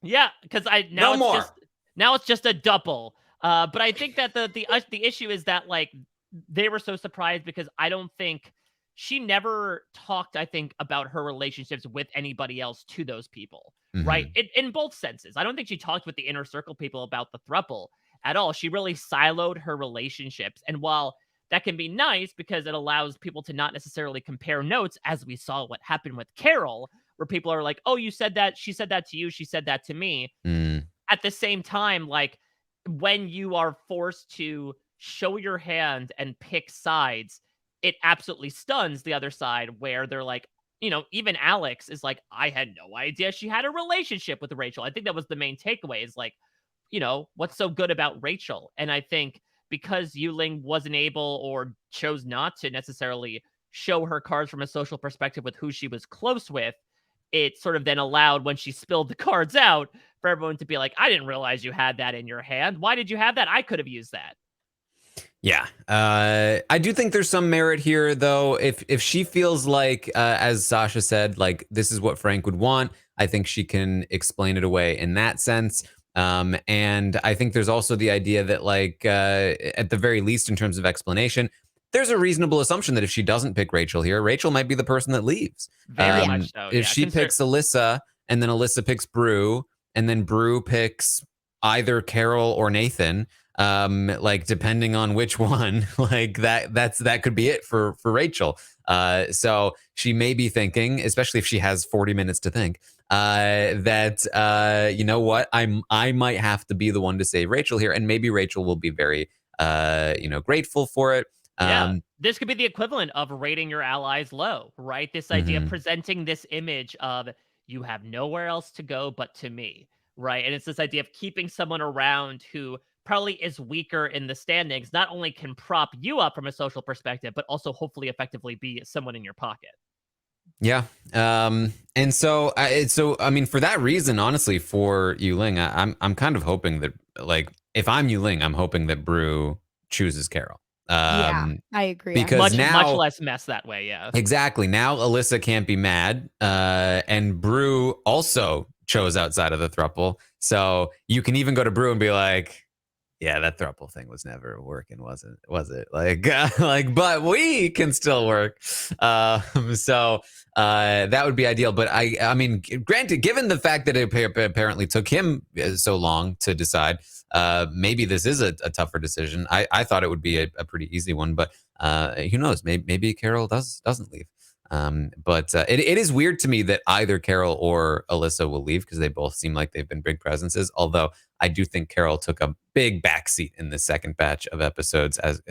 Yeah, because now it's just a double. But I think that the issue is that like they were so surprised because I don't think she never talked, I think, about her relationships with anybody else to those people, right? In both senses. I don't think she talked with the inner circle people about the throuple at all. She really siloed her relationships. And while that can be nice because it allows people to not necessarily compare notes, as we saw what happened with Carol, where people are like, oh, you said that, she said that to you, she said that to me. At the same time, like, when you are forced to show your hand and pick sides, it absolutely stuns the other side, where they're like, even Alex is like, I had no idea she had a relationship with Rachel. I think that was the main takeaway, is like, what's so good about Rachel? And I think because Yuling wasn't able or chose not to necessarily show her cards from a social perspective with who she was close with, it sort of then allowed, when she spilled the cards out, for everyone to be like, I didn't realize you had that in your hand. Why did you have that? I could have used that. Yeah. I do think there's some merit here, though. If she feels like, as Sasha said, like this is what Frank would want, I think she can explain it away in that sense. And I think there's also the idea that, like, at the very least, in terms of explanation, there's a reasonable assumption that if she doesn't pick Rachel here, Rachel might be the person that leaves. Very much so. If she picks Alyssa, and then Alyssa picks Brew, and then Brew picks either Carol or Nathan, like depending on which one, like that could be it for Rachel. So she may be thinking, especially if she has 40 minutes to think, that you know what, I might have to be the one to save Rachel here, and maybe Rachel will be very grateful for it. Yeah. This could be the equivalent of rating your allies low, right? This idea of presenting this image of you have nowhere else to go but to me, right? And it's this idea of keeping someone around who probably is weaker in the standings, not only can prop you up from a social perspective, but also hopefully effectively be someone in your pocket. Yeah. And so I mean, for that reason, honestly, for Yuling, I'm kind of hoping that, like, if I'm Yuling, I'm hoping that Brew chooses Carol. Yeah, I agree. Because Much now, less mess that way, yeah. exactly, now Alyssa can't be mad, and Brew also chose outside of the throuple, so you can even go to Brew and be like, yeah, that throuple thing was never working, was it? Like, like, but we can still work. So that would be ideal. But I mean, granted, given the fact that it apparently took him so long to decide, maybe this is a tougher decision. I thought it would be a pretty easy one, but who knows? Maybe Carol doesn't leave. But it is weird to me that either Carol or Alyssa will leave, because they both seem like they've been big presences. Although I do think Carol took a big backseat in the second batch of episodes as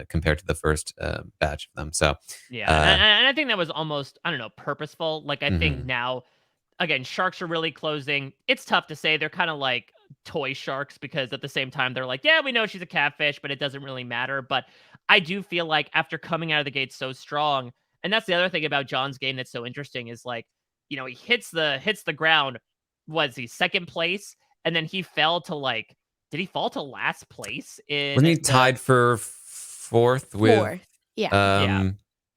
compared to the first batch of them. So yeah, and I think that was almost, I don't know, purposeful. Like, I think now, again, sharks are really closing. It's tough to say. They're kind of like toy sharks, because at the same time, they're like, yeah, we know she's a catfish, but it doesn't really matter. But I do feel like after coming out of the gate so strong, and that's the other thing about John's game that's so interesting, is like, he hits the ground. Was he second place? And then he fell to, like, did he fall to last place in wasn't he tied for fourth with Yeah. Yeah.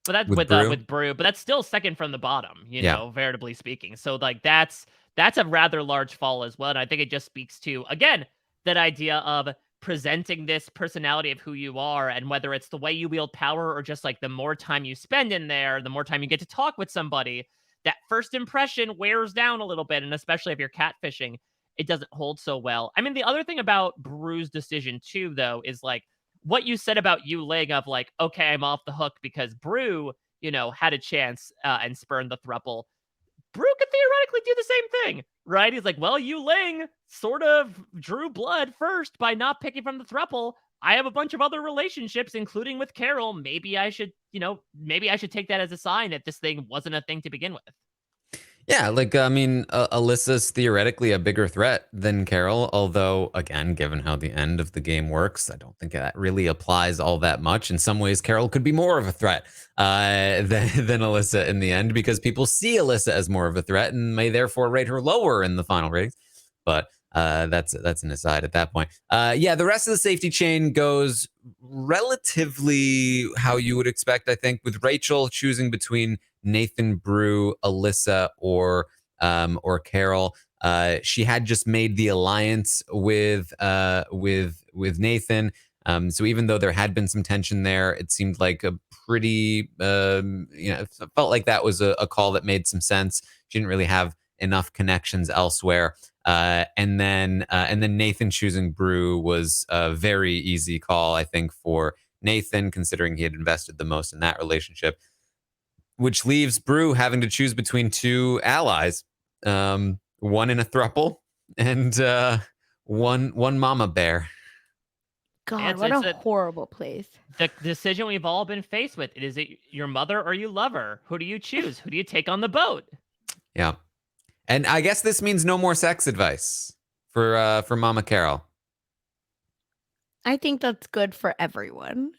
But that's with Brew? with Brew, but that's still second from the bottom, Yeah. veritably speaking. So, like, that's a rather large fall as well. And I think it just speaks to, again, that idea of presenting this personality of who you are, and whether it's the way you wield power or just like the more time you spend in there, the more time you get to talk with somebody, that first impression wears down a little bit. And especially if you're catfishing, it doesn't hold so well. I mean, the other thing about Brew's decision too, though, is like what you said about Yu Ling of like, okay, I'm off the hook because Brew, had a chance and spurned the thruple. Brew could theoretically do the same thing, right? He's like, well, Yu Ling sort of drew blood first by not picking from the thruple. I have a bunch of other relationships, including with Carol. Maybe I should take that as a sign that this thing wasn't a thing to begin with. Yeah, like, I mean, Alyssa's theoretically a bigger threat than Carol, although, again, given how the end of the game works, I don't think that really applies all that much. In some ways, Carol could be more of a threat than Alyssa in the end, because people see Alyssa as more of a threat and may therefore rate her lower in the final ratings. But that's an aside at that point. Yeah, the rest of the safety chain goes relatively how you would expect, I think, with Rachel choosing between Nathan, Brew, Alyssa, or Carol. She had just made the alliance with Nathan. So even though there had been some tension there, it seemed like a pretty it felt like that was a call that made some sense. She didn't really have enough connections elsewhere. And then Nathan choosing Brew was a very easy call, I think, for Nathan, considering he had invested the most in that relationship, which leaves Brew having to choose between two allies, one in a throuple and one mama bear. God, what a horrible place. The decision we've all been faced with. Is it your mother or you love her? Who do you choose? Who do you take on the boat? Yeah. And I guess this means no more sex advice for Mama Carol. I think that's good for everyone.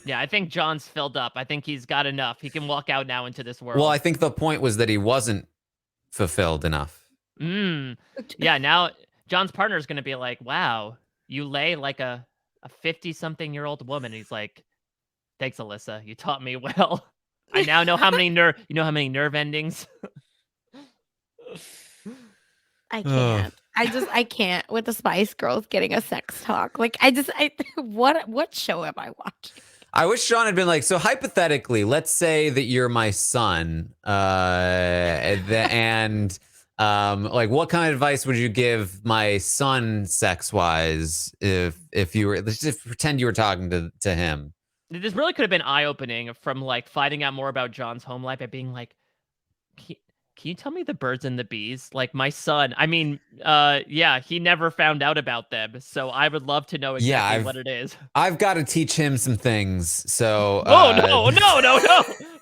Yeah, I think John's filled up. I think he's got enough. He can walk out now into this world. Well, I think the point was that he wasn't fulfilled enough. Yeah, now John's partner is going to be like, wow, you lay like a 50-something-year-old woman. He's like, thanks, Alyssa. You taught me well. I now know how many nerve endings. I can't. I can't with the Spice Girls getting a sex talk. Like, what show am I watching? I wish Sean had been like, so hypothetically, let's say that you're my son, and like, what kind of advice would you give my son sex-wise if you were, let's just pretend you were talking to him. This really could have been eye-opening from like finding out more about John's home life and being like, can you tell me the birds and the bees? Like my son, I mean, yeah, he never found out about them. So I would love to know exactly what it is. I've got to teach him some things. So Oh, no.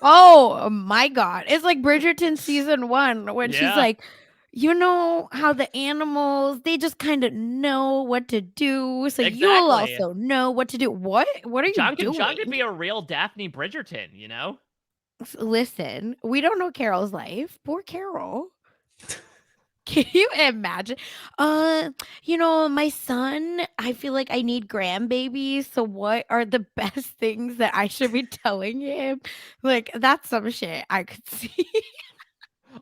Oh my God. It's like Bridgerton season 1 when she's Yeah. like, you know how the animals, they just kind of know what to do. So you'll Exactly. also know what to do. What are you doing? John could be a real Daphne Bridgerton, you know? Listen, we don't know Carol's life. Poor Carol. Can you imagine? My son, I feel like I need grandbabies. So what are the best things that I should be telling him? Like, that's some shit I could see.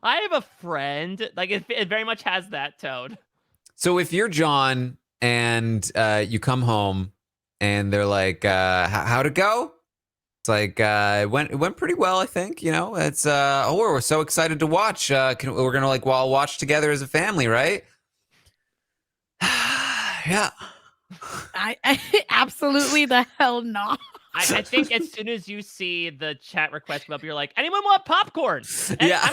I have a friend, like it very much has that tone. So if you're John and you come home and they're like, how'd it go? It's like, it went pretty well, I think. You know, it's, we're so excited to watch. We're going to all watch together as a family, right? Yeah. I absolutely the hell not. I think as soon as you see the chat request come up, you're like, anyone want popcorn? And Yeah.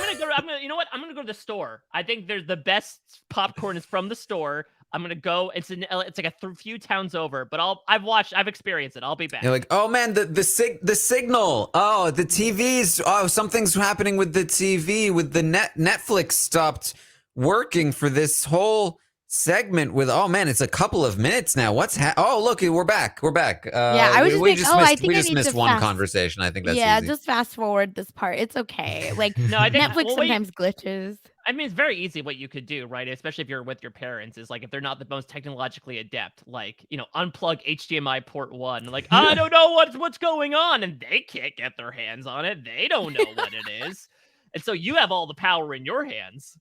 you know what? I'm gonna go to the store. I think there's the best popcorn is from the store. I'm gonna go. It's like a few towns over, but I've experienced it. I'll be back. You're like, oh man, the signal. Oh, the TV's. Oh, something's happening with the TV. With the Netflix stopped working for this whole segment. With oh man, it's a couple of minutes now. Oh look, we're back. Yeah, I was just like, I think we I just need missed to one fast. conversation. I think that's Yeah, easy. just fast forward this part. It's okay. Like No, I think Netflix sometimes glitches. I mean, it's very easy what you could do, right? Especially if you're with your parents, is like if they're not the most technologically adept, like, unplug HDMI port 1. Like, I don't know what's going on, and they can't get their hands on it. They don't know what it is. And so you have all the power in your hands.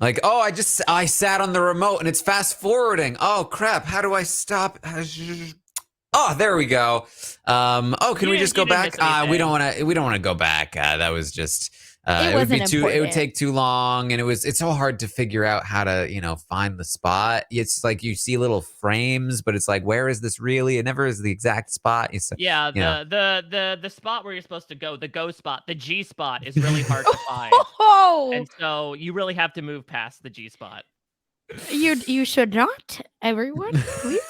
Like, oh, I sat on the remote and it's fast forwarding. Oh crap, how do I stop? Oh, there we go. Can we just go back? We don't want to go back. That was just it would be it would take too long, and it's so hard to figure out how to, find the spot. It's like you see little frames, but it's like, where is this really? It never is the exact spot. Yeah, the spot where you're supposed to go, the go spot, the G spot is really hard to find. And so you really have to move past the G spot. You should not, everyone, please.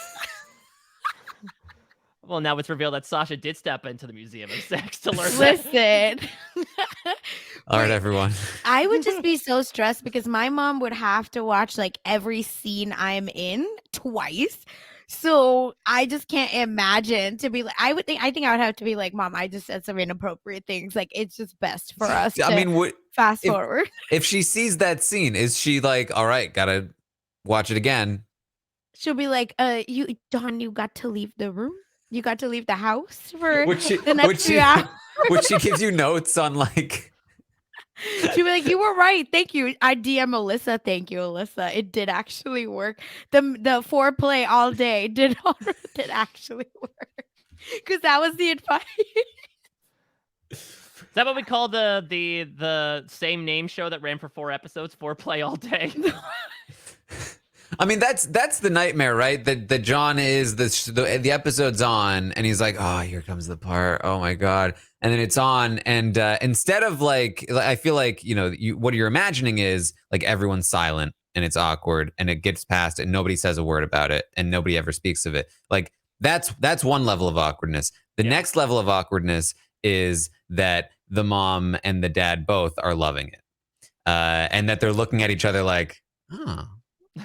Well, now it's revealed that Sasha did step into the Museum of Sex to learn. Listen. All right, everyone. I would just be so stressed because my mom would have to watch like every scene I'm in twice. So I just can't imagine to be like, I think I would have to be like, Mom, I just said some inappropriate things. Like, it's just best for us to fast forward. If she sees that scene, is she like, all right, gotta watch it again? She'll be like, you got to leave the room. You got to leave the house for the next 2 hours. Would she give you notes on like... She'd be like, you were right. Thank you. I DM Alyssa. Thank you, Alyssa. It did actually work. The foreplay all day did actually work. Because that was the advice. Is that what we call the same name show that ran for 4 episodes? Foreplay all day. I mean, that's the nightmare, right? That John is the episode's on, and he's like, oh, here comes the part. Oh my god! And then it's on, and instead of like, I feel like what you're imagining is like everyone's silent and it's awkward, and it gets past, and nobody says a word about it, and nobody ever speaks of it. Like that's one level of awkwardness. The next level of awkwardness is that the mom and the dad both are loving it, and that they're looking at each other like, oh.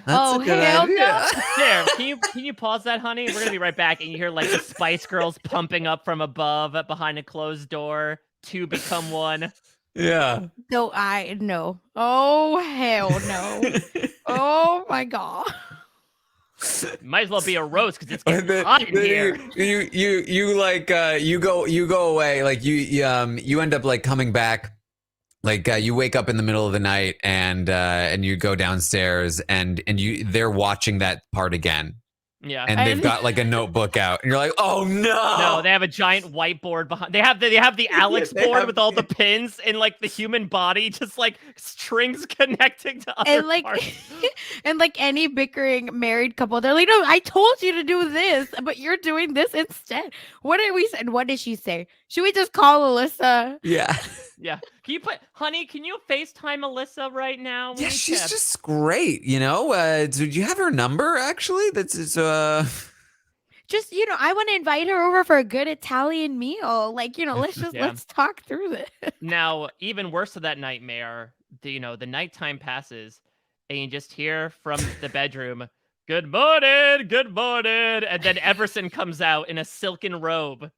That's a good idea. No. There, can you pause that, honey? We're gonna be right back, and you hear like the Spice Girls pumping up from above behind a closed door. 2 become 1. Yeah. No, no. Oh hell no. Oh my god. Might as well be a roast because it's getting hot in here. You go away, like you end up like coming back. Like you wake up in the middle of the night and you go downstairs and they're watching that part again. Yeah. And they've got like a notebook out and you're like, oh no. No, they have a giant whiteboard behind. They have the Alex board with all the pins and like the human body, just like strings connecting to other parts. And like any bickering married couple, they're like, no, I told you to do this, but you're doing this instead. What did we say? And what did she say? Should we just call Alyssa? Yeah. Yeah. Honey, can you FaceTime Alyssa right now? We Yeah, need she's to- just great, you know? Did you have her number, actually? Just, I want to invite her over for a good Italian meal. Like, Yeah. let's talk through this. Now, even worse to that nightmare, the nighttime passes, and you just hear from the bedroom, good morning, and then Everson comes out in a silken robe.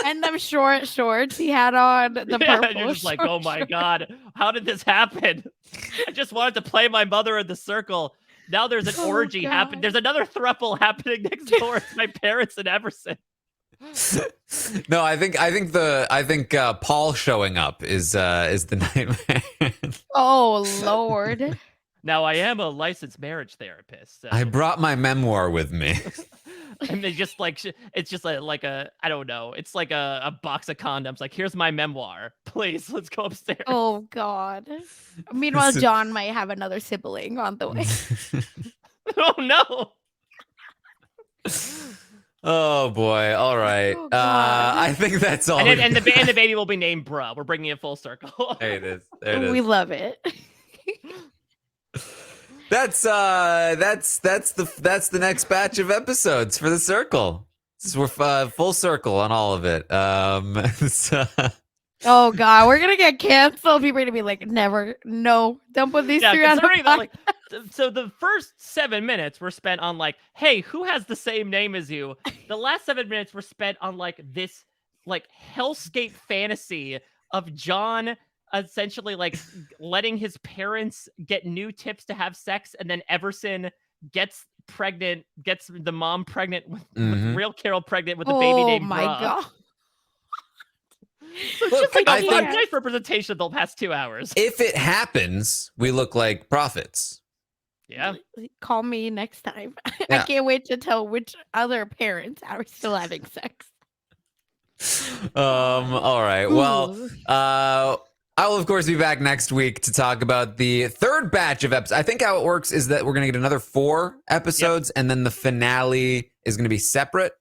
And them short shorts he had on, the Yeah, purple you're just like, short oh my shorts. God, how did this happen? I just wanted to play my mother in the circle. Now there's an Oh, orgy happening. God. There's another thruple happening next door. It's my parents and Everson. No, I think Paul showing up is the nightmare. Oh, Lord. Now I am a licensed marriage therapist. So. I brought my memoir with me. And they just like it's just like a I don't know. It's like a box of condoms. Like, here's my memoir. Please, let's go upstairs. Oh, God. Meanwhile, John might have another sibling on the way. Oh no. Oh boy! All right. Oh, God. I think that's all. And the baby will be named Bruh. We're bringing it full circle. There it is. There it is. We love it. That's the next batch of episodes for the Circle. We're full circle on all of it. So- Oh, God. We're going to get canceled. People are going to be like, never. No. Don't put these three on the considering that, podcast. so the first 7 minutes were spent on like, hey, who has the same name as you? The last 7 minutes were spent on like this like hellscape fantasy of John essentially like letting his parents get new tips to have sex, and then Everson gets the mom pregnant with real Carol pregnant with a baby named my Bruh. God. So it's Look, just like I a think- nice representation of the past 2 hours. if it happens, we look like prophets. Yeah. Call me next time. Yeah. I can't wait to tell which other parents are still having sex. All right. Well, Ooh. I will of course be back next week to talk about the third batch of episodes. I think how it works is that we're going to get another 4 episodes, and then the finale is going to be separate.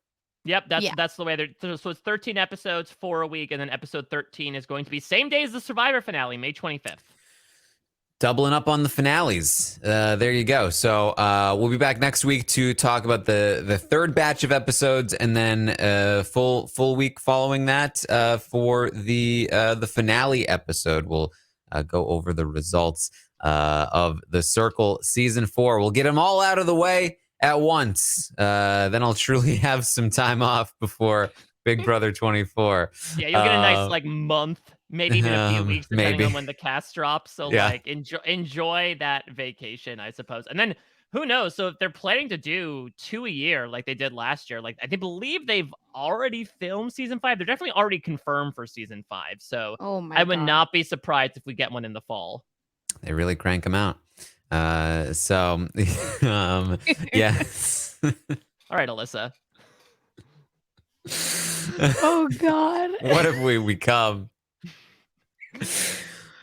Yep, Yeah. that's the way they're. So it's 13 episodes, 4 a week, and then episode 13 is going to be same day as the Survivor finale, May 25th. Doubling up on the finales. There you go. So we'll be back next week to talk about the third batch of episodes, and then full week following that for the finale episode. We'll go over the results of the Circle season 4. We'll get them all out of the way at once. Then I'll truly have some time off before Big Brother 24. Yeah, you'll get a nice like month, maybe even a few weeks, depending maybe. on when the cast drops. So Yeah. like enjoy that vacation, I suppose. And then who knows? So if they're planning to do 2 a year like they did last year, like I believe they've already filmed season 5. They're definitely already confirmed for season 5. So Oh my I would God. not be surprised if we get one in the fall. They really crank them out. So yes. All right, Alyssa. Oh God. What have we become?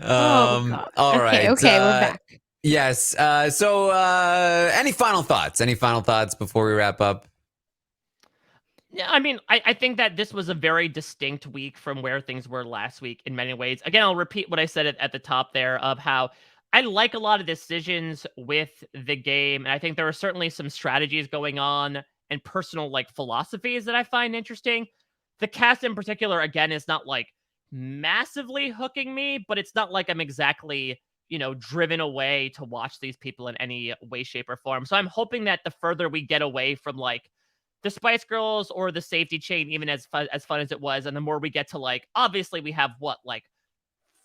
Oh, God. All right. Okay, we're back. Yes. So any final thoughts? Any final thoughts before we wrap up? Yeah, I mean, I think that this was a very distinct week from where things were last week in many ways. Again, I'll repeat what I said at the top there of how I like a lot of decisions with the game. And I think there are certainly some strategies going on and personal like philosophies that I find interesting. The cast in particular, again, is not like massively hooking me, but it's not like I'm exactly, driven away to watch these people in any way, shape, or form. So I'm hoping that the further we get away from like the Spice Girls or the safety chain, even as fun as it was, and the more we get to like, obviously we have what, like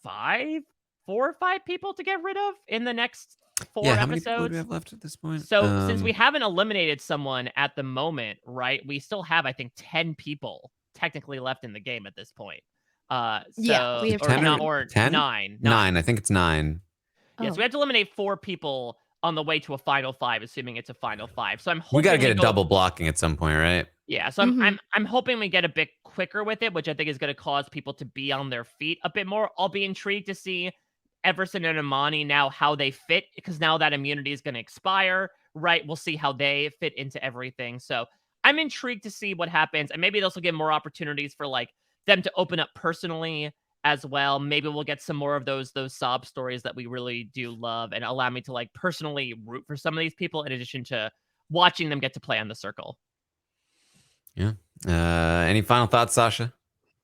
4 or 5 people to get rid of in the next 4 How many people do episodes. we have left at this point? So since we haven't eliminated someone at the moment, right, we still have, I think, 10 people technically left in the game at this point. Yeah, we have 10 or 10? 9. 9. I think it's 9. Yeah, Oh. so we have to eliminate 4 people on the way to a final 5, assuming it's a final 5. So I'm hoping We got to get a go- double blocking at some point, right? Yeah, so Mhm. I'm hoping we get a bit quicker with it, which I think is going to cause people to be on their feet a bit more. I'll be intrigued to see Everson and Imani now how they fit, because now that immunity is going to expire, right? We'll see how they fit into everything. So I'm intrigued to see what happens, and maybe this will give more opportunities for like them to open up personally as well. Maybe we'll get some more of those sob stories that we really do love, and allow me to like personally root for some of these people in addition to watching them get to play on the circle. Yeah. Any final thoughts, Sasha?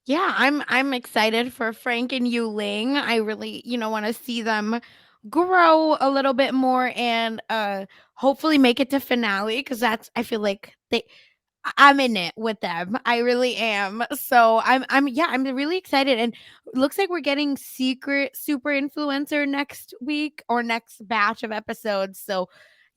Yeah, I'm excited for Frank and Yu Ling. I really, want to see them grow a little bit more and hopefully make it to finale, because I feel like I'm in it with them. I really am. So I'm really excited, and looks like we're getting secret super influencer next week or next batch of episodes. So,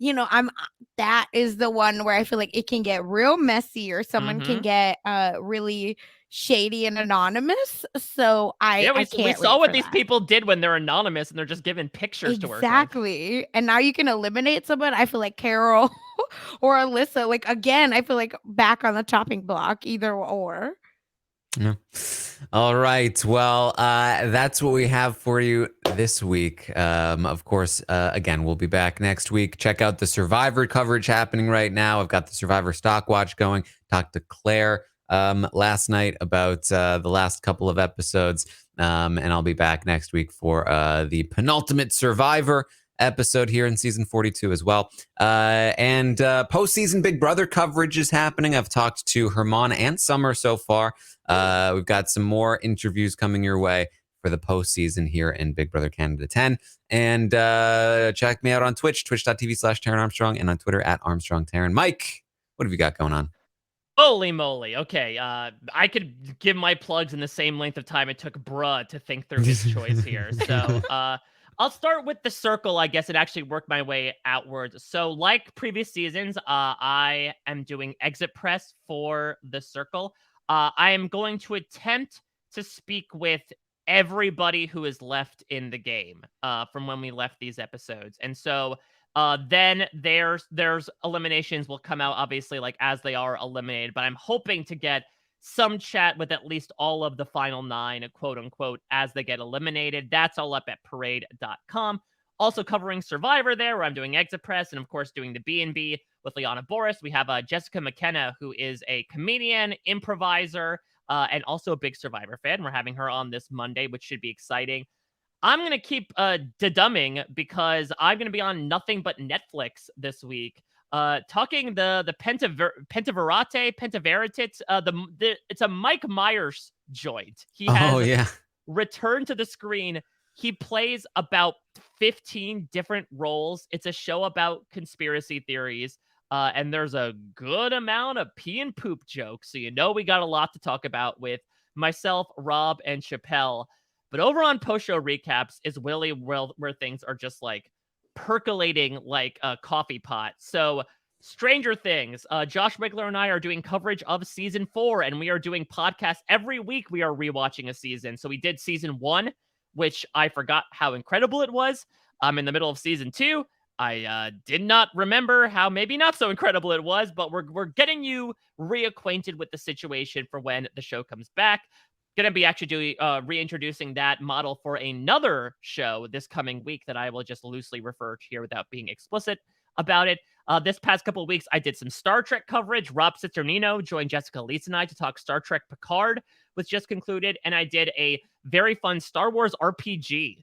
I'm that is the one where I feel like it can get real messy, or someone can get really shady and anonymous. So Yeah, we can't saw wait what for these that. people did when they're anonymous and they're just given pictures to work with. Exactly. And now you can eliminate someone. I feel like Carol or Alyssa, like, again, I feel like back on the chopping block, either or. Yeah. All right. Well, that's what we have for you this week. Of course, again, we'll be back next week. Check out the Survivor coverage happening right now. I've got the Survivor Stock Watch going. Talked to Claire last night about the last couple of episodes. And I'll be back next week for the penultimate Survivor episode here in season 42 as well. And postseason Big Brother coverage is happening. I've talked to Herman and Summer so far. We've got some more interviews coming your way for the postseason here in Big Brother Canada 10. And check me out on Twitch, twitch.tv/Taran Armstrong, and on Twitter @ArmstrongTaran. Mike, what have you got going on? Holy moly. Okay. I could give my plugs in the same length of time it took Bruh to think through his choice here. So I'll start with the circle, I guess, and actually work my way outwards. So like previous seasons, I am doing exit press for the circle. I am going to attempt to speak with everybody who is left in the game from when we left these episodes. And so then there's eliminations will come out, obviously, like as they are eliminated, but I'm hoping to get some chat with at least all of the final 9, quote unquote, as they get eliminated. That's all up at parade.com. Also covering Survivor there, where I'm doing exit press, and of course doing the B&B with Liana Boris. We have Jessica McKenna, who is a comedian, improviser, and also a big Survivor fan. We're having her on this Monday, which should be exciting. I'm going to keep de-dumbing because I'm going to be on nothing but Netflix this week, talking the Pentaveratit. It's a Mike Myers joint. He has returned to the screen. He plays about 15 different roles. It's a show about conspiracy theories, and there's a good amount of pee and poop jokes. So we got a lot to talk about with myself, Rob, and Chappelle. But over on post-show recaps is really where things are just like percolating like a coffee pot. So Stranger Things, Josh Wigler and I are doing coverage of season 4, and we are doing podcasts every week. We are rewatching a season. So we did season 1, which I forgot how incredible it was. I'm in the middle of season 2. I did not remember how maybe not so incredible it was, but we're getting you reacquainted with the situation for when the show comes back. Going to be actually doing reintroducing that model for another show this coming week that I will just loosely refer to here without being explicit about it. This past couple of weeks, I did some Star Trek coverage. Rob Citernino joined Jessica Lees and I to talk Star Trek Picard, which just concluded, and I did a very fun Star Wars RPG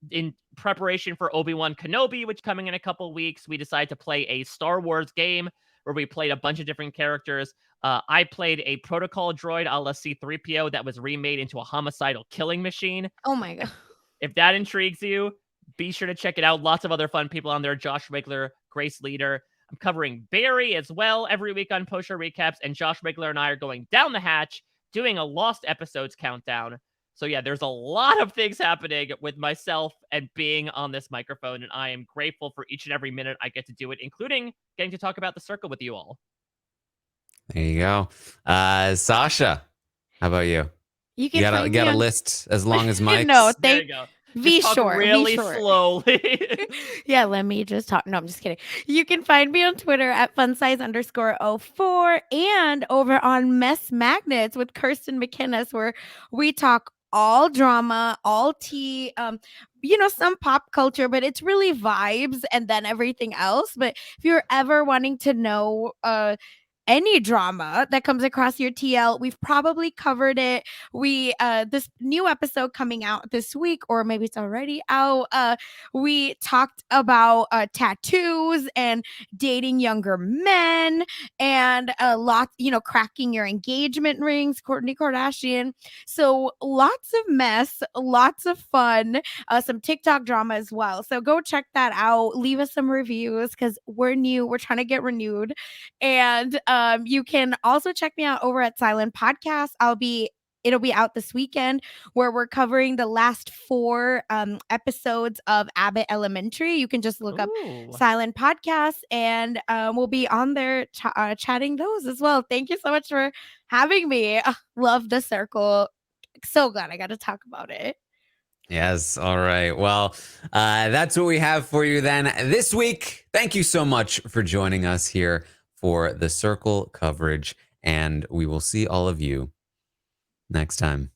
in preparation for Obi-Wan Kenobi, which coming in a couple of weeks. We decided to play a Star Wars game where we played a bunch of different characters. I played a protocol droid a la C-3PO that was remade into a homicidal killing machine. Oh my God. If that intrigues you, be sure to check it out. Lots of other fun people on there. Josh Wigler, Grace Leader. I'm covering Barry as well every week on Post Show Recaps. And Josh Wigler and I are going down the hatch, doing a Lost Episodes countdown. So yeah, there's a lot of things happening with myself and being on this microphone. And I am grateful for each and every minute I get to do it, including getting to talk about the circle with you all. There you go. Sasha, how about you? You got a list as long as Mike's? No, there you go. Be short. Really slowly. Yeah, let me just talk. No, I'm just kidding. You can find me on Twitter at funsize_04 and over on Mess Magnets with Kirsten McInnes, where we talk all drama, all tea, some pop culture, but it's really vibes and then everything else. But if you're ever wanting to know any drama that comes across your TL. We've probably covered it. We this new episode coming out this week, or maybe it's already out. We talked about tattoos and dating younger men, and lots, cracking your engagement rings, Kourtney Kardashian. So lots of mess, lots of fun, some TikTok drama as well. So go check that out. Leave us some reviews because we're new. We're trying to get renewed. And you can also check me out over at Silent Podcast. It'll be out this weekend, where we're covering the last 4 episodes of Abbott Elementary. You can just look up Ooh. Silent Podcast, and we'll be on there chatting those as well. Thank you so much for having me. Love the circle. So glad I got to talk about it. Yes. All right. Well, that's what we have for you then this week. Thank you so much for joining us here for the Circle coverage, and we will see all of you next time.